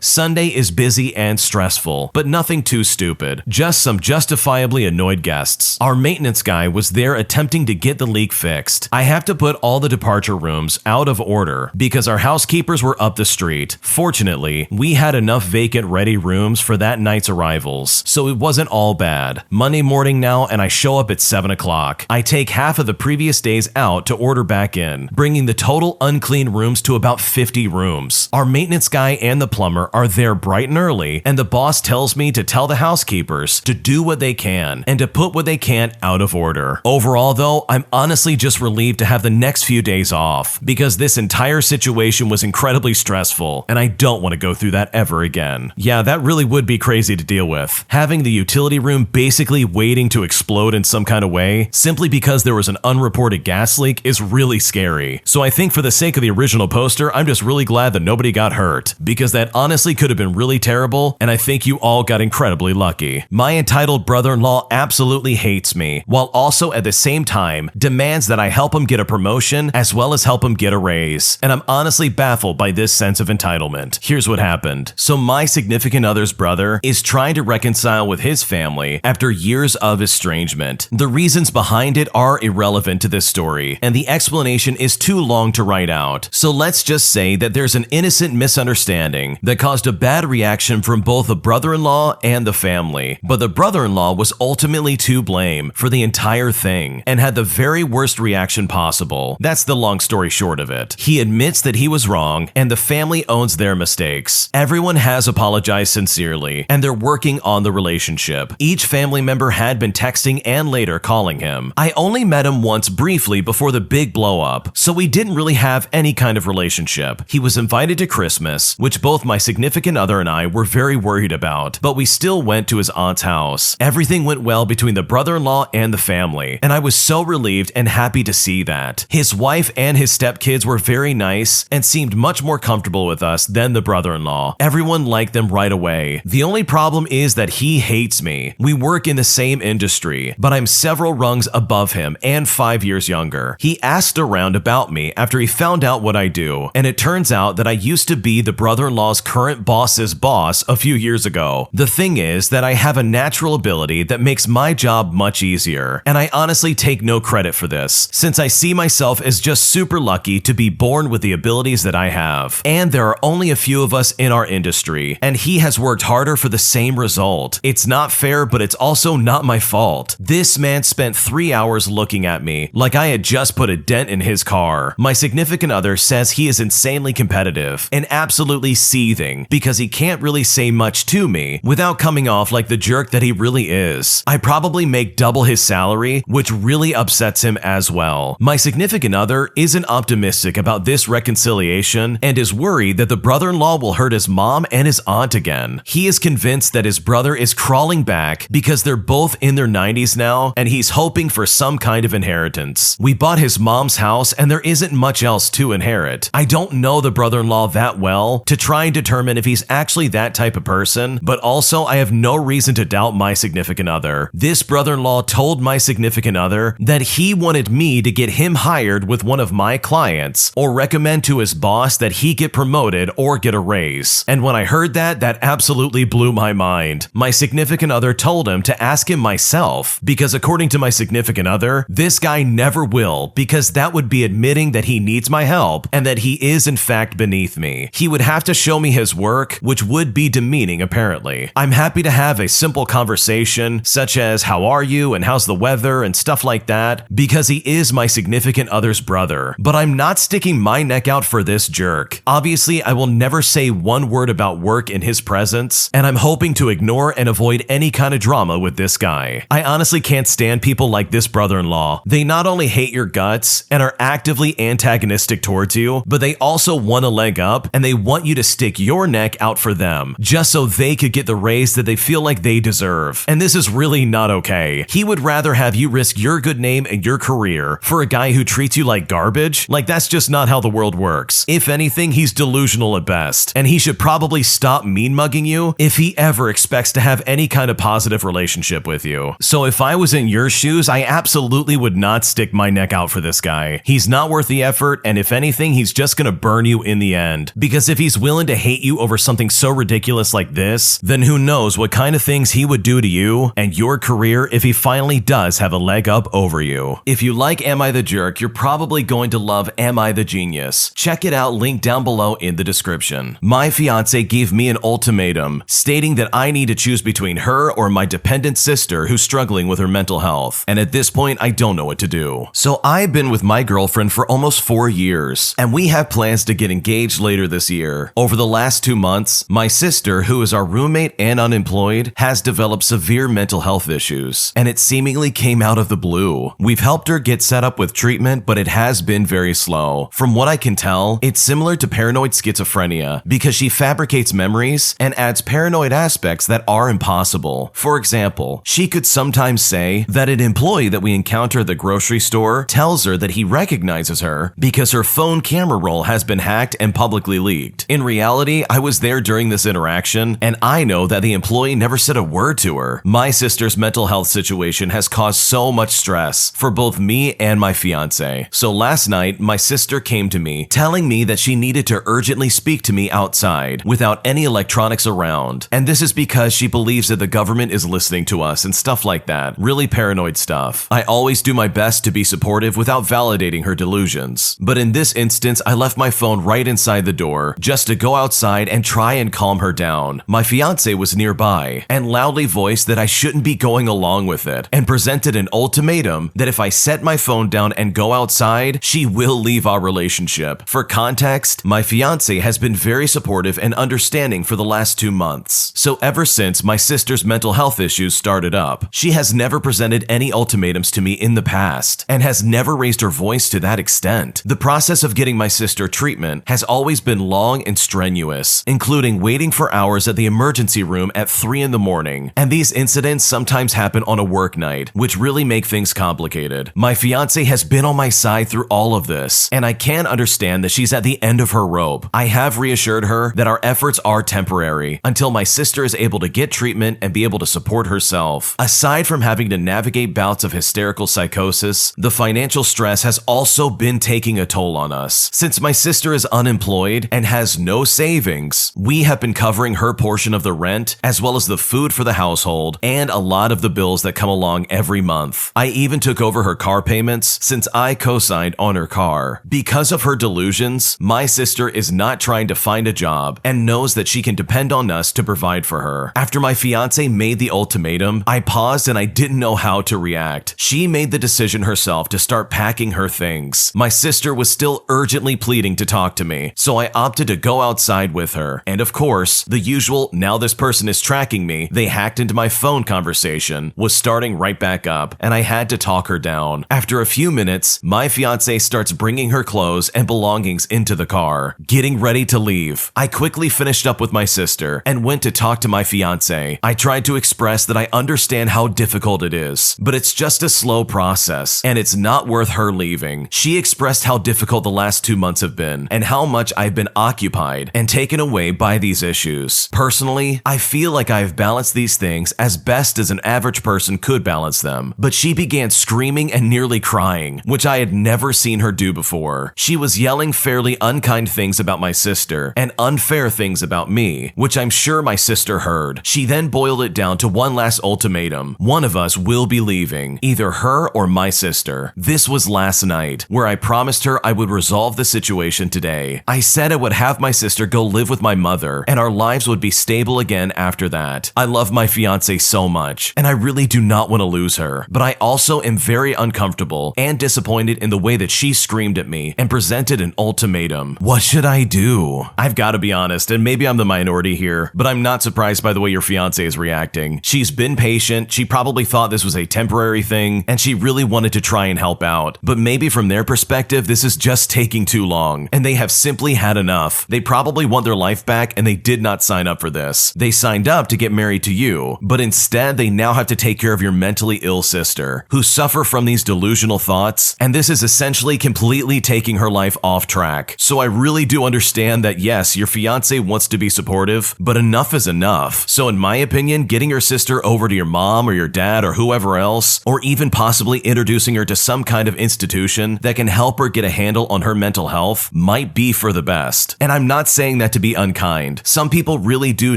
Sunday is busy and stressful, but nothing too stupid, just some justifiably annoyed guests. Our maintenance guy was there attempting to get the leak fixed. I have to put all the departure rooms out of order because our housekeepers were up the street. Fortunately, we had enough vacant ready rooms for that night's arrivals, so it wasn't all bad. Monday morning now, and I show up at 7 o'clock. I take half of the previous days out to order back in, bringing the total unclean rooms to about 50 rooms. Our maintenance guy and the plumber are there bright and early, and the boss tells me to tell the housekeepers to do what they can and to put what they can't out of order. Overall though, I'm honestly just relieved to have the next few days off because this entire situation was incredibly stressful, and I don't want to go through that ever again. Yeah, that really would be crazy to deal with. Having the utility room basically waiting to explode in some kind of way simply because there was an unreported gas leak is really scary. So I think for the sake of the original poster, I'm just really glad that nobody got hurt, because that honestly could have been really terrible, and I think you all got incredibly lucky. My entitled brother-in-law absolutely hates me, while also at the same time demands that I help him get a promotion as well as help him get a raise, and I'm honestly baffled by this sense of entitlement. Here's what happened. So my significant other's brother is trying to reconcile with his family after years of estrangement. The reasons behind it are irrelevant to this story, story, and the explanation is too long to write out. So let's just say that there's an innocent misunderstanding that caused a bad reaction from both the brother-in-law and the family. But the brother-in-law was ultimately to blame for the entire thing and had the very worst reaction possible. That's the long story short of it. He admits that he was wrong, and the family owns their mistakes. Everyone has apologized sincerely, and they're working on the relationship. Each family member had been texting and later calling him. I only met him once briefly before the big blow up, so we didn't really have any kind of relationship. He was invited to Christmas, which both my significant other and I were very worried about, but we still went to his aunt's house. Everything went well between the brother-in-law and the family, and I was so relieved and happy to see that. His wife and his stepkids were very nice and seemed much more comfortable with us than the brother-in-law. Everyone liked them right away. The only problem is that he hates me. We work in the same industry, but I'm several rungs above him and 5 years younger. He asked around about me after he found out what I do, and it turns out that I used to be the brother-in-law's current boss's boss a few years ago. The thing is that I have a natural ability that makes my job much easier, and I honestly take no credit for this, since I see myself as just super lucky to be born with the abilities that I have. And there are only a few of us in our industry, and he has worked harder for the same result. It's not fair, but it's also not my fault. This man spent 3 hours looking at me like I had just put a dent in his car. My significant other says he is insanely competitive and absolutely seething because he can't really say much to me without coming off like the jerk that he really is. I probably make double his salary, which really upsets him as well. My significant other isn't optimistic about this reconciliation and is worried that the brother-in-law will hurt his mom and his aunt again. He is convinced that his brother is crawling back because they're both in their 90s now, and he's hoping for some kind of inheritance. We bought his mom's house and there isn't much else to inherit. I don't know the brother-in-law that well to try and determine if he's actually that type of person, but also I have no reason to doubt my significant other. This brother-in-law told my significant other that he wanted me to get him hired with one of my clients or recommend to his boss that he get promoted or get a raise. And when I heard that, that absolutely blew my mind. My significant other told him to ask him myself, because according to my significant other, this guy never will, because that would be admitting that he needs my help and that he is in fact beneath me. He would have to show me his work, which would be demeaning apparently. I'm happy to have a simple conversation, such as how are you and how's the weather and stuff like that, because he is my significant other's brother. But I'm not sticking my neck out for this jerk. Obviously, I will never say one word about work in his presence, and I'm hoping to ignore and avoid any kind of drama with this guy. I honestly can't stand people like this brother-in-law. They not only hate your guts and are actively antagonistic towards you, but they also want a leg up and they want you to stick your neck out for them, just so they could get the raise that they feel like they deserve. And this is really not okay. He would rather have you risk your good name and your career for a guy who treats you like garbage. Like, that's just not how the world works. If anything, he's delusional at best, and he should probably stop mean mugging you if he ever expects to have any kind of positive relationship with you. So if I was in your shoes, I absolutely would not stick my neck out for this guy. He's not worth the effort, and if anything, he's just gonna burn you in the end. Because if he's willing to hate you over something so ridiculous like this, then who knows what kind of things he would do to you and your career if he finally does have a leg up over you. If you like Am I the Jerk, you're probably going to love Am I the Genius. Check it out, link down below in the description. My fiance gave me an ultimatum, stating that I need to choose between her or my dependent sister who's struggling with her mental health, and at this point I don't know what to do. So I've been with my girlfriend for almost 4 years, and we have plans to get engaged later this year. Over the last 2 months, my sister, who is our roommate and unemployed, has developed severe mental health issues, and it seemingly came out of the blue. We've helped her get set up with treatment, but it has been very slow. From what I can tell, it's similar to paranoid schizophrenia because she fabricates memories and adds paranoid aspects that are impossible. For example, she could sometimes say that an employee that we encounter at the grocery store tells her that he recognizes her because her phone camera roll has been hacked and publicly leaked. In reality, I was there during this interaction, and I know that the employee never said a word to her. My sister's mental health situation has caused so much stress for both me and my fiance. So last night, my sister came to me telling me that she needed to urgently speak to me outside without any electronics around. And this is because she believes that the government is listening to us and stuff like that. Really paranoid stuff. I always do my best to be supportive supportive without validating her delusions. But in this instance, I left my phone right inside the door just to go outside and try and calm her down. My fiance was nearby and loudly voiced that I shouldn't be going along with it and presented an ultimatum that if I set my phone down and go outside, she will leave our relationship. For context, my fiance has been very supportive and understanding for the last 2 months. So ever since my sister's mental health issues started up, she has never presented any ultimatums to me in the past and has never raised her voice to that extent. The process of getting my sister treatment has always been long and strenuous, including waiting for hours at the emergency room at 3 in the morning, and these incidents sometimes happen on a work night, which really make things complicated. My fiance has been on my side through all of this, and I can understand that she's at the end of her rope. I have reassured her that our efforts are temporary until my sister is able to get treatment and be able to support herself. Aside from having to navigate bouts of hysterical psychosis, the financial stress has also been taking a toll on us. Since my sister is unemployed and has no savings, we have been covering her portion of the rent as well as the food for the household and a lot of the bills that come along every month. I even took over her car payments since I co-signed on her car. Because of her delusions, my sister is not trying to find a job and knows that she can depend on us to provide for her. After my fiance made the ultimatum, I paused and I didn't know how to react. She made the decision herself to start packing her things. My sister was still urgently pleading to talk to me, so I opted to go outside with her. And of course, the usual "now this person is tracking me, they hacked into my phone" conversation was starting right back up, and I had to talk her down. After a few minutes, my fiance starts bringing her clothes and belongings into the car, getting ready to leave. I quickly finished up with my sister and went to talk to my fiance. I tried to express that I understand how difficult it is, but it's just a slow process, and it's not worth her leaving. She expressed how difficult the last 2 months have been, and how much I've been occupied and taken away by these issues. Personally, I feel like I've balanced these things as best as an average person could balance them, but she began screaming and nearly crying, which I had never seen her do before. She was yelling fairly unkind things about my sister and unfair things about me, which I'm sure my sister heard. She then boiled it down to one last ultimatum. One of us will be leaving, either her or my sister. This was last night, where I promised her I would resolve the situation today. I said I would have my sister go live with my mother, and our lives would be stable again after that. I love my fiance so much, and I really do not want to lose her, but I also am very uncomfortable and disappointed in the way that she screamed at me and presented an ultimatum. What should I do? I've got to be honest, and maybe I'm the minority here, but I'm not surprised by the way your fiance is reacting. She's been patient, she probably thought this was a temporary thing, and she really wanted to try and help out. But maybe from their perspective, this is just taking too long, and they have simply had enough. They probably want their life back, and they did not sign up for this. They signed up to get married to you, but instead they now have to take care of your mentally ill sister, who suffer from these delusional thoughts, and this is essentially completely taking her life off track. So I really do understand that yes, your fiance wants to be supportive, but enough is enough. So in my opinion, getting your sister over to your mom or your dad or whoever else, or even possibly introducing her to some kind of institution that can help her get a handle on her mental health, might be for the best. And I'm not saying that to be unkind. Some people really do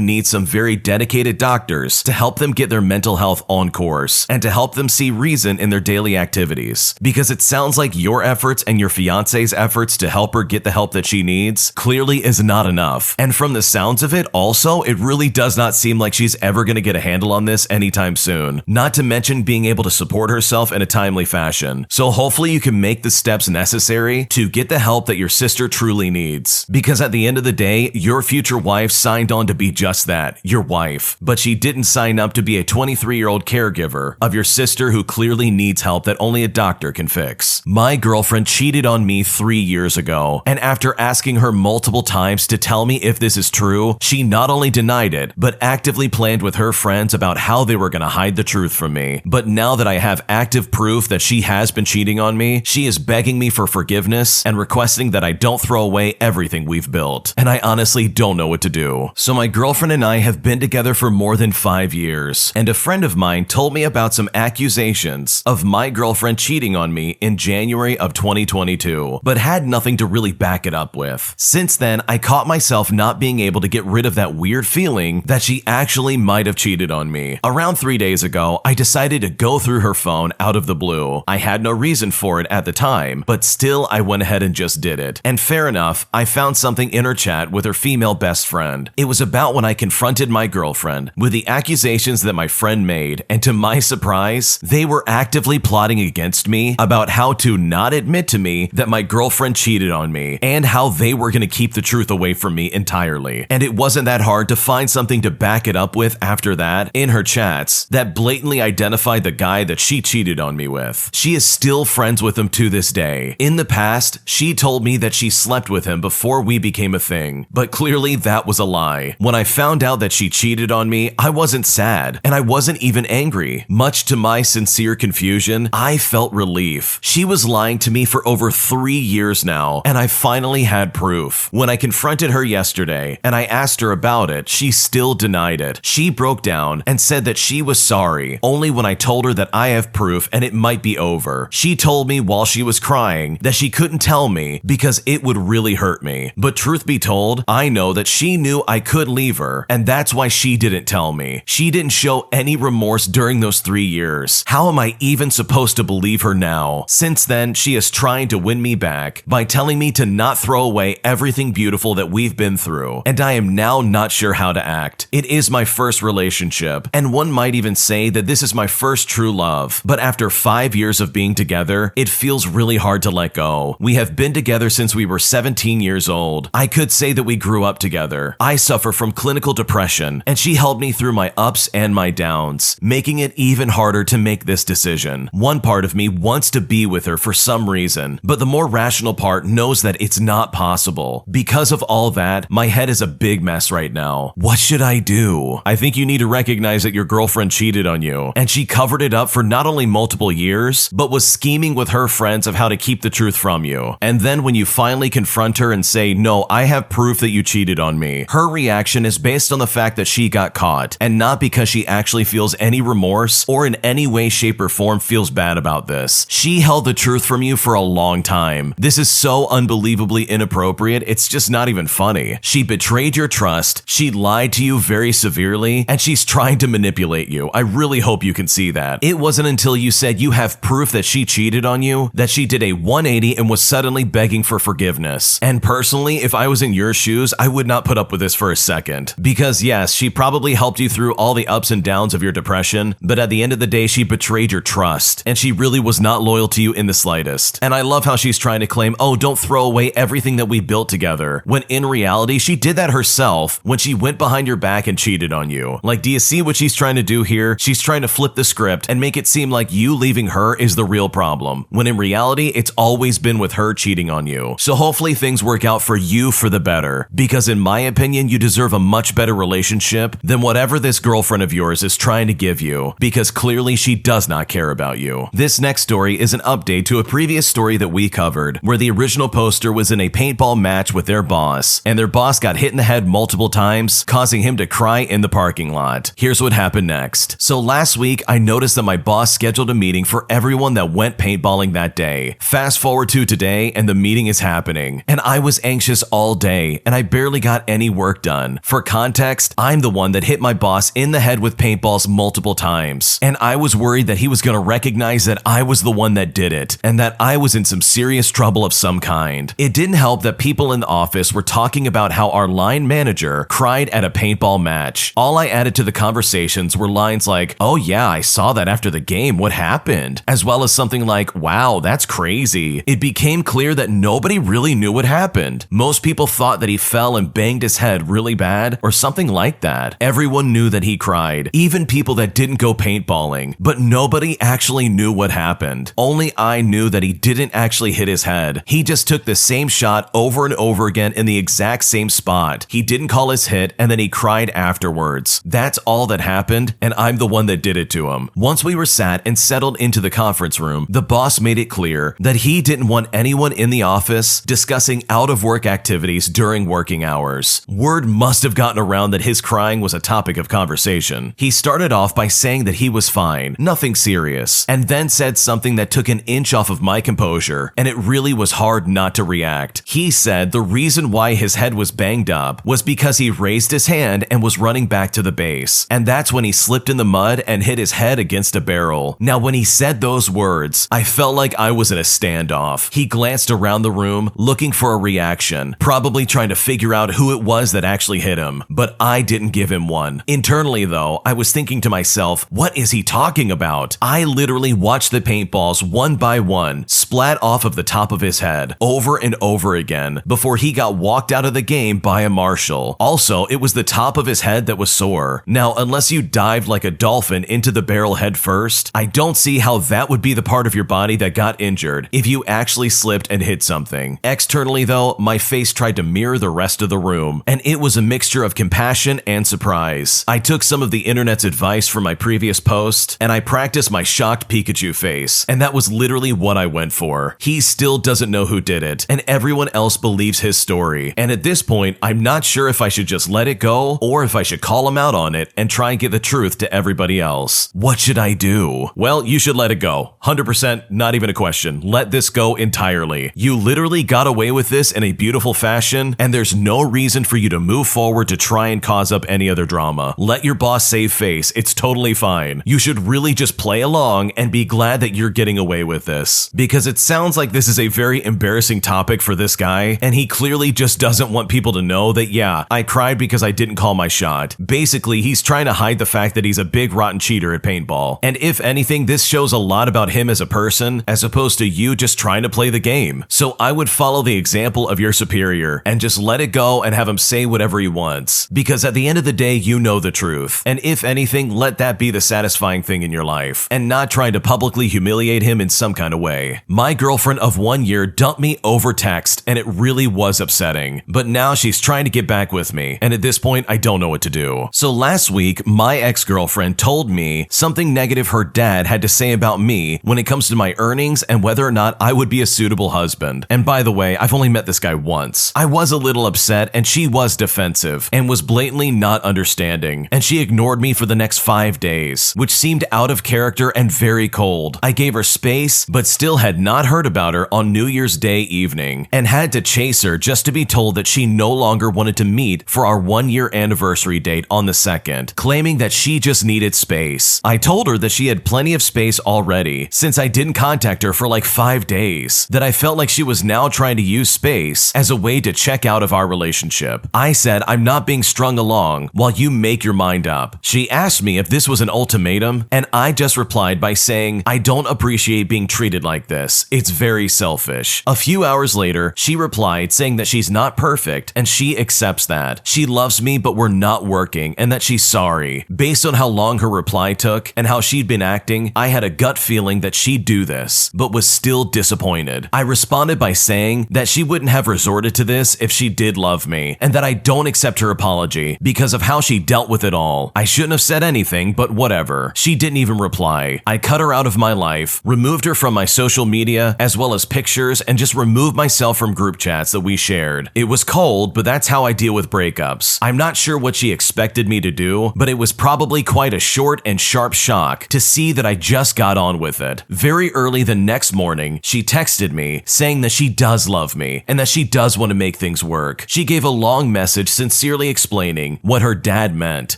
need some very dedicated doctors to help them get their mental health on course and to help them see reason in their daily activities. Because it sounds like your efforts and your fiance's efforts to help her get the help that she needs clearly is not enough. And from the sounds of it also, it really does not seem like she's ever going to get a handle on this anytime soon. Not to mention being able to support herself in a timely fashion. So hopefully you can make the steps necessary to get the help that your sister truly needs. Because at the end of the day, your future wife signed on to be just that, your wife. But she didn't sign up to be a 23-year-old caregiver of your sister who clearly needs help that only a doctor can fix. My girlfriend cheated on me 3 years ago, and after asking her multiple times to tell me if this is true, she not only denied it, but actively planned with her friends about how they were going to hide the truth from me. But now that I have active proof that she has been cheating on me, she is begging me for forgiveness and requesting that I don't throw away everything we've built. And I honestly don't know what to do. So my girlfriend and I have been together for more than 5 years, and a friend of mine told me about some accusations of my girlfriend cheating on me in January of 2022, but had nothing to really back it up with. Since then, I caught myself not being able to get rid of that weird feeling that she actually might have cheated on me. Around 3 days ago, I decided to go through her phone out of the blue. I had no no reason for it at the time, but still I went ahead and just did it. And fair enough, I found something in her chat with her female best friend. It was about when I confronted my girlfriend with the accusations that my friend made, and to my surprise, they were actively plotting against me about how to not admit to me that my girlfriend cheated on me and how they were going to keep the truth away from me entirely. And it wasn't that hard to find something to back it up with after that in her chats that blatantly identified the guy that she cheated on me with. She is still friends with him to this day. In the past, she told me that she slept with him before we became a thing, but clearly that was a lie. When I found out that she cheated on me, I wasn't sad, and I wasn't even angry. Much to my sincere confusion, I felt relief. She was lying to me for over 3 years now, and I finally had proof. When I confronted her yesterday, and I asked her about it, she still denied it. She broke down and said that she was sorry, only when I told her that I have proof and it might be over. She told me while she was crying that she couldn't tell me because it would really hurt me. But truth be told, I know that she knew I could leave her, and that's why she didn't tell me. She didn't show any remorse during those 3 years. How am I even supposed to believe her now? Since then, she is trying to win me back by telling me to not throw away everything beautiful that we've been through, and I am now not sure how to act. It is my first relationship, and one might even say that this is my first true love, but after 5 years of being together, it feels really hard to let go. We have been together since we were 17 years old. I could say that we grew up together. I suffer from clinical depression, and she helped me through my ups and my downs, making it even harder to make this decision. One part of me wants to be with her for some reason, but the more rational part knows that it's not possible. Because of all that, my head is a big mess right now. What should I do? I think you need to recognize that your girlfriend cheated on you, and she covered it up for not only multiple years, but was scheming with her friends of how to keep the truth from you. And then when you finally confront her and say, no, I have proof that you cheated on me, her reaction is based on the fact that she got caught, and not because she actually feels any remorse or in any way, shape, or form feels bad about this. She held the truth from you for a long time. This is so unbelievably inappropriate, it's just not even funny. She betrayed your trust, she lied to you very severely, and she's trying to manipulate you. I really hope you can see that. It wasn't until you said you have proof that she cheated on you that she did a 180 and was suddenly begging for forgiveness. And personally, if I was in your shoes, I would not put up with this for a second. Because yes, she probably helped you through all the ups and downs of your depression, but at the end of the day, she betrayed your trust, and she really was not loyal to you in the slightest. And I love how she's trying to claim, oh, don't throw away everything that we built together, when in reality, she did that herself when she went behind your back and cheated on you. Like, do you see what she's trying to do here? She's trying to flip the script and make it seem like you leaving her is the real problem, when in reality, it's always been with her cheating on you. So hopefully things work out for you for the better, because in my opinion, you deserve a much better relationship than whatever this girlfriend of yours is trying to give you, because clearly she does not care about you. This next story is an update to a previous story that we covered, where the original poster was in a paintball match with their boss, and their boss got hit in the head multiple times, causing him to cry in the parking lot. Here's what happened next. So last week, I noticed that my boss scheduled a meeting for everyone that went paintballing that day. Fast forward to today, and the meeting is happening, and I was anxious all day, and I barely got any work done. For context, I'm the one that hit my boss in the head with paintballs multiple times, and I was worried that he was going to recognize that I was the one that did it, and that I was in some serious trouble of some kind. It didn't help that people in the office were talking about how our line manager cried at a paintball match. All I added to the conversations were lines like, oh yeah, I saw that after the game, what happened? As well as something like, wow, that's crazy. It became clear that nobody really knew what happened. Most people thought that he fell and banged his head really bad or something like that. Everyone knew that he cried, even people that didn't go paintballing, but nobody actually knew what happened. Only I knew that he didn't actually hit his head. He just took the same shot over and over again in the exact same spot. He didn't call his hit, and then he cried afterwards. That's all that happened, and I'm the one that did it to him. Once we were sat and settled into the conference room, the boss made it clear that he didn't want anyone in the office discussing out-of-work activities during working hours. Word must have gotten around that his crying was a topic of conversation. He started off by saying that he was fine, nothing serious, and then said something that took an inch off of my composure, and it really was hard not to react. He said the reason why his head was banged up was because he raised his hand and was running back to the base, and that's when he slipped in the mud and hit his head against a barrel. Now, when he said those words, words. I felt like I was in a standoff. He glanced around the room, looking for a reaction, probably trying to figure out who it was that actually hit him, but I didn't give him one. Internally though, I was thinking to myself, what is he talking about? I literally watched the paintballs one by one splat off of the top of his head over and over again before he got walked out of the game by a marshal. Also, it was the top of his head that was sore. Now, unless you dived like a dolphin into the barrel head first, I don't see how that would be the part of your body that got injured if you actually slipped and hit something. Externally though, my face tried to mirror the rest of the room, and it was a mixture of compassion and surprise. I took some of the internet's advice from my previous post, and I practiced my shocked Pikachu face, and that was literally what I went for. He still doesn't know who did it, and everyone else believes his story, and at this point, I'm not sure if I should just let it go, or if I should call him out on it and try and get the truth to everybody else. What should I do? Well, you should let it go. 100%, not even a question. Let this go entirely. You literally got away with this in a beautiful fashion, and there's no reason for you to move forward to try and cause up any other drama. Let your boss save face. It's totally fine. You should really just play along and be glad that you're getting away with this, because it sounds like this is a very embarrassing topic for this guy, and he clearly just doesn't want people to know that, yeah, I cried because I didn't call my shot. Basically, he's trying to hide the fact that he's a big rotten cheater at paintball. And if anything, this shows a lot about him as a person, as opposed to you just trying to play the game. So I would follow the example of your superior and just let it go and have him say whatever he wants, because at the end of the day, you know the truth. And if anything, let that be the satisfying thing in your life, and not trying to publicly humiliate him in some kind of way. My girlfriend of 1 year dumped me over text, and it really was upsetting. But now she's trying to get back with me, and at this point, I don't know what to do. So last week, my ex-girlfriend told me something negative her dad had to say about me when it comes to my earnings and whether or not I would be a suitable husband. And by the way, I've only met this guy once. I was a little upset, and she was defensive and was blatantly not understanding, and she ignored me for the next 5 days, which seemed out of character and very cold. I gave her space, but still had not heard about her on New Year's Day evening, and had to chase her just to be told that she no longer wanted to meet for our 1-year anniversary date on the 2nd, claiming that she just needed space. I told her that she had plenty of space already, since I didn't contact her for like 5 days, that I felt like she was now trying to use space as a way to check out of our relationship. I said I'm not being strung along while you make your mind up. She asked me if this was an ultimatum, and I just replied by saying, I don't appreciate being treated like this. It's very selfish. A few hours later, she replied saying that she's not perfect and she accepts that. She loves me, but we're not working, and that she's sorry. Based on how long her reply took and how she'd been acting, I had a gut feeling that she'd do this, but was still disappointed. I responded by saying that she wouldn't have resorted to this if she did love me, and that I don't accept her apology because of how she dealt with it all. I shouldn't have said anything, but whatever. She didn't even reply. I cut her out of my life, removed her from my social media, as well as pictures, and just removed myself from group chats that we shared. It was cold, but that's how I deal with breakups. I'm not sure what she expected me to do, but it was probably quite a short and sharp shock to see that I just got on with it. Very early the next morning, she texted me saying that she does love me and that she does want to make things work. She gave a long message sincerely explaining what her dad meant,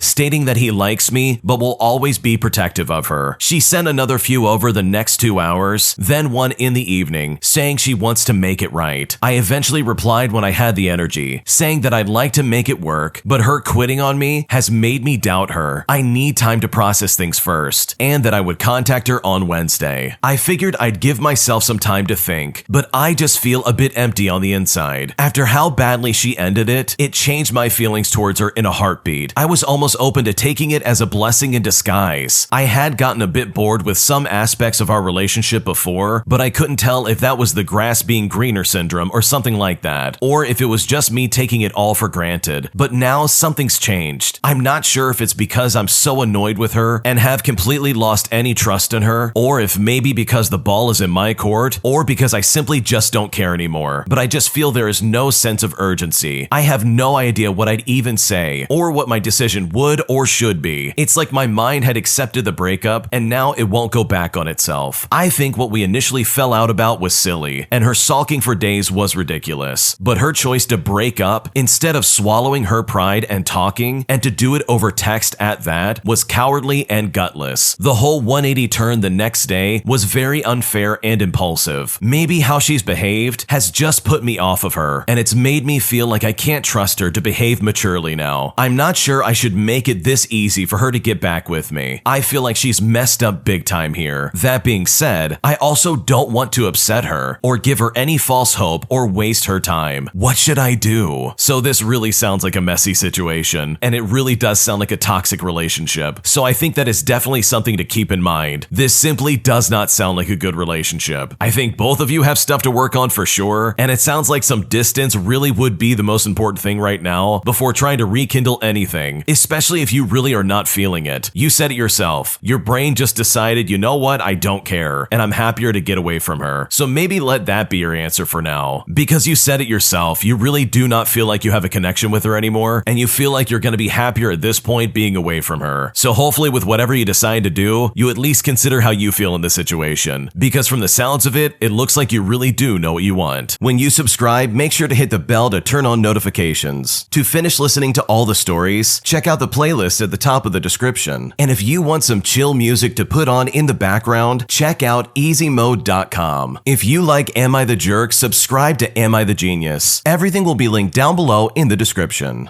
stating that he likes me but will always be protective of her. She sent another few over the next 2 hours, then one in the evening, saying she wants to make it right. I eventually replied when I had the energy, saying that I'd like to make it work, but her quitting on me has made me doubt her. I need time to process things first, and that I would contact her on Wednesday. I figured I'd give myself some time to think, but I just feel a bit empty on the inside. After how badly she ended it, it changed my feelings towards her in a heartbeat. I was almost open to taking it as a blessing in disguise. I had gotten a bit bored with some aspects of our relationship before, but I couldn't tell if that was the grass being greener syndrome or something like that, or if it was just me taking it all for granted. But now something's changed. I'm not sure if it's because I'm so annoyed with her and have completely lost any trust in her, or if maybe because the ball is in my court, or because I simply just don't care anymore. But I just feel there is no sense of urgency. I have no idea what I'd even say, or what my decision would or should be. It's like my mind had accepted the breakup, and now it won't go back on itself. I think what we initially fell out about was silly, and her sulking for days was ridiculous. But her choice to break up, instead of swallowing her pride and talking, and to do it over text at that, was cowardly and gutless. The whole 180 turn the next day today was very unfair and impulsive. Maybe how she's behaved has just put me off of her, and it's made me feel like I can't trust her to behave maturely now. I'm not sure I should make it this easy for her to get back with me. I feel like she's messed up big time here. That being said, I also don't want to upset her or give her any false hope or waste her time. What should I do? So this really sounds like a messy situation, and it really does sound like a toxic relationship. So I think that is definitely something to keep in mind. This simply does not sound like a good relationship. I think both of you have stuff to work on for sure, and it sounds like some distance really would be the most important thing right now before trying to rekindle anything, especially if you really are not feeling it. You said it yourself. Your brain just decided, you know what, I don't care, and I'm happier to get away from her. So maybe let that be your answer for now. Because you said it yourself, you really do not feel like you have a connection with her anymore, and you feel like you're going to be happier at this point being away from her. So hopefully with whatever you decide to do, you at least consider how you feel in this situation. Because from the sounds of it, it looks like you really do know what you want. When you subscribe, make sure to hit the bell to turn on notifications. To finish listening to all the stories, check out the playlist at the top of the description. And if you want some chill music to put on in the background, check out easymode.com. If you like Am I the Jerk, subscribe to Am I the Genius. Everything will be linked down below in the description.